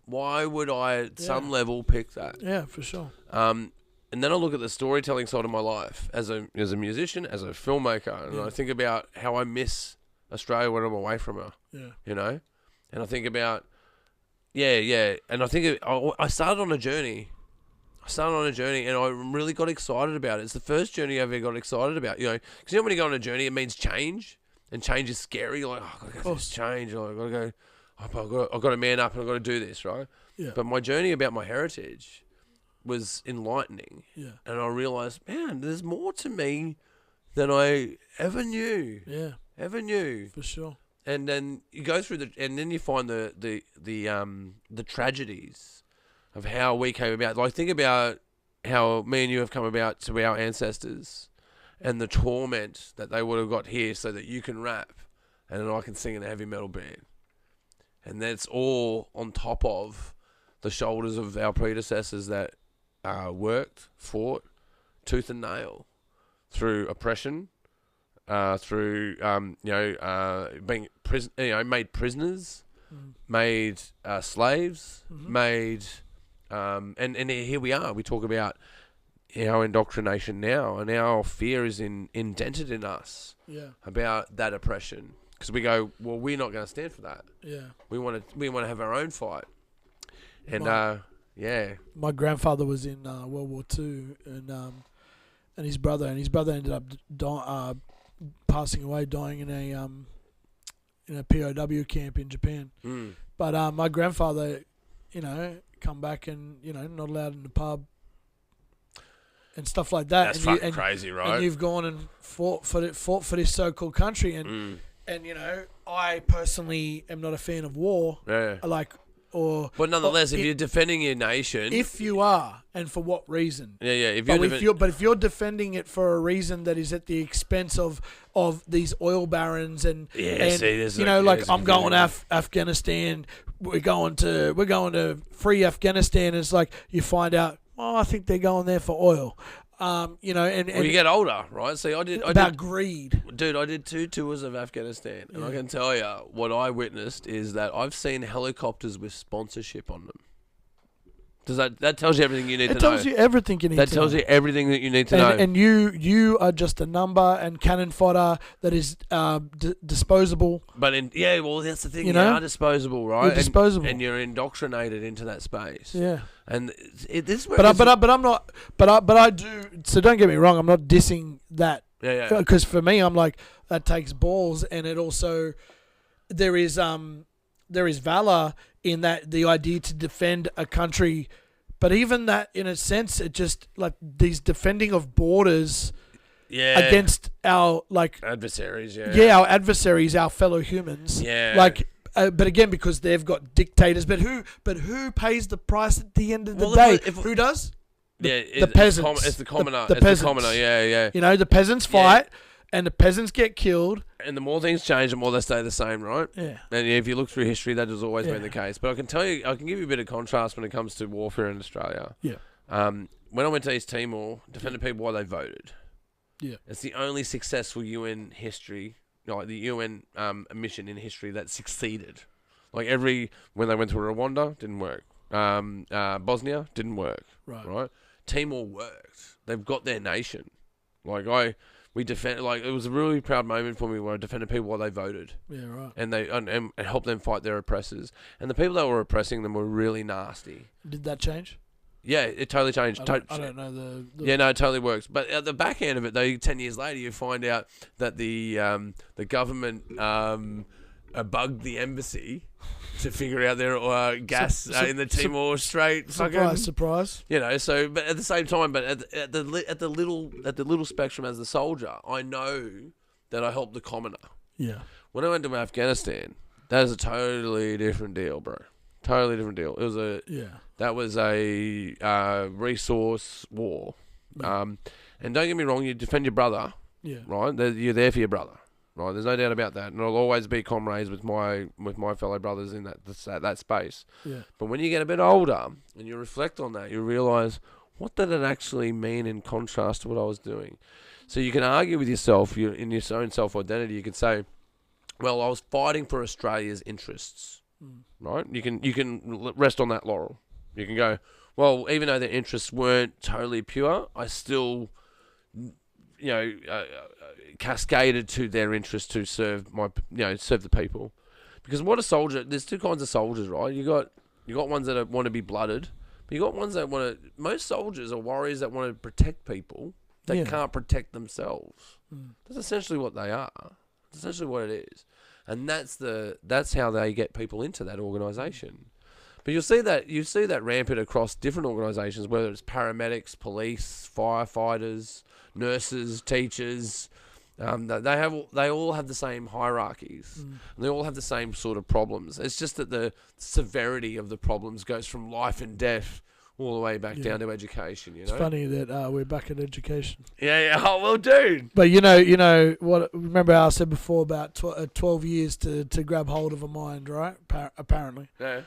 Why would I, at some level, pick that? Yeah, for sure. And then I look at the storytelling side of my life as a musician, as a filmmaker, and I think about how I miss Australia when I'm away from her. Yeah. And I think about, and I think I started on a journey. And I really got excited about it. It's the first journey I ever got excited about. Because when you go on a journey, it means change, and change is scary. You're like, I've got to go through this change. I've got to go. I've got to man up, and I've got to do this, right? Yeah. But my journey about my heritage was enlightening. Yeah. And I realised, man, there's more to me than I ever knew. Yeah. Ever knew. For sure. And then you go through and then you find the tragedies of how we came about. Like, think about how me and you have come about to our ancestors and the torment that they would have got here so that you can rap and then I can sing in a heavy metal band. And that's all on top of the shoulders of our predecessors that worked, fought, tooth and nail through oppression, through being made prisoners, made slaves, made and here we are. We talk about our indoctrination now, and our fear is indented in us about that oppression. Because we go, well, we're not going to stand for that. Yeah, we want to have our own fight, and my grandfather was in World War II, and his brother ended up passing away, dying in a POW camp in Japan. But my grandfather, come back and not allowed in the pub and stuff like that. That's fucking crazy, right? And you've gone and fought for this so-called country, and I personally am not a fan of war. Yeah. But nonetheless, if you're defending your nation, if you are, and for what reason? Yeah. If you're defending it for a reason that is at the expense of these oil barons and I'm going Afghanistan. We're going to free Afghanistan. It's like you find out. Oh, I think they're going there for oil. You know, and Well, you get older, right? See, I did, greed. dude. I did 2 tours of Afghanistan, and I can tell you what I witnessed is that I've seen helicopters with sponsorship on them. Does that tells you everything you need to know? It tells you everything you need to know. That tells you everything that you need to know. And you are just a number and cannon fodder that is disposable. But well, that's the thing. You know? are disposable, right? You're disposable, and you're indoctrinated into that space. Yeah. And this. But I'm not. But I do. So don't get me wrong. I'm not dissing that. Yeah. Because for me, I'm like, that takes balls, and it also there is valor in that, the idea to defend a country. But even that, in a sense, it just like these defending of borders against our adversaries. Our adversaries, our fellow humans. But again, because they've got dictators. But who pays the price at the end of the day? Who does? The peasants. It's the commoner. The peasants. The commoner. Yeah. You know, the peasants fight, and the peasants get killed. And the more things change, the more they stay the same, right? Yeah. And if you look through history, that has always been the case. But I can tell you, I can give you a bit of contrast when it comes to warfare in Australia. Yeah. When I went to East Timor, defended people while they voted. Yeah. It's the only successful UN history, like the UN mission in history that succeeded. Like when they went to Rwanda, didn't work. Bosnia didn't work. Right. Timor worked. They've got their nation. We defended, it was a really proud moment for me where I defended people while they voted. Yeah, right. And they and helped them fight their oppressors. And the people that were oppressing them were really nasty. Did that change? Yeah, it totally changed. I don't know the... Yeah, no, it totally works. But at the back end of it, though, 10 years later, you find out that the government bugged the embassy to figure out their gas in the Timor Strait. Surprise. You know, so but at the same time, but at the little spectrum as the soldier, I know that I helped the commoner. Yeah. When I went to Afghanistan, that is a totally different deal, bro. Totally different deal. It was that was a resource war. Yeah. And don't get me wrong, you defend your brother. Yeah. Right? You're there for your brother. Right, there's no doubt about that, and I'll always be comrades with my fellow brothers in that space. Yeah. But when you get a bit older and you reflect on that, you realise, what did it actually mean in contrast to what I was doing? So you can argue with yourself, in your own self-identity. You could say, well, I was fighting for Australia's interests. Right? You can rest on that laurel. You can go, well, even though their interests weren't totally pure, I still, cascaded to their interest to serve serve the people. Because what a soldier, there's two kinds of soldiers, right? You got ones that want to be blooded, but you got ones that want to. Most soldiers are warriors that want to protect people that can't protect themselves. That's essentially what they are. That's essentially what it is, and that's how they get people into that organisation. But you see that rampant across different organisations, whether it's paramedics, police, firefighters, nurses, teachers. They all have the same hierarchies. And they all have the same sort of problems. It's just that the severity of the problems goes from life and death all the way back down to education. You know, it's funny that we're back at education. Yeah. Oh well, dude. But you know what? Remember how I said before about 12 years to grab hold of a mind, right? Apparently. Yeah.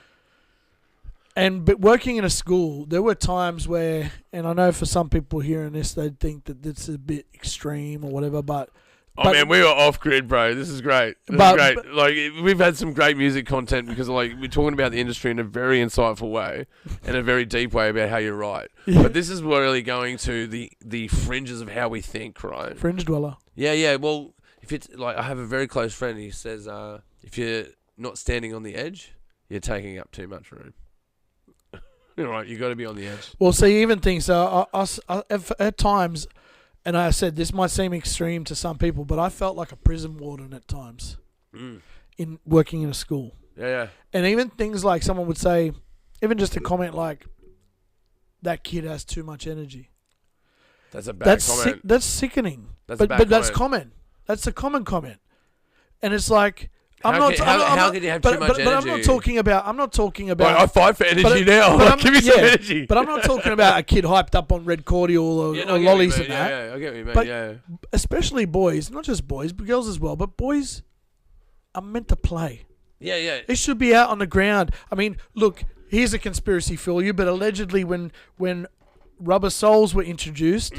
But working in a school, there were times where, and I know for some people hearing this, they'd think that this is a bit extreme or whatever, but... man, we were off grid, bro. This is great. This is great. We've had some great music content because, we're talking about the industry in a very insightful way and a very deep way about how you're right. Yeah. But this is really going to the fringes of how we think, right? Fringe dweller. Yeah. Well, if it's I have a very close friend. He says, if you're not standing on the edge, you're taking up too much room. You're right, you got to be on the edge. Well, see, even things, at times, and I said this might seem extreme to some people, but I felt like a prison warden at times in working in a school. Yeah. And even things like someone would say, even just a comment like, that kid has too much energy. That's a bad comment. That's sickening. But that's common. That's a common comment. And it's like... How could you have too much energy? But I'm not talking about... I fight for energy now. Give me some energy. But I'm not talking about a kid hyped up on red cordial or lollies and that. Yeah, I get what you mean, but especially boys, not just boys, but girls as well, but boys are meant to play. Yeah. They should be out on the ground. I mean, look, here's a conspiracy for you, but allegedly when rubber soles were introduced,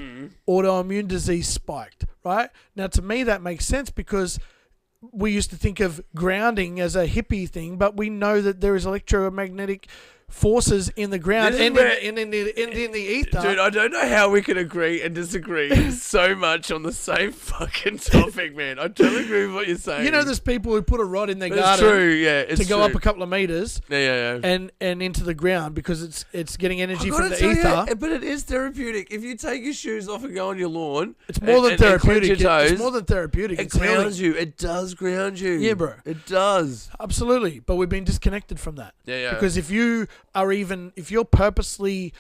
autoimmune disease spiked, right? Now, to me, that makes sense because we used to think of grounding as a hippie thing, but we know that there is electromagnetic forces in the ground and in the ether. Dude, I don't know how we can agree and disagree so much on the same fucking topic, man. I totally agree with what you're saying. You know, there's people who put a rod in their garden. It's true, yeah. It's to go up a couple of meters, yeah. and into the ground because it's getting energy from the ether. ether. But it is therapeutic. If you take your shoes off and go on your lawn, it's more than therapeutic. Toes, it's more than therapeutic. It grounds you. It does ground you. Yeah, bro. It does. Absolutely. But we've been disconnected from that. Yeah. Because if you're purposely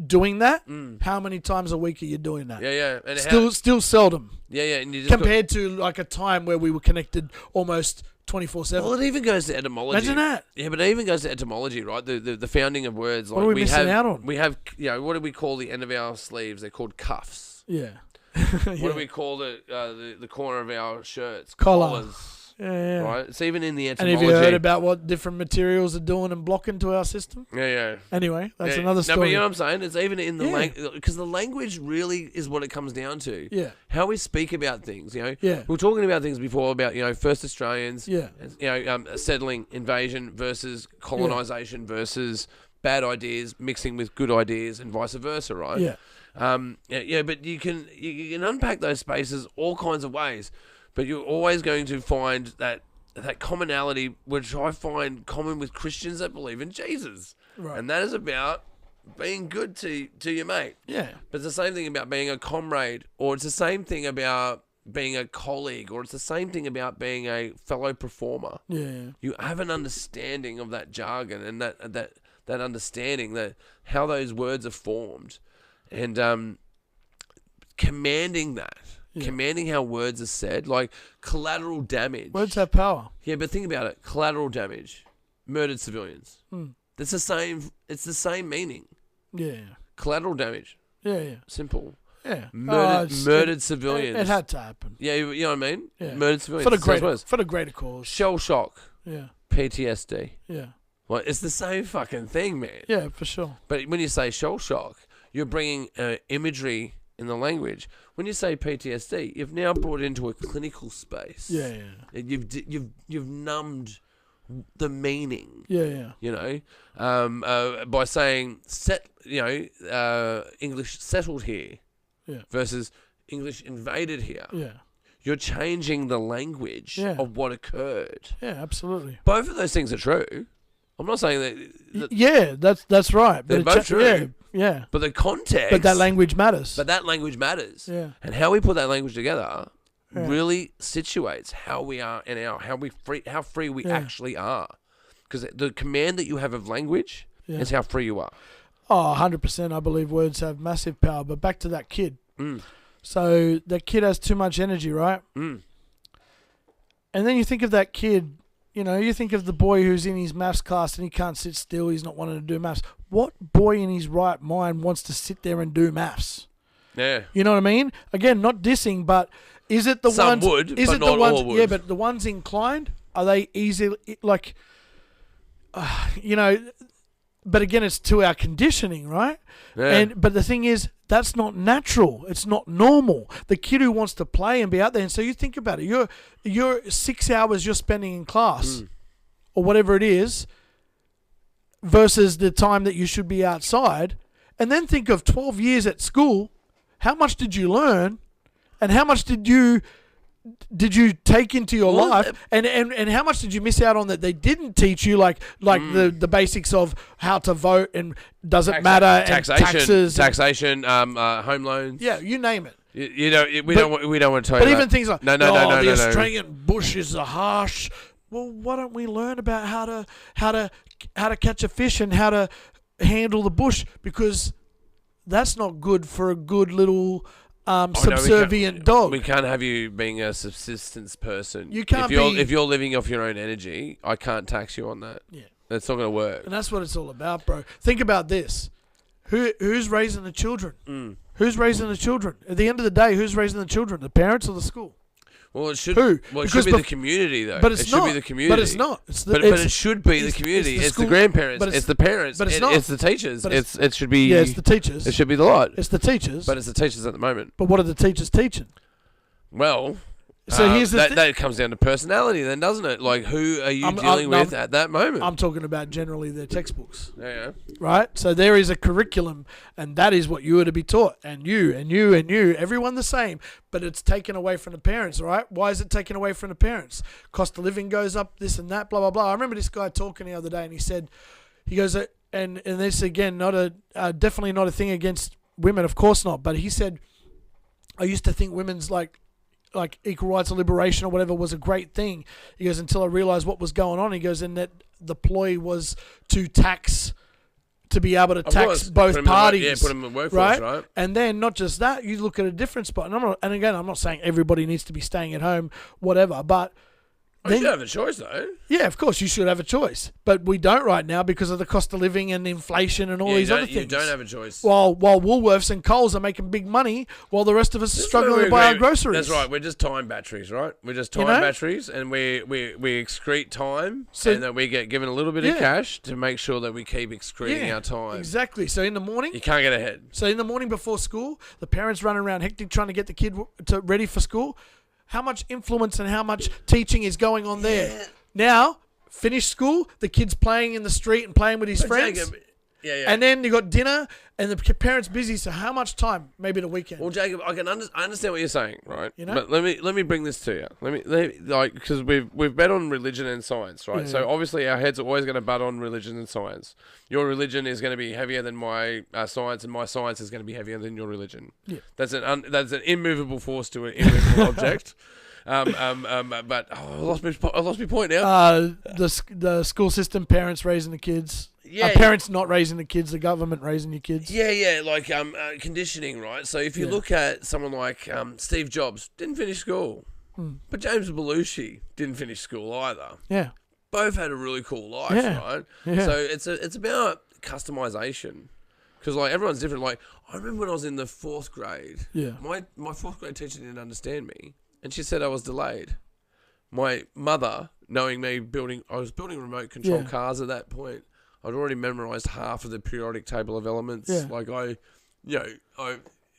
doing that, how many times a week are you doing that? Yeah. And still seldom. Yeah. And you just compared to like a time where we were connected almost 24/7. Well, it even goes to etymology. Imagine that. Yeah, but it even goes to etymology, right? The founding of words. Like what are we missing out on? We have, what do we call the end of our sleeves? They're called cuffs. Yeah. What do we call the corner of our shirts? Collar. Collars. Yeah. Right? It's even in the etymology. And have you heard about what different materials are doing and blocking to our system? Yeah. Anyway, that's another story. No, but you know what I'm saying? It's even in the language, because the language really is what it comes down to. Yeah. How we speak about things, Yeah. We were talking about things before about, first Australians, Yeah. Settling, invasion versus colonisation versus bad ideas mixing with good ideas and vice versa, right? Yeah. But you can unpack those spaces all kinds of ways. But you're always going to find that commonality, which I find common with Christians that believe in Jesus. Right. And that is about being good to your mate. Yeah. But it's the same thing about being a comrade, or it's the same thing about being a colleague, or it's the same thing about being a fellow performer. Yeah. You have an understanding of that jargon and that understanding that how those words are formed, and commanding that. Yeah. Commanding how words are said, like collateral damage. Words have power. Yeah, but think about it. Collateral damage. Murdered civilians. That's the same. It's the same meaning. Yeah. Collateral damage. Yeah. Simple. Yeah. Murdered civilians. It had to happen. Yeah, you know what I mean? Yeah. Murdered civilians. For the greater cause. Shell shock. Yeah. PTSD. Yeah. Well, it's the same fucking thing, man. Yeah, for sure. But when you say shell shock, you're bringing imagery in the language. When you say PTSD, you've now brought it into a clinical space. Yeah. You've numbed the meaning. Yeah. By saying English settled here. Yeah. Versus English invaded here. Yeah. You're changing the language of what occurred. Yeah, absolutely. Both of those things are true. I'm not saying that. Yeah, that's right. They're both true. Yeah. But the context. But that language matters. Yeah. And how we put that language together really situates how we are and how free we actually are. Because the command that you have of language is how free you are. Oh, 100%. I believe words have massive power. But back to that kid. So that kid has too much energy, right? And then you think of that kid, you think of the boy who's in his maths class and he can't sit still, he's not wanting to do maths. What boy in his right mind wants to sit there and do maths? Yeah. You know what I mean? Again, not dissing, but is it the Some ones... would, is but it not the ones, all would. Yeah, but the ones inclined, are they easily... But again, it's to our conditioning, right? Yeah. But the thing is, that's not natural. It's not normal. The kid who wants to play and be out there, and so you think about it. You're 6 hours you're spending in class, or whatever it is, versus the time that you should be outside, and then think of 12 years at school. How much did you learn, and how much did you take into your life, and how much did you miss out on that they didn't teach you, like the basics of how to vote and does it matter, taxation, home loans. Yeah, you name it. We don't want to tell you. But even things like no, the Australian bush is harsh. Well, why don't we learn about how to catch a fish and how to handle the bush, because that's not good for a good little subservient dog. We can't have you being a subsistence person. You can't if you're living off your own energy, I can't tax you on that. Yeah. That's not going to work. And that's what it's all about, bro. Think about this. Who's raising the children? Who's raising the children? At the end of the day, who's raising the children? The parents or the school? Well, it should. Who? Well, it Because should be the community, though. But it's it should not. be the community. But it's not. It's the, But it's, it should be the it's- community. it's the It's the school- grandparents. but It's the parents. but it's not. It's the teachers. But It should be. yeah, it's the teachers. It should be the lot. It's the teachers. But it's the teachers at the moment. But what are the teachers teaching? Well, So here's the that comes down to personality, then, doesn't it? Like, who are you dealing with at that moment? I'm talking about generally their textbooks, yeah. right? So there is a curriculum, and that is what you are to be taught, and you, everyone the same, but it's taken away from the parents, right? Why is it taken away from the parents? Cost of living goes up, this and that, blah, blah, blah. I remember this guy talking the other day, and he goes, and this, again, definitely not a thing against women, of course not, but he said, I used to think women's like equal rights or liberation or whatever was a great thing. He goes, until I realized what was going on. He goes, and that the ploy was to be able to tax both parties. Put them in the workforce, right? And then not just that, you look at a different spot. And again, I'm not saying everybody needs to be staying at home, whatever, but You should have a choice, though. yeah, of course, you should have a choice. But we don't right now because of the cost of living and inflation and all these other things. You don't have a choice. While Woolworths and Coles are making big money, while the rest of us are struggling to buy our groceries. That's right. We're just time batteries, right? We're just time batteries, and we excrete time, and then we get given a little bit of cash to make sure that we keep excreting our time. Exactly. So in the morning, you can't get ahead. So in the morning before school, the parents running around hectic trying to get the kid ready for school. How much influence and how much teaching is going on there? Now, finish school, the kid's playing in the street and playing with his friends. Jacob, yeah. And then you got dinner and the parents busy. So how much time? Maybe the weekend. Well, Jacob, I understand what you're saying, right? You know? But let me bring this to you. Let me like, because we've bet on religion and science, right? Yeah. So obviously our heads are always going to butt on religion and science. Your religion is going to be heavier than my science, and my science is going to be heavier than your religion. Yeah. That's an immovable force to an immovable object. But I lost my point now. The school system, parents raising the kids. Yeah. Parents not raising the kids, the government raising your kids. Yeah, like conditioning, right? So if you look at someone like Steve Jobs, didn't finish school, but James Belushi didn't finish school either. Yeah. Both had a really cool life, right? Yeah. So it's about customization, because like everyone's different. Like I remember when I was in the 4th grade, my 4th grade teacher didn't understand me, and she said I was delayed. My mother, knowing me I was building remote control cars at that point. I'd already memorized half of the periodic table of elements. Yeah. Like I'm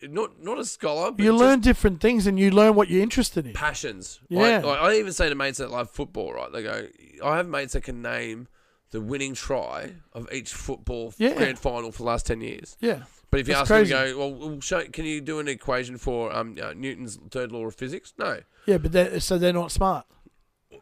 not a scholar, but You learn different things and you learn what you're interested in. passions. Yeah. Like I even say to mates that love football, right? They go, I have mates that can name the winning try of each football grand final for the last 10 years. Yeah. But if you That's ask them, crazy. go, well, can you do an equation for Newton's third law of physics? No. Yeah, but they're not smart.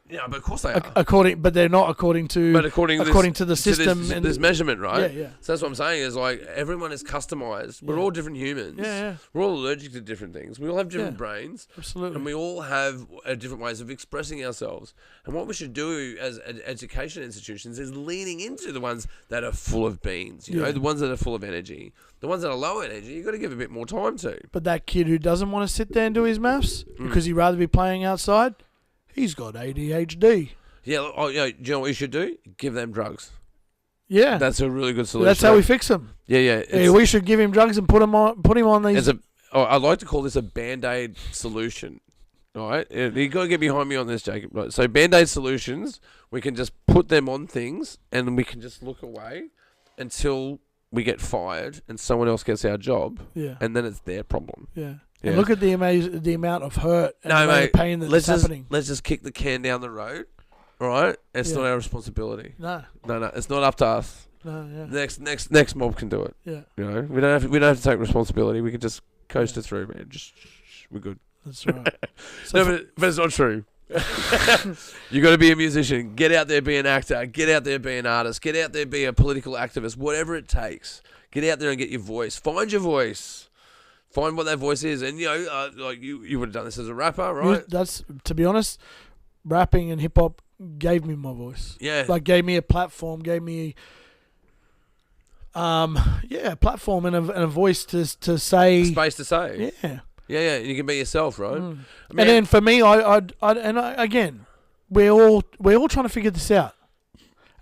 Yeah, but of course they are. But they're not according to the system to and this measurement, right? Yeah. So that's what I'm saying is like everyone is customized. We're all different humans. Yeah. We're all allergic to different things. We all have different brains. Absolutely. And we all have different ways of expressing ourselves. And what we should do as education institutions is leaning into the ones that are full of beans, you know, the ones that are full of energy. The ones that are low energy, you've got to give a bit more time to. But that kid who doesn't want to sit there and do his maths because he'd rather be playing outside, he's got ADHD. Yeah, do you know what you should do? Give them drugs. Yeah. That's a really good solution. That's how we fix him. Yeah. We should give him drugs and put him on these. I'd like to call this a Band-Aid solution. All right? You got to get behind me on this, Jacob. Right, so Band-Aid solutions, we can just put them on things and we can just look away until we get fired and someone else gets our job. Yeah. And then it's their problem. Yeah. Yeah. And look at the amount of hurt and the amount of pain that's happening. Let's just kick the can down the road. All right? It's not our responsibility. No. It's not up to us. No, yeah. Next mob can do it. Yeah. You know, we don't have to take responsibility. We can just coast it through, man. We're good. That's right. But it's not true. You got to be a musician. Get out there, be an actor. Get out there, be an artist. Get out there, be a political activist. Whatever it takes. Get out there and get your voice. Find your voice. Find what that voice is. And, like you would have done this as a rapper, right? That's, to be honest, rapping and hip-hop gave me my voice. Yeah. Like, gave me a platform, gave me a platform and a voice to say. Space to say. Yeah. Yeah, you can be yourself, right? I mean, and then for me, again, we're all trying to figure this out.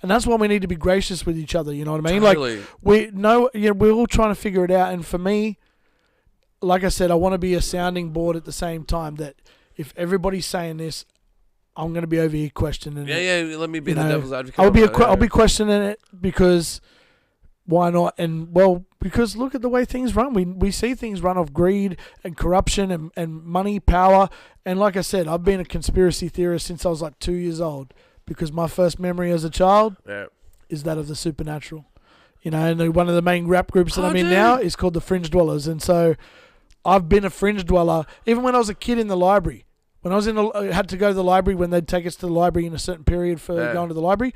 And that's why we need to be gracious with each other, you know what I mean? Totally. Like, we're all trying to figure it out. And for me, like I said, I want to be a sounding board at the same time that if everybody's saying this, I'm going to be over here questioning it. Yeah. Let me be the devil's advocate. I'll be questioning it because why not? And because look at the way things run. We see things run off greed and corruption and money, power. And like I said, I've been a conspiracy theorist since I was like 2 years old because my first memory as a child is that of the supernatural. And one of the main rap groups that I'm in now is called the Fringe Dwellers. And so I've been a fringe dweller even when I was a kid in the library. When I was had to go to the library when they'd take us to the library in a certain period for going to the library,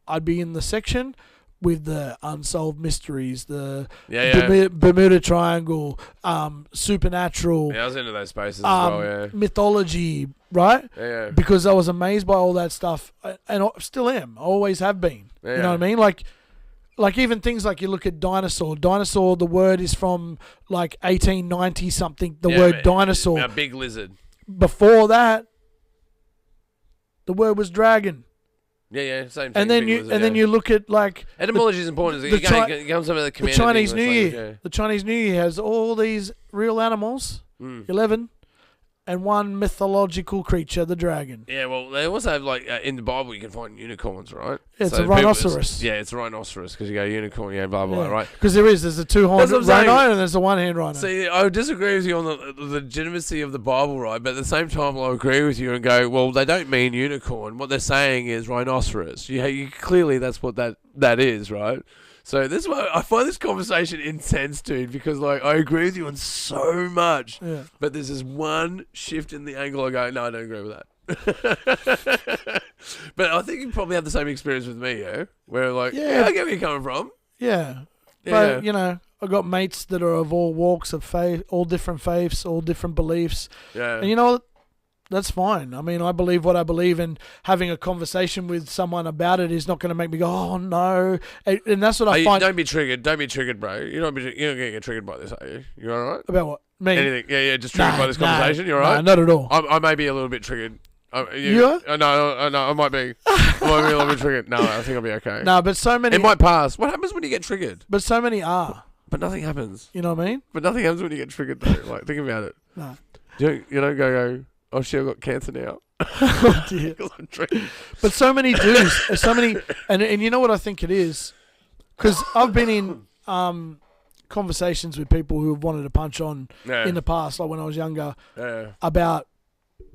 I'd be in the section with the unsolved mysteries, the Bermuda Triangle, supernatural. Yeah, I was into those spaces as well, mythology, right? Yeah. Because I was amazed by all that stuff, and I still am. I always have been. Yeah. You know what I mean? Like even things like you look at dinosaur. Dinosaur, the word is from like 1890 something. The word dinosaur. A big lizard. Before that, the word was dragon. Yeah, same thing. And then you look at like etymology is important. The Chinese New Year. The Chinese New Year has all these real animals, 11, and one mythological creature, the dragon. Yeah, well, they also have like in the Bible you can find unicorns, right? Yeah, it's a rhinoceros. It's a rhinoceros because you go unicorn, blah blah, right? Because there's a two-horned rhino and there's a one-hand rhino. See, I would disagree with you on the legitimacy of the Bible, right? But at the same time, I'll agree with you and go, well, they don't mean unicorn. What they're saying is rhinoceros. You clearly that's what that is, right? So this is why I find this conversation intense, dude, because like I agree with you on so much, but there's this one shift in the angle I go, no, I don't agree with that. But I think you probably have the same experience with me, where like, I get where you're coming from. Yeah. But, I've got mates that are of all walks of faith, all different faiths, all different beliefs. Yeah. And you know what? That's fine. I mean, I believe what I believe, and having a conversation with someone about it is not going to make me go, "Oh no!" And that's what I find. Don't be triggered. Don't be triggered, bro. You're not going to get triggered by this, are you? You all right? About what? Me? Anything? Yeah. Just triggered by this conversation. You're all right? No, not at all. I may be a little bit triggered. You are? No, I might be. I might be a little bit triggered. No, I think I'll be okay. No, but so many. It might pass. What happens when you get triggered? But so many are. But nothing happens. You know what I mean? But nothing happens when you get triggered, though. Like, think about it. No. You don't go. Oh shit! I've got cancer now. Oh dear. But so many do. So many, and you know what I think it is, because I've been in conversations with people who have wanted to punch on in the past, like when I was younger, about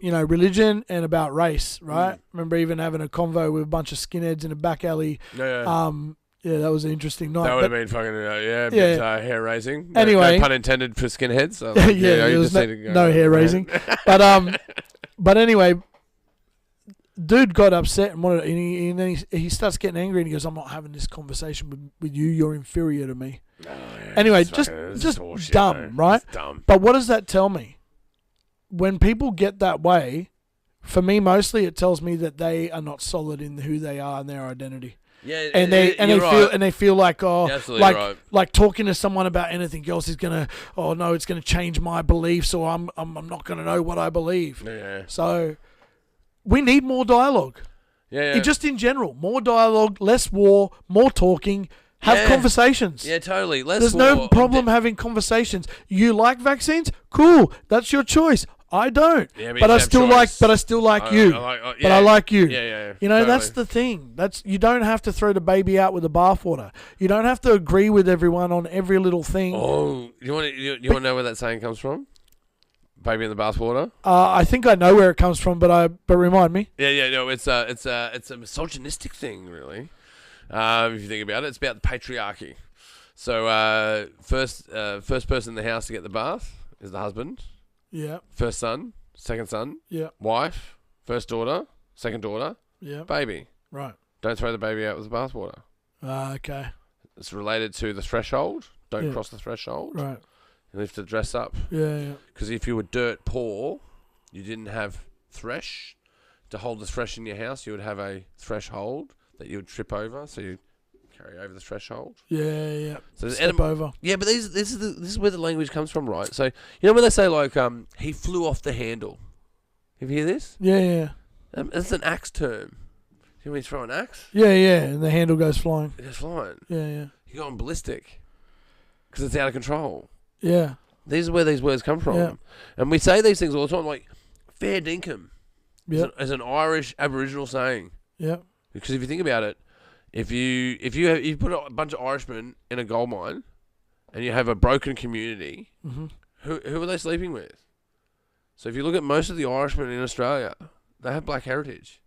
religion and about race. Right? Remember even having a convo with a bunch of skinheads in a back alley. Yeah, that was an interesting night. That would have been fucking hair raising. Anyway, no pun intended for skinheads. So there was no hair raising. But anyway, dude got upset and wanted, and then he starts getting angry and he goes, "I'm not having this conversation with you. You're inferior to me." Oh, yeah, anyway, just horseshit, dumb, right? It's dumb. But what does that tell me? When people get that way, for me mostly, it tells me that they are not solid in who they are and their identity. Yeah, and they feel like like talking to someone about anything else is gonna it's gonna change my beliefs, or I'm not gonna know what I believe. Yeah. So we need more dialogue. Yeah. Just in general, more dialogue, less war, more talking. Have conversations. Yeah, totally. There's no problem having conversations. You like vaccines? Cool. That's your choice. I don't. Yeah, but I still like you. But I like you. Yeah. Totally. That's the thing. You don't have to throw the baby out with the bathwater. You don't have to agree with everyone on every little thing. Oh, you want to know where that saying comes from? Baby in the bathwater. I think I know where it comes from, but remind me. Yeah. No, it's a misogynistic thing, really. If you think about it, it's about the patriarchy. So first person in the house to get the bath is the husband. Yeah. First son, second son. Yeah. Wife, first daughter, second daughter. Yeah. Baby. Right. Don't throw the baby out with the bathwater. Okay. It's related to the threshold. Don't cross the threshold. Right. You lift the dress up. Yeah. Because if you were dirt poor, you didn't have thresh to hold the thresh in your house. You would have a threshold that you would trip over, so you carry over the threshold. Yeah. So step over. Yeah, but this is where the language comes from, right? So you know when they say like he flew off the handle. Have you heard this? Yeah. It's an axe term. You know when you throw an axe? Yeah, and the handle goes flying. It goes flying. Yeah. You're going ballistic because it's out of control. Yeah. These are where these words come from. Yeah. And we say these things all the time, like fair dinkum Yep. as an Irish Aboriginal saying. Yep. Because if you think about it, if you put a bunch of Irishmen in a gold mine, and you have a broken community, who are they sleeping with? So if you look at most of the Irishmen in Australia, they have black heritage.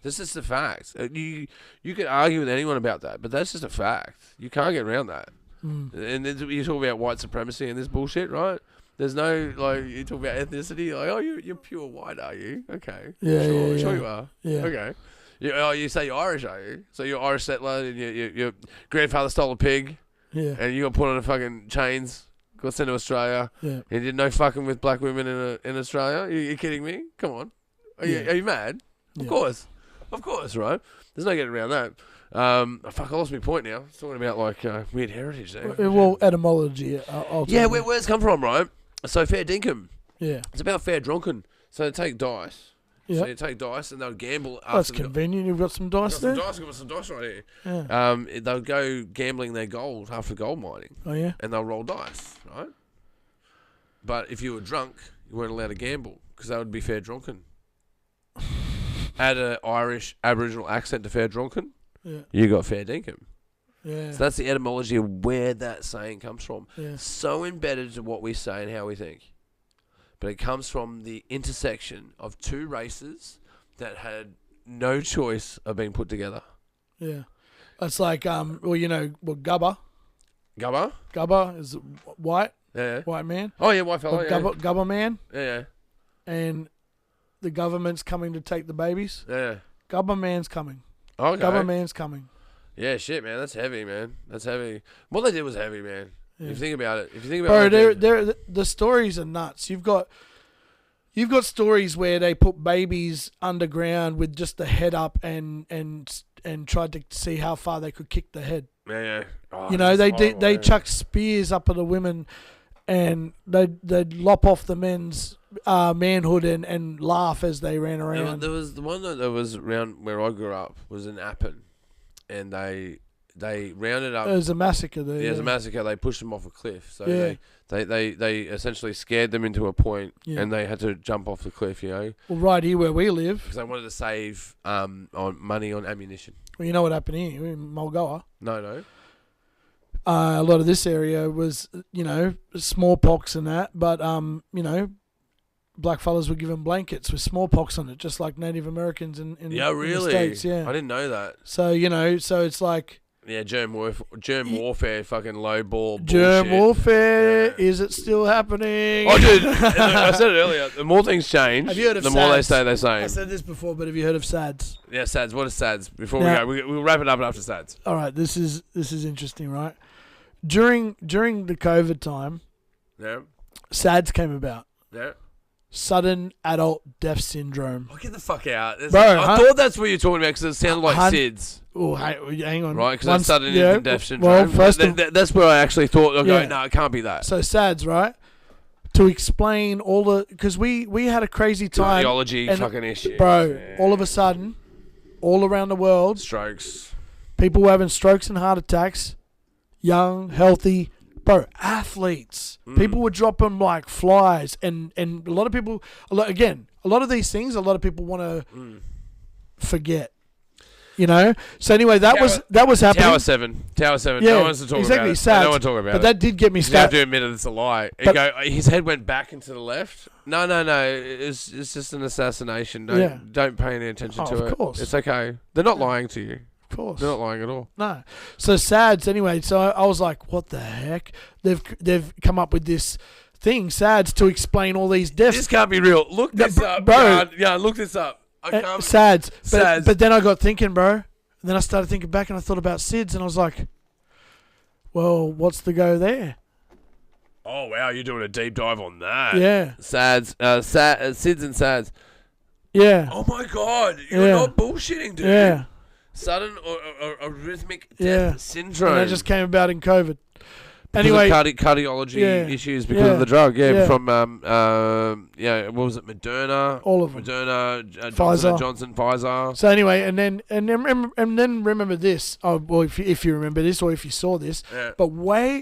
This is the fact. You could argue with anyone about that, but that's just a fact. You can't get around that. And then you talk about white supremacy and this bullshit, right? There's no, like, you talk about ethnicity, like, oh, you're pure white, are you? Okay. Yeah, sure you are. Yeah. Okay. You say you're Irish, are you? So you're Irish settler and your grandfather stole a pig. Yeah. And you got put on a fucking chains, got sent to Australia. Yeah. And you did no fucking with black women in Australia. You kidding me? Come on. Are you mad? Of course, right? There's no getting around that. Fuck, I lost my point now. I was talking about like weird heritage there. Well, etymology. Yeah, where's it come from, right? So fair dinkum. Yeah. It's about fair drunken. So they take dice. Yeah. So you take dice and they'll gamble. That's convenient. You've got some dice there. I've got some dice right here. Yeah. They'll go gambling their gold after gold mining. Oh yeah. And they'll roll dice, right? But if you were drunk, you weren't allowed to gamble because that would be fair drunken. Add an Irish Aboriginal accent to fair drunken, you got fair dinkum. Yeah. So that's the etymology of where that saying comes from. Yeah. So embedded to what we say and how we think. But it comes from the intersection of two races that had no choice of being put together. Yeah. It's like, Gubba. Gubba? Gubba is white. Yeah. White man. Oh, yeah, white fella. Gubba man. Yeah. And the government's coming to take the babies. Yeah. Gubba man's coming. Okay. Gubba man's coming. Yeah, shit, man. That's heavy, man. That's heavy. What they did was heavy, man. Yeah. If you think about it. Bro, the stories are nuts. You've got stories where they put babies underground with just the head up and tried to see how far they could kick the head. Yeah. Oh, they chucked spears up at the women, and they'd lop off the men's manhood and laugh as they ran around. There was the one that was around where I grew up was in Appin, and they rounded up. There was a massacre there. Yeah, it was a massacre. They pushed them off a cliff. So they essentially scared them into a point, and they had to jump off the cliff. Well, right here where we live, because they wanted to save on money on ammunition. Well, you know what happened here in Mulgoa? No. A lot of this area was, smallpox and that, but black fellas were given blankets with smallpox on it, just like Native Americans in the States. Yeah, I didn't know that. So so it's like germ warfare, fucking low ball. Germ warfare. Is it still happening? Oh, dude, I said it earlier. The more things change, have you heard of the SADS? more they stay the same. I said this before, but have you heard of SADS? Yeah, SADS. What is SADS? Before we go, we'll wrap it up after SADS. All right, this is interesting, right? During the COVID time, SADS came about. Yeah. Sudden adult death syndrome. Oh, get the fuck out. Bro, I thought that's what you're talking about because it sounded like SIDS. Oh, hang on. Right, because that's sudden infant death syndrome. Well, that's where I actually thought, no, it can't be that. So SADS, right? To explain all the... Because we had a crazy time. Ideology fucking issue. Bro, all of a sudden, all around the world... Strokes. People were having strokes and heart attacks. Young, healthy... Bro, athletes. People were dropping like flies, and a lot of people. A lot of these things, a lot of people want to forget. So anyway, that was happening. Tower 7. Yeah, no one wants to talk exactly, about it. SADS, no one talk about but it. that did get me started. You have to admit it's a lie. His head went back into the left. No. It's just an assassination. Don't pay any attention to it. Of course. It's okay. They're not lying to you. Of course. They're not lying at all. No. So SADS, anyway, so I was like, what the heck? They've come up with this thing, SADS, to explain all these deaths. This can't be real. Look this up. Bro. Yeah, look this up. SADS. But then I got thinking, bro. And then I started thinking back and I thought about SIDS and I was like, well, what's the go there? Oh, wow, you're doing a deep dive on that. Yeah. SADS. SIDS and SADS. Yeah. Oh, my God. You're not bullshitting, dude. Yeah. Sudden or arrhythmic death syndrome. And that just came about in COVID. Anyway, of cardiology issues because of the drug. From what was it? Moderna, all of them. Moderna, Pfizer. Johnson, Pfizer. So anyway, and then remember this. Oh, well, if you remember this or if you saw this, but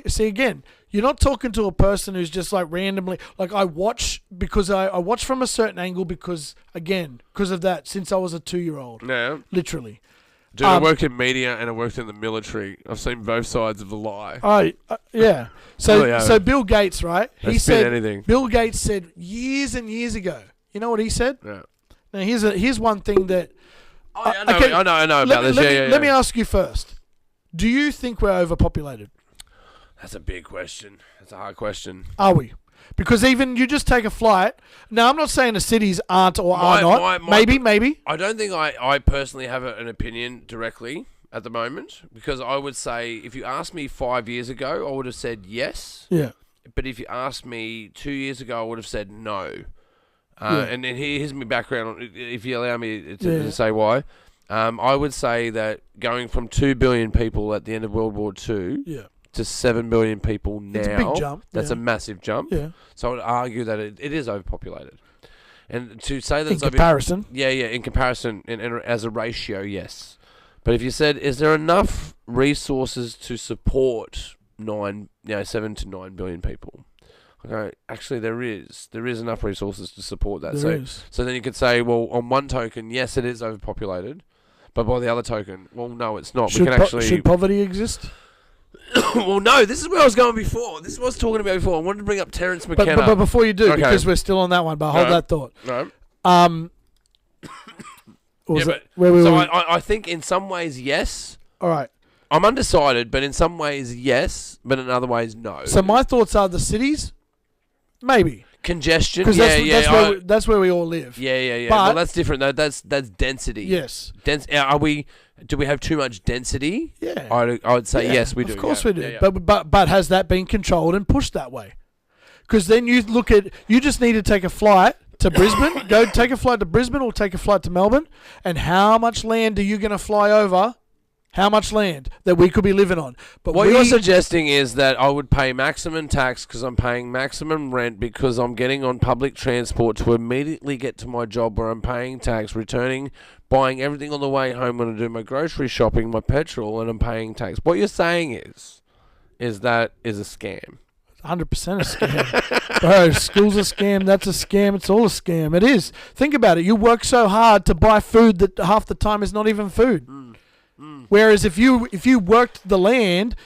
see again, you're not talking to a person who's just like randomly. Like I watch because I watch from a certain angle because of that. Since I was a 2-year-old, literally. Dude, I worked in media and I worked in the military. I've seen both sides of the lie. Yeah. So Bill Gates, right? He said anything. Bill Gates said years and years ago. You know what he said? Yeah. Now here's one thing that. I know about this. Let me ask you first. Do you think we're overpopulated? That's a big question. That's a hard question. Are we? Because even you just take a flight. Now, I'm not saying the cities aren't or are not. Maybe. I don't think I personally have an opinion directly at the moment because I would say if you asked me 5 years ago, I would have said yes. Yeah. But if you asked me 2 years ago, I would have said no. And then here's my background, if you allow me to say why. I would say that going from 2 billion people at the end of World War II to 7 billion people now, it's a big jump. That's a massive jump. Yeah. So I would argue that it is overpopulated. And to say that in comparison. In comparison, and as a ratio, yes. But if you said, is there enough resources to support 7 to 9 billion people? Okay, actually there is enough resources to support that. So then you could say, well, on one token, yes, it is overpopulated, but by the other token, well, no, it's not. Should poverty exist? Well, no, this is where I was going before. This is what I was talking about before. I wanted to bring up Terence McKenna. But before you do, because we're still on that one, but hold that thought. No. I think in some ways, yes. All right. I'm undecided, but in some ways, yes, but in other ways, no. So my thoughts are the cities, maybe. Congestion, that's where we all live. Yeah. But, well, that's different though. That's density. Yes. Do we have too much density? Yeah. I would say yes, we do. Of course we do. Yeah. But has that been controlled and pushed that way? Because then you just need to take a flight to Brisbane. Go take a flight to Brisbane or take a flight to Melbourne. And how much land are you going to fly over? How much land that we could be living on? But what you're suggesting is that I would pay maximum tax because I'm paying maximum rent because I'm getting on public transport to immediately get to my job where I'm paying tax, returning, buying everything on the way home when I do my grocery shopping, my petrol, and I'm paying tax. What you're saying is that is a scam. 100% a scam. Bro, school's a scam, that's a scam, it's all a scam. It is. Think about it. You work so hard to buy food that half the time is not even food. Whereas if you worked the land,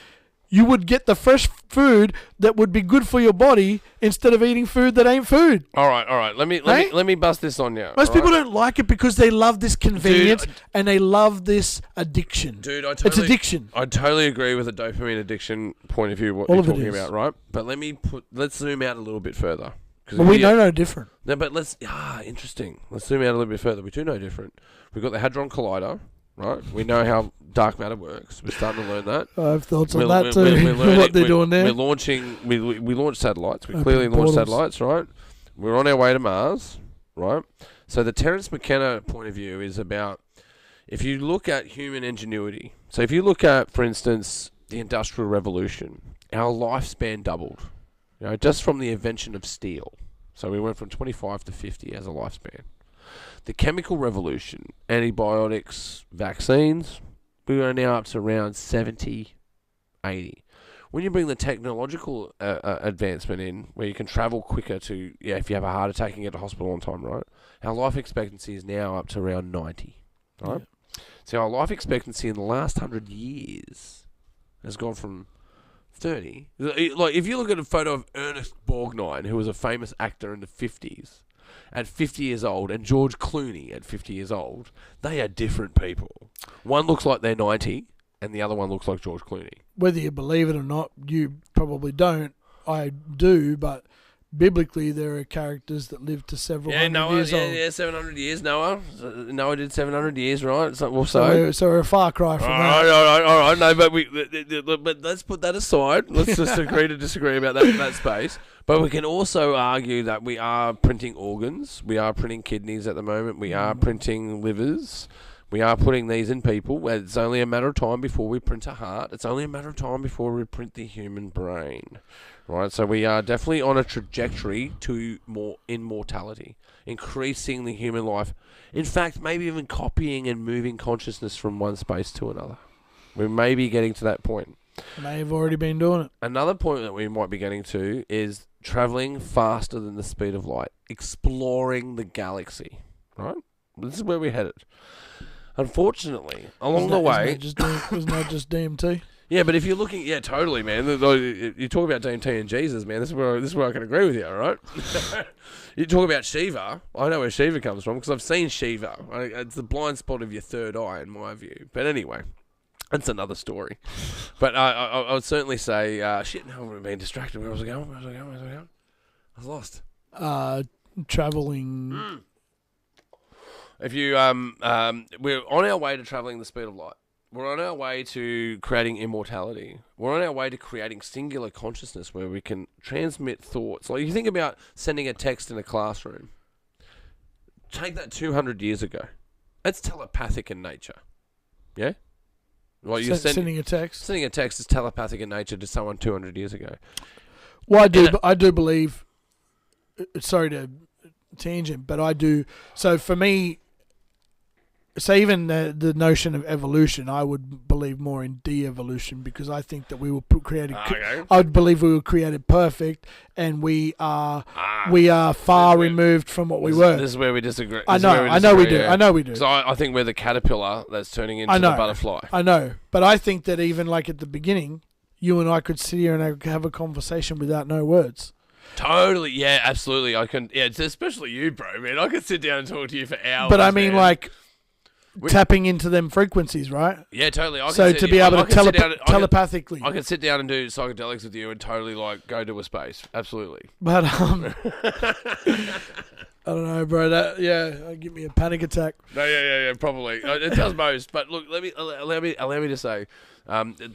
you would get the fresh food that would be good for your body instead of eating food that ain't food. All right. Let me bust this on you. Most people don't like it because they love this convenience and they love this addiction. Dude, it's addiction. I totally agree with the dopamine addiction point of view. What you're talking about, right? But let's zoom out a little bit further. Well, we know no different. No, but interesting. Let's zoom out a little bit further. We do know different. We've got the Hadron Collider. Right, we know how dark matter works. We're starting to learn that. I have thoughts on that too. What they're doing there. We're launching. We launched satellites. We clearly launched satellites. Right. We're on our way to Mars. Right. So the Terence McKenna point of view is about if you look at human ingenuity. So if you look at, for instance, the Industrial Revolution, our lifespan doubled. Just from the invention of steel. So we went from 25 to 50 as a lifespan. The chemical revolution, antibiotics, vaccines, we are now up to around 70, 80. When you bring the technological advancement in, where you can travel quicker to, if you have a heart attack and get to hospital on time, right? Our life expectancy is now up to around 90, right? Yeah. So our life expectancy in the last 100 years has gone from 30. Like, if you look at a photo of Ernest Borgnine, who was a famous actor in the 50s, at 50 years old, and George Clooney at 50 years old, they are different people. One looks like they're 90, and the other one looks like George Clooney. Whether you believe it or not, you probably don't. I do, but biblically there are characters that live to several hundred years old. Yeah, 700 years, Noah. Noah did 700 years, right? So we're a far cry from that. All right. No, but let's put that aside. Let's just agree to disagree about that space. But we can also argue that we are printing organs. We are printing kidneys at the moment. We are printing livers. We are putting these in people. It's only a matter of time before we print a heart. It's only a matter of time before we print the human brain. Right? So we are definitely on a trajectory to more immortality, increasing the human life. In fact, maybe even copying and moving consciousness from one space to another. We may be getting to that point. May have already been doing it. Another point that we might be getting to is traveling faster than the speed of light, exploring the galaxy. Right? This is where we're headed. Unfortunately, along the way... Isn't that just DMT? Yeah, but if you're looking... Yeah, totally, man. You talk about DMT and Jesus, man. This is where I can agree with you, all right? You talk about Shiva. I know where Shiva comes from because I've seen Shiva. It's the blind spot of your third eye, in my view. But anyway, that's another story. But I would certainly say... shit, no, I've been distracted. Where was I going? I was lost. Traveling... If you we're on our way to traveling the speed of light. We're on our way to creating immortality. We're on our way to creating singular consciousness where we can transmit thoughts. Like you think about sending a text in a classroom. Take that 200 years ago. It's telepathic in nature. Yeah? Well, you're sending a text. Sending a text is telepathic in nature to someone 200 years ago. Well, I do believe. Sorry to tangent, but I do. So for me. So even the notion of evolution, I would believe more in de-evolution because I think that we were created. Okay. I would believe we were created perfect, and we are far removed from what we were. This is where we disagree. I know we do. So I think we're the caterpillar that's turning into the butterfly. I know, but I think that even like at the beginning, you and I could sit here and have a conversation without no words. Totally, yeah, absolutely. I can, yeah, especially you, bro, man. I could sit down and talk to you for hours. But I mean, like. Tapping into them frequencies, right? Yeah, totally. To be able to telepathically. I can sit down and do psychedelics with you and totally like go to a space. Absolutely. But I don't know, bro. Give me a panic attack. No, yeah, probably. It does most. But look, allow me to say,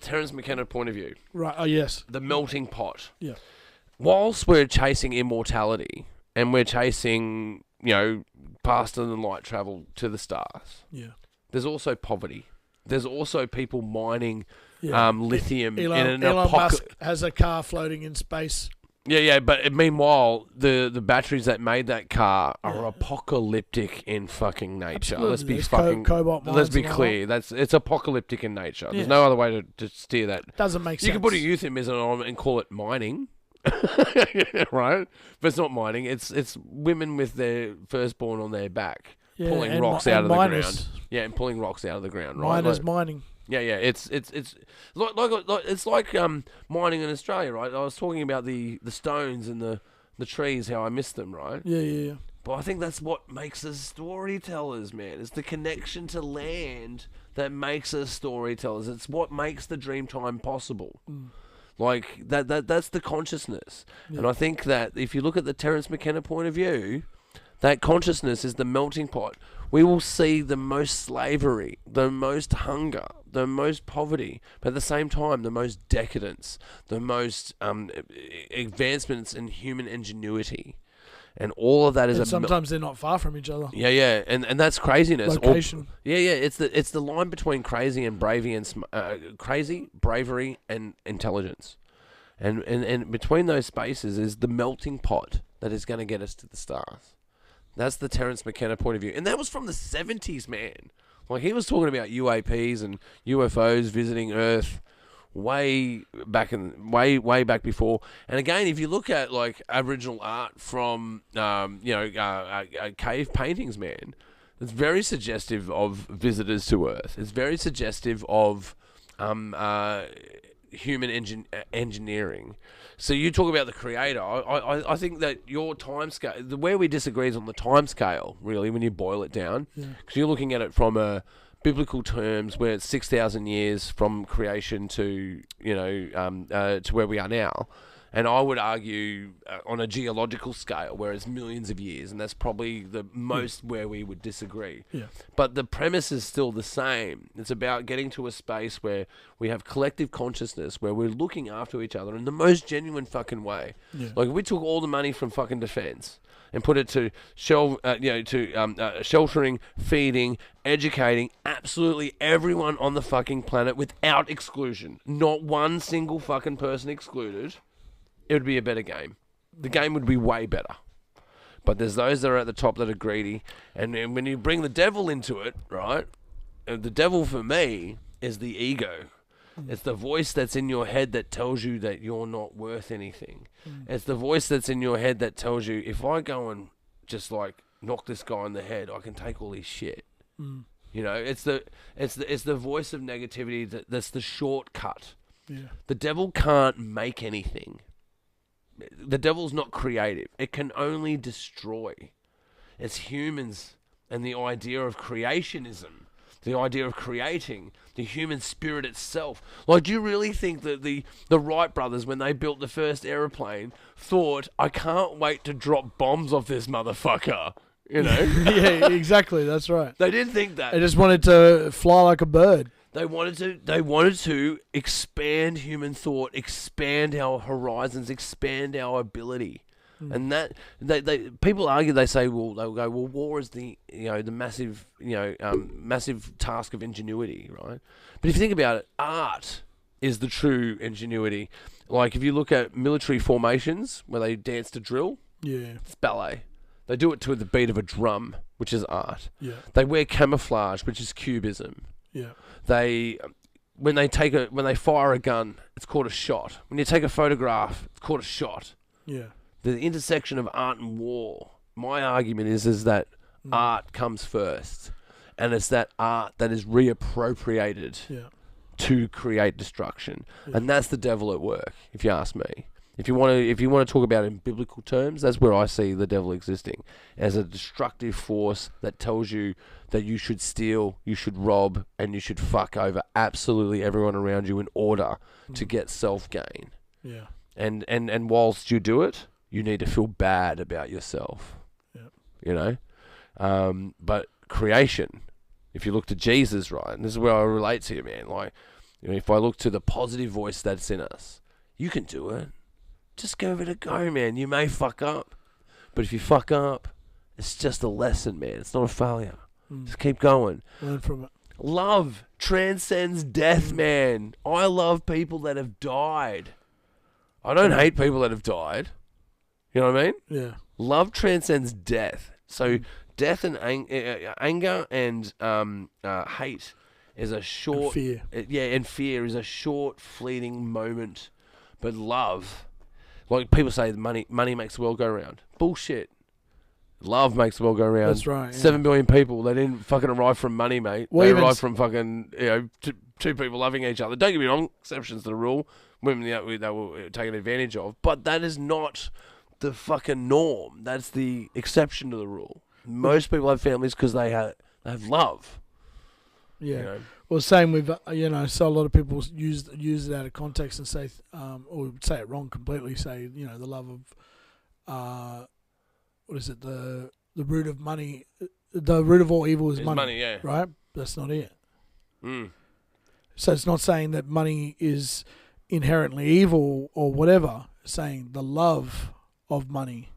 Terence McKenna point of view. Right. Oh yes. The melting pot. Yeah. Whilst we're chasing immortality and we're chasing, faster than light travel to the stars. Yeah. There's also poverty. There's also people mining lithium Elon Musk has a car floating in space. Yeah, but meanwhile, the batteries that made that car are apocalyptic in fucking nature. Absolutely. Let's be clear. It's apocalyptic in nature. There's no other way to steer that. Doesn't make sense. You can put a euphemism on it and call it mining. Right? But it's not mining. It's women with their firstborn on their back pulling rocks out of the ground. Yeah, and pulling rocks out of the ground. Right? Miners mining. Yeah. It's like mining in Australia, right? I was talking about the stones and the trees, how I miss them, right? Yeah. But I think that's what makes us storytellers, man. It's the connection to land that makes us storytellers. It's what makes the dream time possible. Like that's the consciousness. Yeah. And I think that if you look at the Terence McKenna point of view, that consciousness is the melting pot. We will see the most slavery, the most hunger, the most poverty, but at the same time, the most decadence, the most advancements in human ingenuity. And all of that is sometimes they're not far from each other. Yeah, and that's craziness. Location. It's the line between crazy and bravery and intelligence, and between those spaces is the melting pot that is going to get us to the stars. That's the Terence McKenna point of view, and that was from the 70s, man. Like he was talking about UAPs and UFOs visiting Earth. Way back before, and again, if you look at like Aboriginal art from cave paintings, man, it's very suggestive of visitors to Earth. It's very suggestive of human engineering. So you talk about the creator. I think that your time scale, where we disagree is on the time scale, really, when you boil it down, because you're looking at it from a biblical terms where it's 6,000 years from creation to to where we are now, And I would argue on a geological scale, where it's millions of years, and that's probably the most where we would disagree. Yeah. But the premise is still the same. It's about getting to a space where we have collective consciousness, where we're looking after each other in the most genuine fucking way. Yeah. Like, if we took all the money from fucking defence and put it to sheltering, feeding, educating absolutely everyone on the fucking planet without exclusion, not one single fucking person excluded, it would be a better game. The game would be way better. But there's those that are at the top that are greedy, and when you bring the devil into it, right? The devil for me is the ego. It's the voice that's in your head that tells you that you're not worth anything. It's the voice that's in your head that tells you, if I go and just like knock this guy on the head, I can take all his shit. You know, it's the voice of negativity that's the shortcut. Yeah. The devil can't make anything. The devil's not creative. It can only destroy. It's humans and the idea of creationism, the idea of creating, the human spirit itself. Like, do you really think that the Wright brothers, when they built the first aeroplane, thought, I can't wait to drop bombs off this motherfucker? You know? Yeah, exactly. That's right. They didn't think that. They just wanted to fly like a bird. They wanted to expand human thought, expand our horizons, expand our ability. And that people argue, they say, well, they'll go, well, war is the massive massive task of ingenuity, right? But if you think about it, art is the true ingenuity. Like, if you look at military formations where they dance to drill, it's ballet. They do it to the beat of a drum, which is art. Yeah. They wear camouflage, which is cubism. Yeah. When they fire a gun, it's called a shot. When you take a photograph, it's called a shot. Yeah. The intersection of art and war, my argument is that art comes first, and it's that art that is reappropriated to create destruction, and that's the devil at work, if you ask me. If you want to talk about it in biblical terms, that's where I see the devil existing, as a destructive force that tells you that you should steal, you should rob, and you should fuck over absolutely everyone around you in order to get self-gain. Yeah. And whilst you do it, you need to feel bad about yourself. Yeah. You know? But creation, if you look to Jesus, right, and this is where I relate to you, man, like, you know, if I look to the positive voice that's in us, you can do it. Just give it a go, man. You may fuck up, but if you fuck up, it's just a lesson, man. It's not a failure. Just keep going. Learn from it. Love transcends death, man. I love people that have died. I don't hate people that have died. You know what I mean? Yeah. Love transcends death. So death and anger and hate is a short... And fear. And fear is a short, fleeting moment. But love... Like, people say money makes the world go round. Bullshit. Love makes the world go round. That's right. Yeah. 7 billion people, they didn't fucking arrive from money, mate. Well, they arrived from fucking, two people loving each other. Don't get me wrong, exceptions to the rule. Women, they were taken advantage of. But that is not the fucking norm. That's the exception to the rule. Most people have families because they have love. Yeah. You know? Well, same with, so a lot of people use it out of context and say, or say it wrong completely, say, the love of, what is it, the root of money, the root of all evil is money. Yeah. Right? That's not it. So it's not saying that money is inherently evil or whatever, it's saying the love of money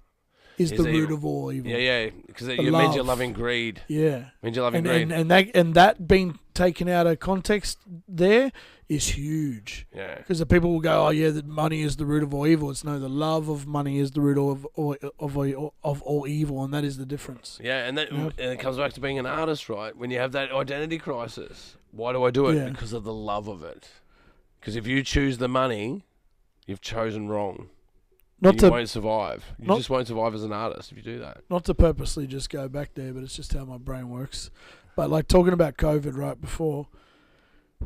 is the root of all evil. Yeah, because it means you're loving greed. Yeah. It means you're loving greed. And that being taken out of context there is huge. Yeah. Because the people will go, oh yeah, that money is the root of all evil. It's no, the love of money is the root of all evil, and that is the difference. Yeah, and it comes back to being an artist, right? When you have that identity crisis, why do I do it? Yeah. Because of the love of it. Because if you choose the money, you've chosen wrong. You won't survive. You just won't survive as an artist if you do that. Not to purposely just go back there, but it's just how my brain works. But like talking about COVID right before,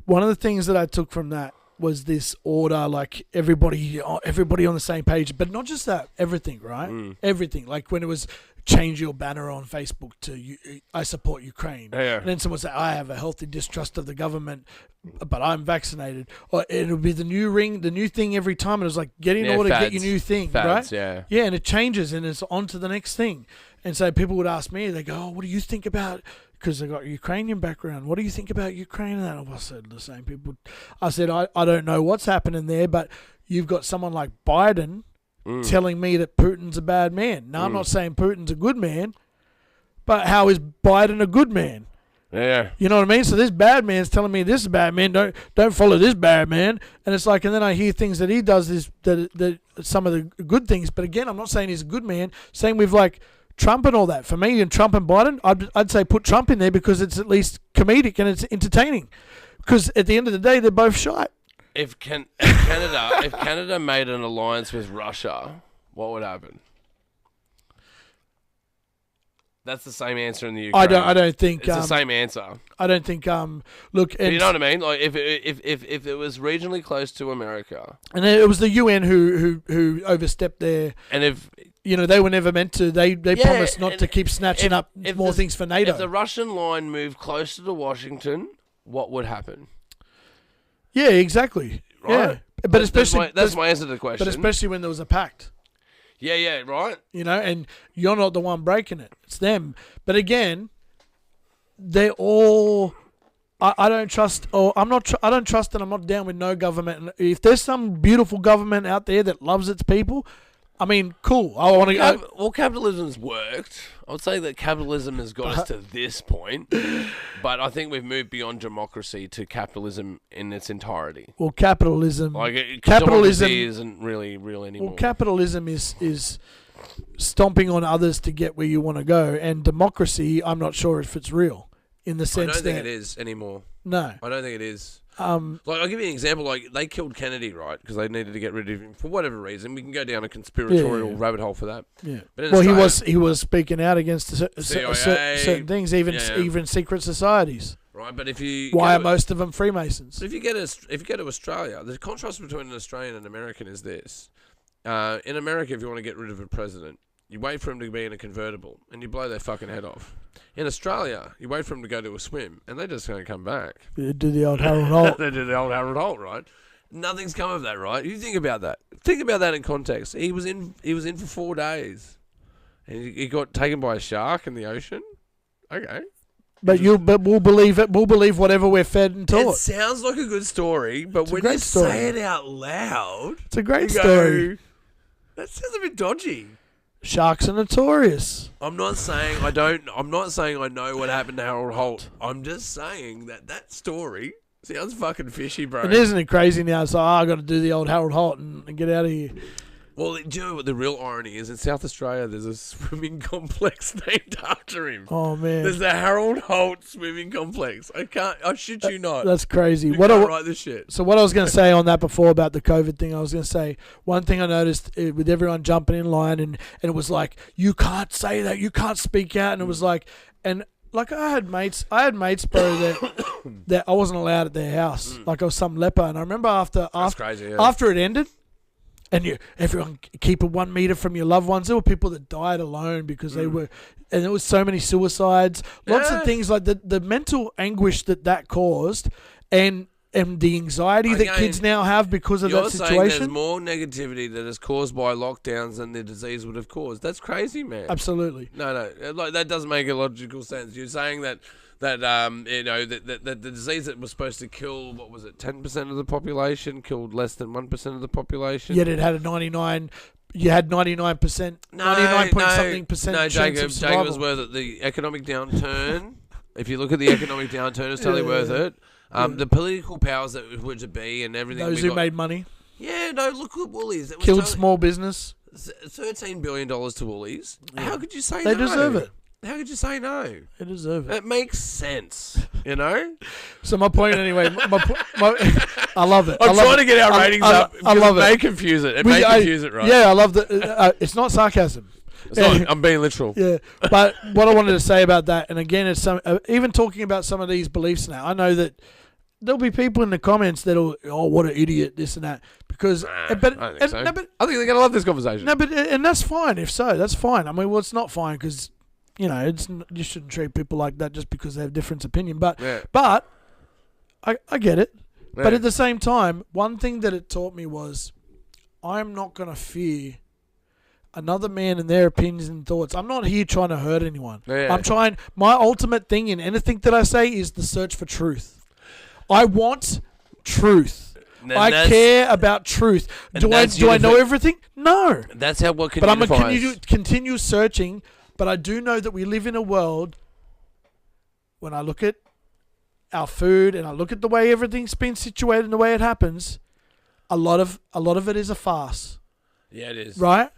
one of the things that I took from that was this order, like everybody on the same page, but not just that, everything, right? Everything. Like when it was change your banner on Facebook to I support Ukraine. Yeah. And then someone say, I have a healthy distrust of the government, but I'm vaccinated. Or it'll be the new thing every time. And it's like, get in order, fads. get your new thing, Fads, right? yeah. Yeah, and it changes and it's on to the next thing. And so people would ask me, they go, oh, what do you think about, because they got a Ukrainian background, what do you think about Ukraine? And I said, the same people. I said, I don't know what's happening there, but you've got someone like Biden telling me that Putin's a bad man. Now, I'm not saying Putin's a good man, but how is Biden a good man? Yeah. You know what I mean? So this bad man's telling me this is a bad man. Don't follow this bad man. And it's like, and then I hear things that he does is that some of the good things. But again, I'm not saying he's a good man. Same with like Trump and all that. For me, and Trump and Biden, I'd say put Trump in there because it's at least comedic and it's entertaining. Because at the end of the day, they're both shite. If Canada made an alliance with Russia, what would happen? That's the same answer in the Ukraine. I don't think it's the same answer. I don't think look, and you know what I mean? Like if it was regionally close to America, and it was the UN who overstepped their, and if they were never meant to. They promised not to keep snatching up more things for NATO. If the Russian line moved closer to Washington, what would happen? Yeah, exactly. Right? Yeah, but especially that's my answer to the question. But especially when there was a pact. Yeah, right. And you're not the one breaking it; it's them. But again, they're all. I don't trust, or I'm not. I don't trust, and I'm not down with no government. And if there's some beautiful government out there that loves its people, I mean, cool. I want to go. Well, capitalism's worked. I would say that capitalism has got us to this point, but I think we've moved beyond democracy to capitalism in its entirety. Well, capitalism isn't really real anymore. Well, capitalism is stomping on others to get where you want to go, and democracy, I'm not sure if it's real in the sense that I don't think it is anymore. No, I don't think it is. Like I'll give you an example. Like they killed Kennedy, right? Because they needed to get rid of him for whatever reason. We can go down a conspiratorial rabbit hole for that. Yeah. But he was speaking out against certain things, even secret societies. Right, but if you why are most of them Freemasons? But if you go to Australia, the contrast between an Australian and an American is this: in America, if you want to get rid of a president, you wait for him to be in a convertible and you blow their fucking head off. In Australia, you wait for them to go to a swim, and they're just going to come back. They do the old Harold Holt. They do the old Harold Holt, right? Nothing's come of that, right? You think about that. Think about that in context. He was in for 4 days, and he got taken by a shark in the ocean. Okay, but we'll believe it. We'll believe whatever we're fed and taught. It sounds like a good story, but when you say it out loud, it's a great story. That sounds a bit dodgy. Sharks are notorious. I'm not saying I know what happened to Harold Holt. I'm just saying that story sounds fucking fishy, bro. And isn't it crazy now? So I got to do the old Harold Holt and get out of here. Well, do you know what the real irony is? In South Australia, there's a swimming complex named after him. Oh, man. There's the Harold Holt swimming complex. I shit you not. That's crazy. You can't write this shit. So what I was going to say on that before about the COVID thing, I was going to say, one thing I noticed with everyone jumping in line and it was like, you can't say that, you can't speak out. And it was like, and like I had mates, bro, that I wasn't allowed at their house. Like I was some leper. And I remember after it ended, and everyone keep it 1 meter from your loved ones. There were people that died alone because they were, and there was so many suicides, lots of things like the mental anguish that caused, and the anxiety that kids now have because of that situation. You're saying there's more negativity that is caused by lockdowns than the disease would have caused. That's crazy, man. Absolutely. No, like that doesn't make a logical sense. You're saying that the disease that was supposed to kill, what was it, 10% of the population, killed less than 1% of the population. Yet it had a 99%, 99 point something percent chance of survival. Jacob was worth it. The economic downturn, if you look at the economic downturn, it's totally worth it. The political powers that were to be and everything. Those who made money. Yeah, no, look at Woolies. Killed small business. $13 billion to Woolies. Yeah. How could you say they no? They deserve it. How could you say no? They deserve it. It makes sense, you know? So my point anyway, I love it. I'm trying to get our ratings up. I love it. It may confuse it. It may confuse it, right? Yeah, I love that. It's not sarcasm. It's not, I'm being literal. Yeah, but what I wanted to say about that, and again, it's even talking about some of these beliefs now, I know that there'll be people in the comments that'll, oh, what an idiot, this and that. Because, I don't think so. no, but I think they're going to love this conversation. no, but and that's fine. If so, that's fine. I mean, well, it's not fine because, you know, you shouldn't treat people like that just because they have different opinion. But I get it. Yeah. But at the same time, one thing that it taught me was, I'm not going to fear another man and their opinions and thoughts. I'm not here trying to hurt anyone. Yeah. I'm trying. My ultimate thing in anything that I say is the search for truth. I want truth. I care about truth. Do I know everything? No. That's how what can. But I'm going to continue searching. But I do know that we live in a world. When I look at our food and I look at the way everything's been situated and the way it happens, a lot of it is a farce. Yeah, it is. Right?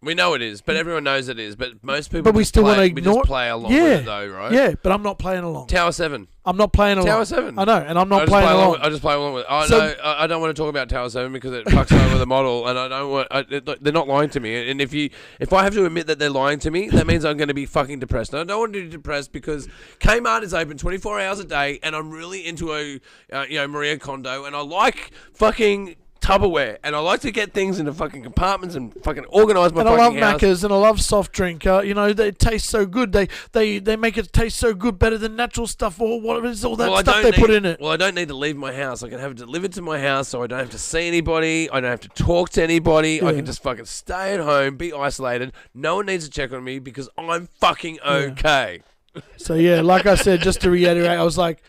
We know it is, but everyone knows it is. But most people, but we still want to ignore. We just play along with it, though, right? Yeah, but I'm not playing along. Tower 7. I'm not playing along. Tower 7. I know, and I'm not playing along. I just play along with it. I don't want to talk about Tower 7 because it fucks over the model, and I don't want. They're not lying to me, and if I have to admit that they're lying to me, that means I'm going to be fucking depressed. And I don't want to be depressed because Kmart is open 24 hours a day, and I'm really into Maria Kondo, and I like fucking Tupperware, and I like to get things into fucking compartments and fucking organise my fucking house. And I love Macca's, and I love soft drink. They taste so good. They make it taste so good, better than natural stuff or whatever. It's all that stuff they put in it. Well, I don't need to leave my house. I can have it delivered to my house, so I don't have to see anybody. I don't have to talk to anybody. Yeah. I can just fucking stay at home, be isolated. No one needs to check on me because I'm fucking okay. Yeah. So yeah, like I said, just to reiterate, I was like.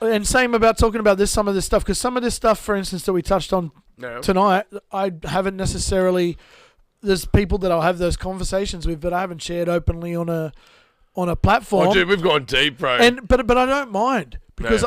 And same about talking about some of this stuff, because some of this stuff, for instance, that we touched on tonight, I haven't necessarily. There's people that I'll have those conversations with, but I haven't shared openly on a platform. Oh, dude, we've gone deep, bro. But I don't mind because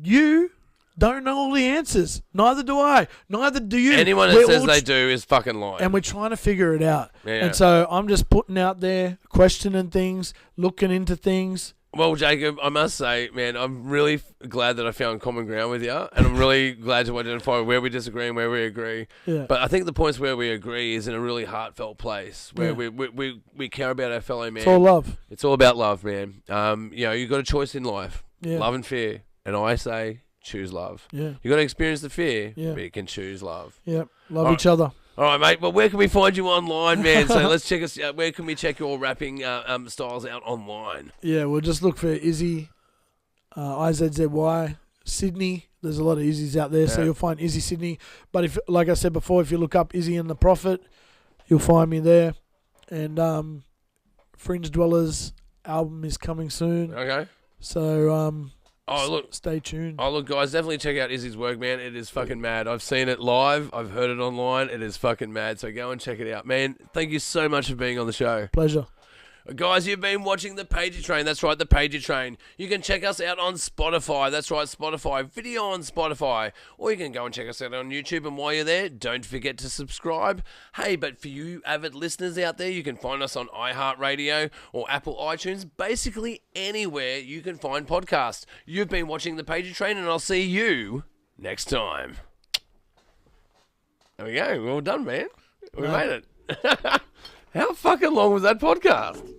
you don't know all the answers. Neither do I. Neither do you. Anyone that says they do is fucking lying. And we're trying to figure it out. Yeah. And so I'm just putting out there, questioning things, looking into things. Well, Jacob, I must say, man, I'm really glad that I found common ground with you, and I'm really glad to identify where we disagree and where we agree. Yeah. But I think the points where we agree is in a really heartfelt place, where we care about our fellow man. It's all love. It's all about love, man. You got a choice in life, love and fear, and I say choose love. Yeah. You got to experience the fear, but you can choose love. Yep. Love each other. All right, mate. Well, where can we find you online, man? So let's check us out. Where can we check your rapping styles out online? Yeah, we'll just look for Izzy, IZZY, Sydney. There's a lot of Izzy's out there, so you'll find Izzy Sydney. But if, like I said before, if you look up Izzy and the Prophet, you'll find me there. And Fringe Dwellers album is coming soon. Okay. So look, stay tuned. Oh, look, guys, definitely check out Izzy's work, man. It is fucking mad. I've seen it live. I've heard it online. It is fucking mad. So go and check it out, man. Thank you so much for being on the show. Pleasure. Guys, you've been watching The Pagey Train. That's right, The Pagey Train. You can check us out on Spotify. That's right, Spotify. Video on Spotify. Or you can go and check us out on YouTube. And while you're there, don't forget to subscribe. Hey, but for you avid listeners out there, you can find us on iHeartRadio or Apple iTunes. Basically anywhere you can find podcasts. You've been watching The Pagey Train, and I'll see you next time. There we go. We're all done, man. We made it. How fucking long was that podcast?